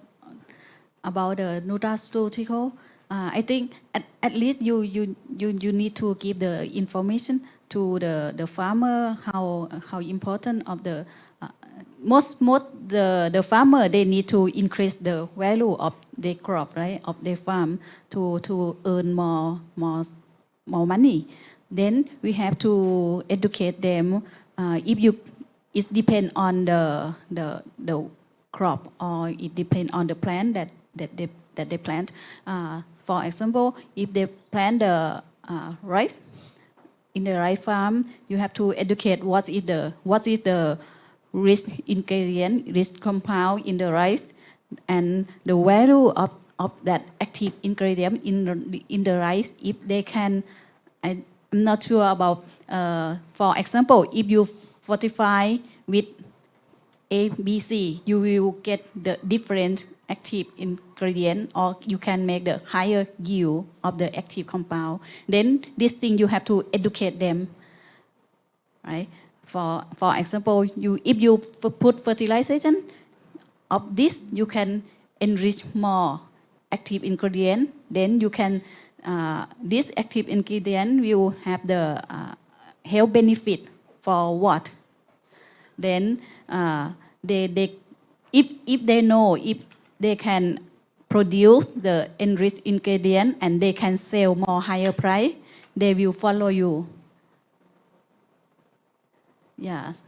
about the nutraceutical, I think at least you need to give the information to the farmer how important of the most the farmer, they need to increase the value of their crop, right, of their farm to earn more money. Then we have to educate them. It depends on the crop, or it depends on the plant that they plant. For example, if they plant the rice in the rice farm, you have to educate what is the rich ingredient, rich compound in the rice, and the value of that active ingredient in the rice. If they can, I'm not sure about. For example, if you fortify with A, B, C, you will get the different active ingredient, or you can make the higher yield of the active compound. Then this thing you have to educate them, right? For example, if you put fertilization of this, you can enrich more active ingredient. Then you can this active ingredient will have the health benefit for what? Then if they know, if they can produce the enriched ingredient and they can sell more higher price, they will follow you. Yes.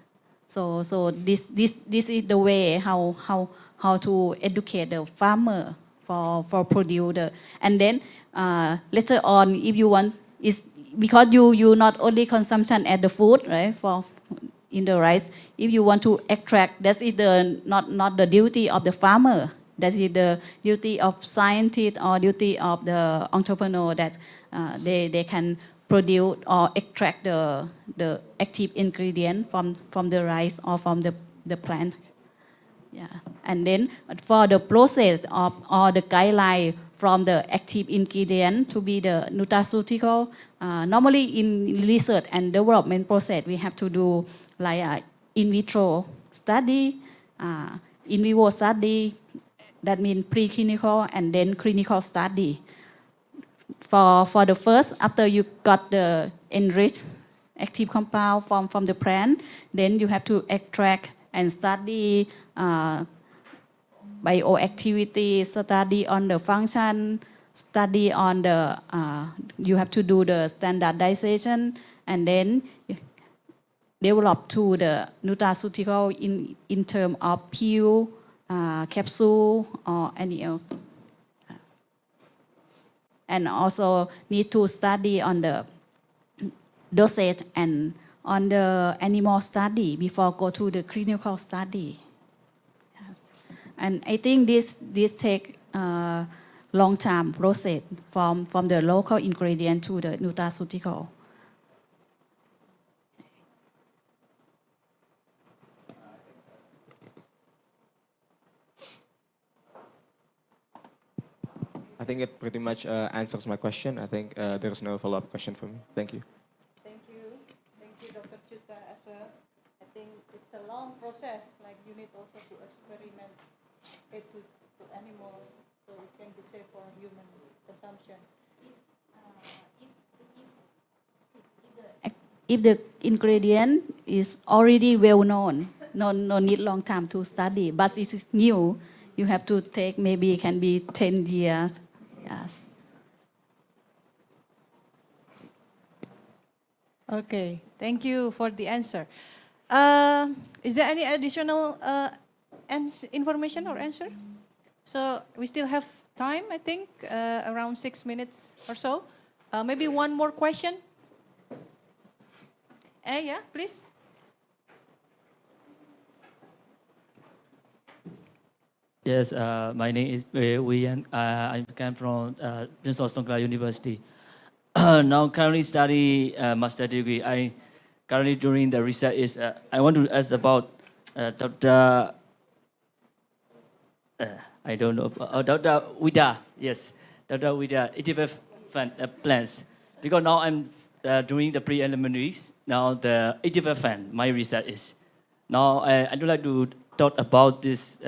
So this is the way how to educate the farmer for produce. And then later on, if you want, is because you not only consumption at the food, right, for in the rice. If you want to extract, that is not the duty of the farmer. That is the duty of scientist or duty of the entrepreneur, that they can produce or extract the active ingredient from the rice or from the plant. Yeah. And then for the process of or the guideline from the active ingredient to be the nutraceutical, normally in research and development process, we have to do like in vitro study, in vivo study, that means preclinical and then clinical study. For the first, after you got the enriched active compound from the plant, then you have to extract and study bioactivity, study on the function, study on the, you have to do the standardization, and then develop to the nutraceutical in terms of pill, capsule, or any else. And also need to study on the dosage and on the animal study before go to the clinical study. Yes. And I think this take long-term process from the local ingredient to the nutraceutical. I think it pretty much answers my question. I think there's no follow-up question for me. Thank you. Thank you. Thank you, Dr. Chutha, as well. I think it's a long process. Like you need also to experiment it to animals so it can be safe for human consumption. If the ingredient is already well known, no need long time to study. But it is new, you have to take maybe it can be 10 years. Yes. Okay, thank you for the answer. Is there any additional information or answer? So we still have time, I think, around 6 minutes or so. Maybe one more question. Yeah, please. Yes, my name is Wian. I come from Songkla University. Now currently study master degree. I currently doing the research is I want to ask about Dr. I don't know Dr. Widia. Yes, Dr. Widia. ETFF plans because now I'm doing the preliminaries. Now the ETFF fan. My research is now I would like to talk about this.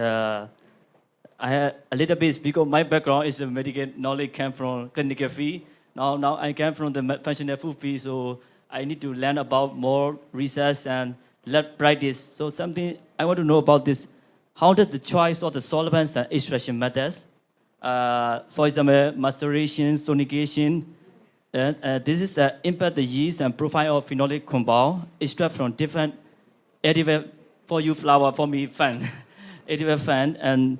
I had a little bit because my background is the medical knowledge came from clinical field. Now I came from the functional food field, so I need to learn about more research and let practice. So something I want to know about this: how does the choice of the solvents and extraction methods, for example, maceration, sonegation, this is impact the yeast and profile of phenolic compound extract from different additive for you flower for me fan, additive fan and.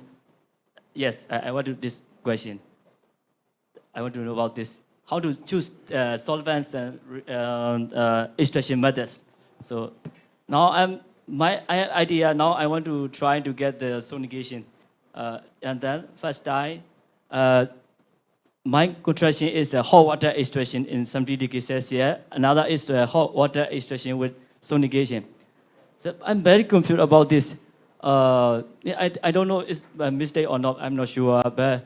Yes, I want to this question. I want to know about this. How to choose solvents and extraction methods. So now my idea now I want to try to get the sonegation. And then first time, my contraction is a hot water extraction in 70 degrees Celsius. Another is the hot water extraction with sonegation. So I'm very confused about this. I don't know if it's a mistake or not, I'm not sure, but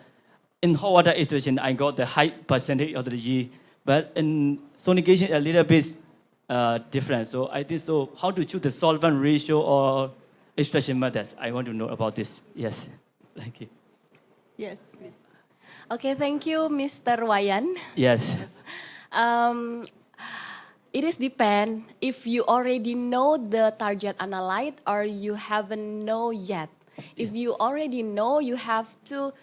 in hot water extraction, I got the high percentage of the yeast, but in sonegation, a little bit different. So I think so, how to choose the solvent ratio or extraction methods? I want to know about this. Yes, thank you. Yes, please. Okay, thank you, Mr. Wayan. Yes. It is depend if you already know the target analyte or you haven't know yet. If you already know, you have to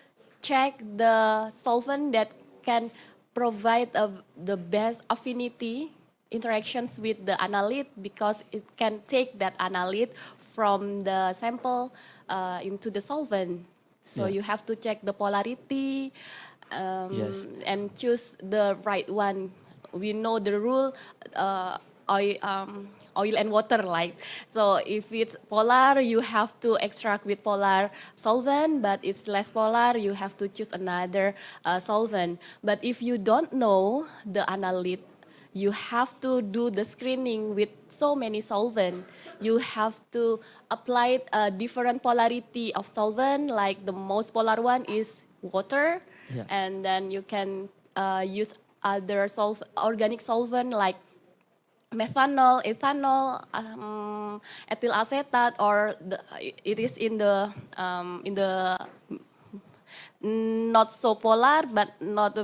check the solvent that can provide the best affinity interactions with the analyte because it can take that analyte from the sample into the solvent. So you have to check the polarity and choose the right one. We know the rule, oil and water, like. So if it's polar, you have to extract with polar solvent, but it's less polar, you have to choose another solvent. But if you don't know the analyte, you have to do the screening with so many solvent. You have to apply a different polarity of solvent, like the most polar one is water, and then you can use other organic solvent like methanol, ethanol, ethyl acetate, or it is in the not so polar, but not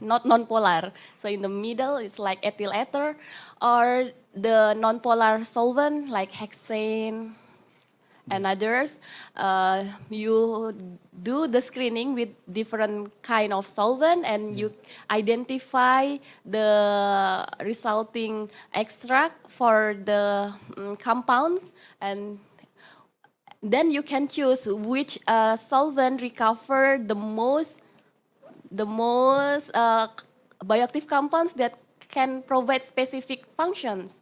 non-polar. So in the middle, it's like ethyl ether, or the non-polar solvent like hexane and others. You do the screening with different kind of solvent, and you identify the resulting extract for the compounds, and then you can choose which solvent recover the most bioactive compounds that can provide specific functions.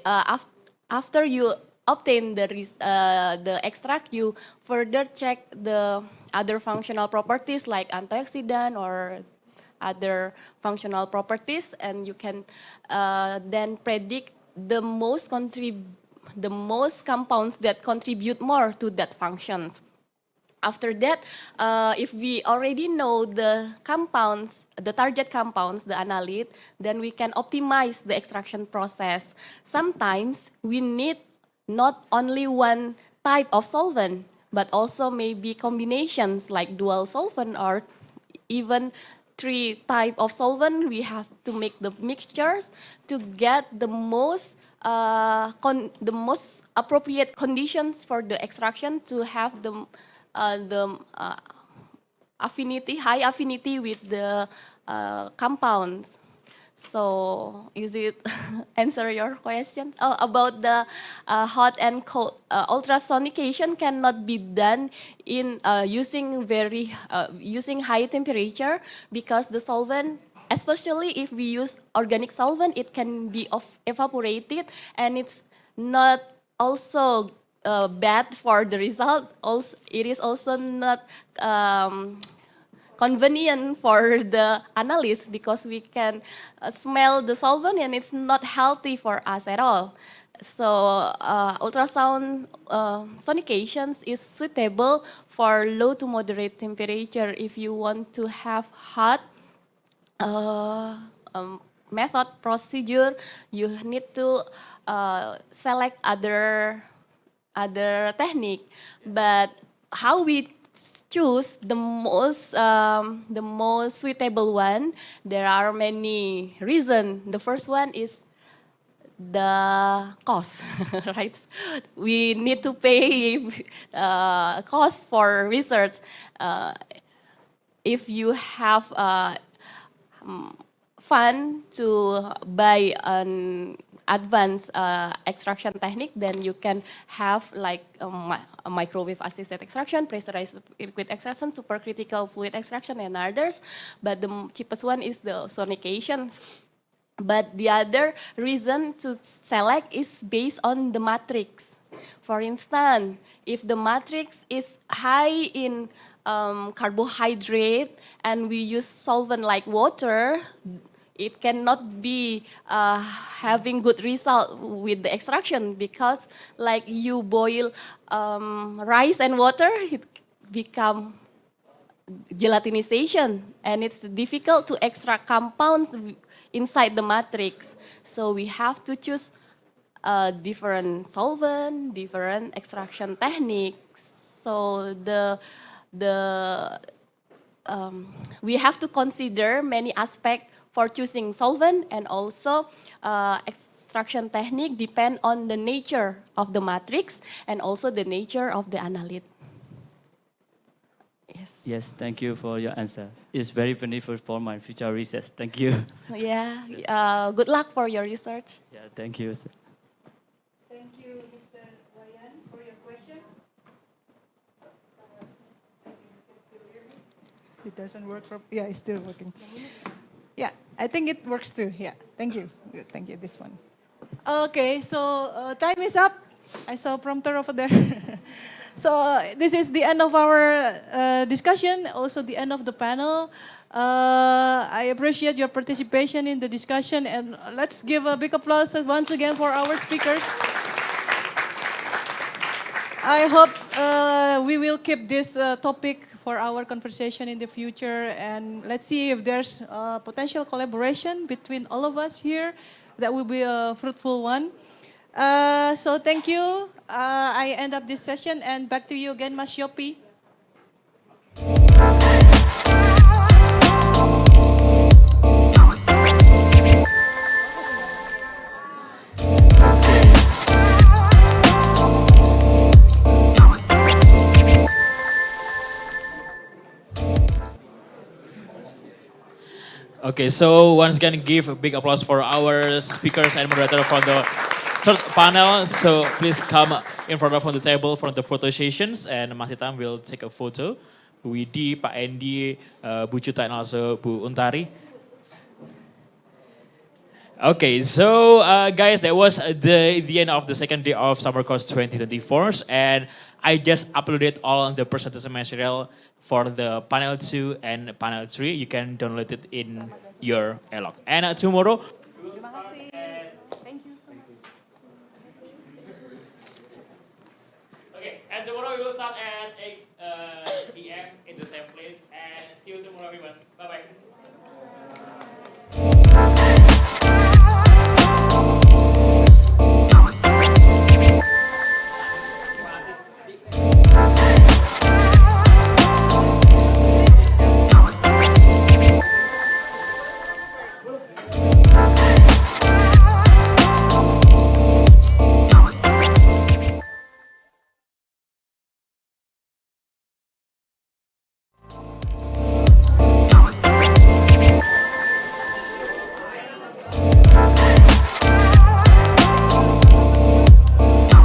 After you obtain the extract, you further check the other functional properties like antioxidant or other functional properties, and you can then predict the most compounds that contribute more to that functions. After that, if we already know the compounds, the target compounds, the analyte, then we can optimize the extraction process. Sometimes we need not only one type of solvent, but also maybe combinations like dual solvent or even 3 type of solvent. We have to make the mixtures to get the most appropriate conditions for the extraction to have the high affinity with the compounds. So, is it answer your question? Oh, about the hot and cold ultrasonication cannot be done in using high temperature, because the solvent, especially if we use organic solvent, it can be evaporated, and it's not also bad for the result. Also, it is also not convenient for the analyst, because we can smell the solvent and it's not healthy for us at all. So ultrasound sonications is suitable for low to moderate temperature. If you want to have hot method procedure, you need to select other technique. But how we choose the most suitable one, there are many reasons. The first one is the cost, right? We need to pay cost for research. If you have fund to buy an advanced extraction technique, then you can have like a microwave assisted extraction, pressurized liquid extraction, supercritical fluid extraction, and others. But the cheapest one is the sonications. But the other reason to select is based on the matrix. For instance, if the matrix is high in carbohydrate and we use solvent like water, it cannot be having good result with the extraction, because like you boil rice and water, it become gelatinization, and it's difficult to extract compounds inside the matrix. So we have to choose different solvent, different extraction techniques. So we have to consider many aspects for choosing solvent, and also extraction technique depend on the nature of the matrix and also the nature of the analyte. Yes. Yes, thank you for your answer. It's very beneficial for my future research. Thank you. Yeah, good luck for your research. Yeah, thank you. Thank you, Mr. Wayan, for your question. It doesn't work. Yeah, it's still working. Yeah, I think it works too. Yeah, thank you. Good, thank you. This one. Okay, so time is up. I saw a prompter over there. So this is the end of our discussion, also the end of the panel. I appreciate your participation in the discussion, and let's give a big applause once again for our speakers. I hope we will keep this topic for our conversation in the future, and let's see if there's potential collaboration between all of us here that will be a fruitful one. So thank you. I end up this session and back to you again, Mas Yopi. Okay, so once again, give a big applause for our speakers and moderator from the third panel. So please come in front of the table for the photo sessions, and Mas Itam will take a photo. Bu Widi, Pak Endy, Bu Chutha, and also Bu Untari. Okay, so guys, that was the end of the second day of Summer Course 2024, and I just uploaded all the presentation material for the panel 2 and panel 3. You can download it in your log. And tomorrow, Terima kasih. Thank you so much. okay, and tomorrow we will start at 8 p.m. in the same place. And see you tomorrow, everyone.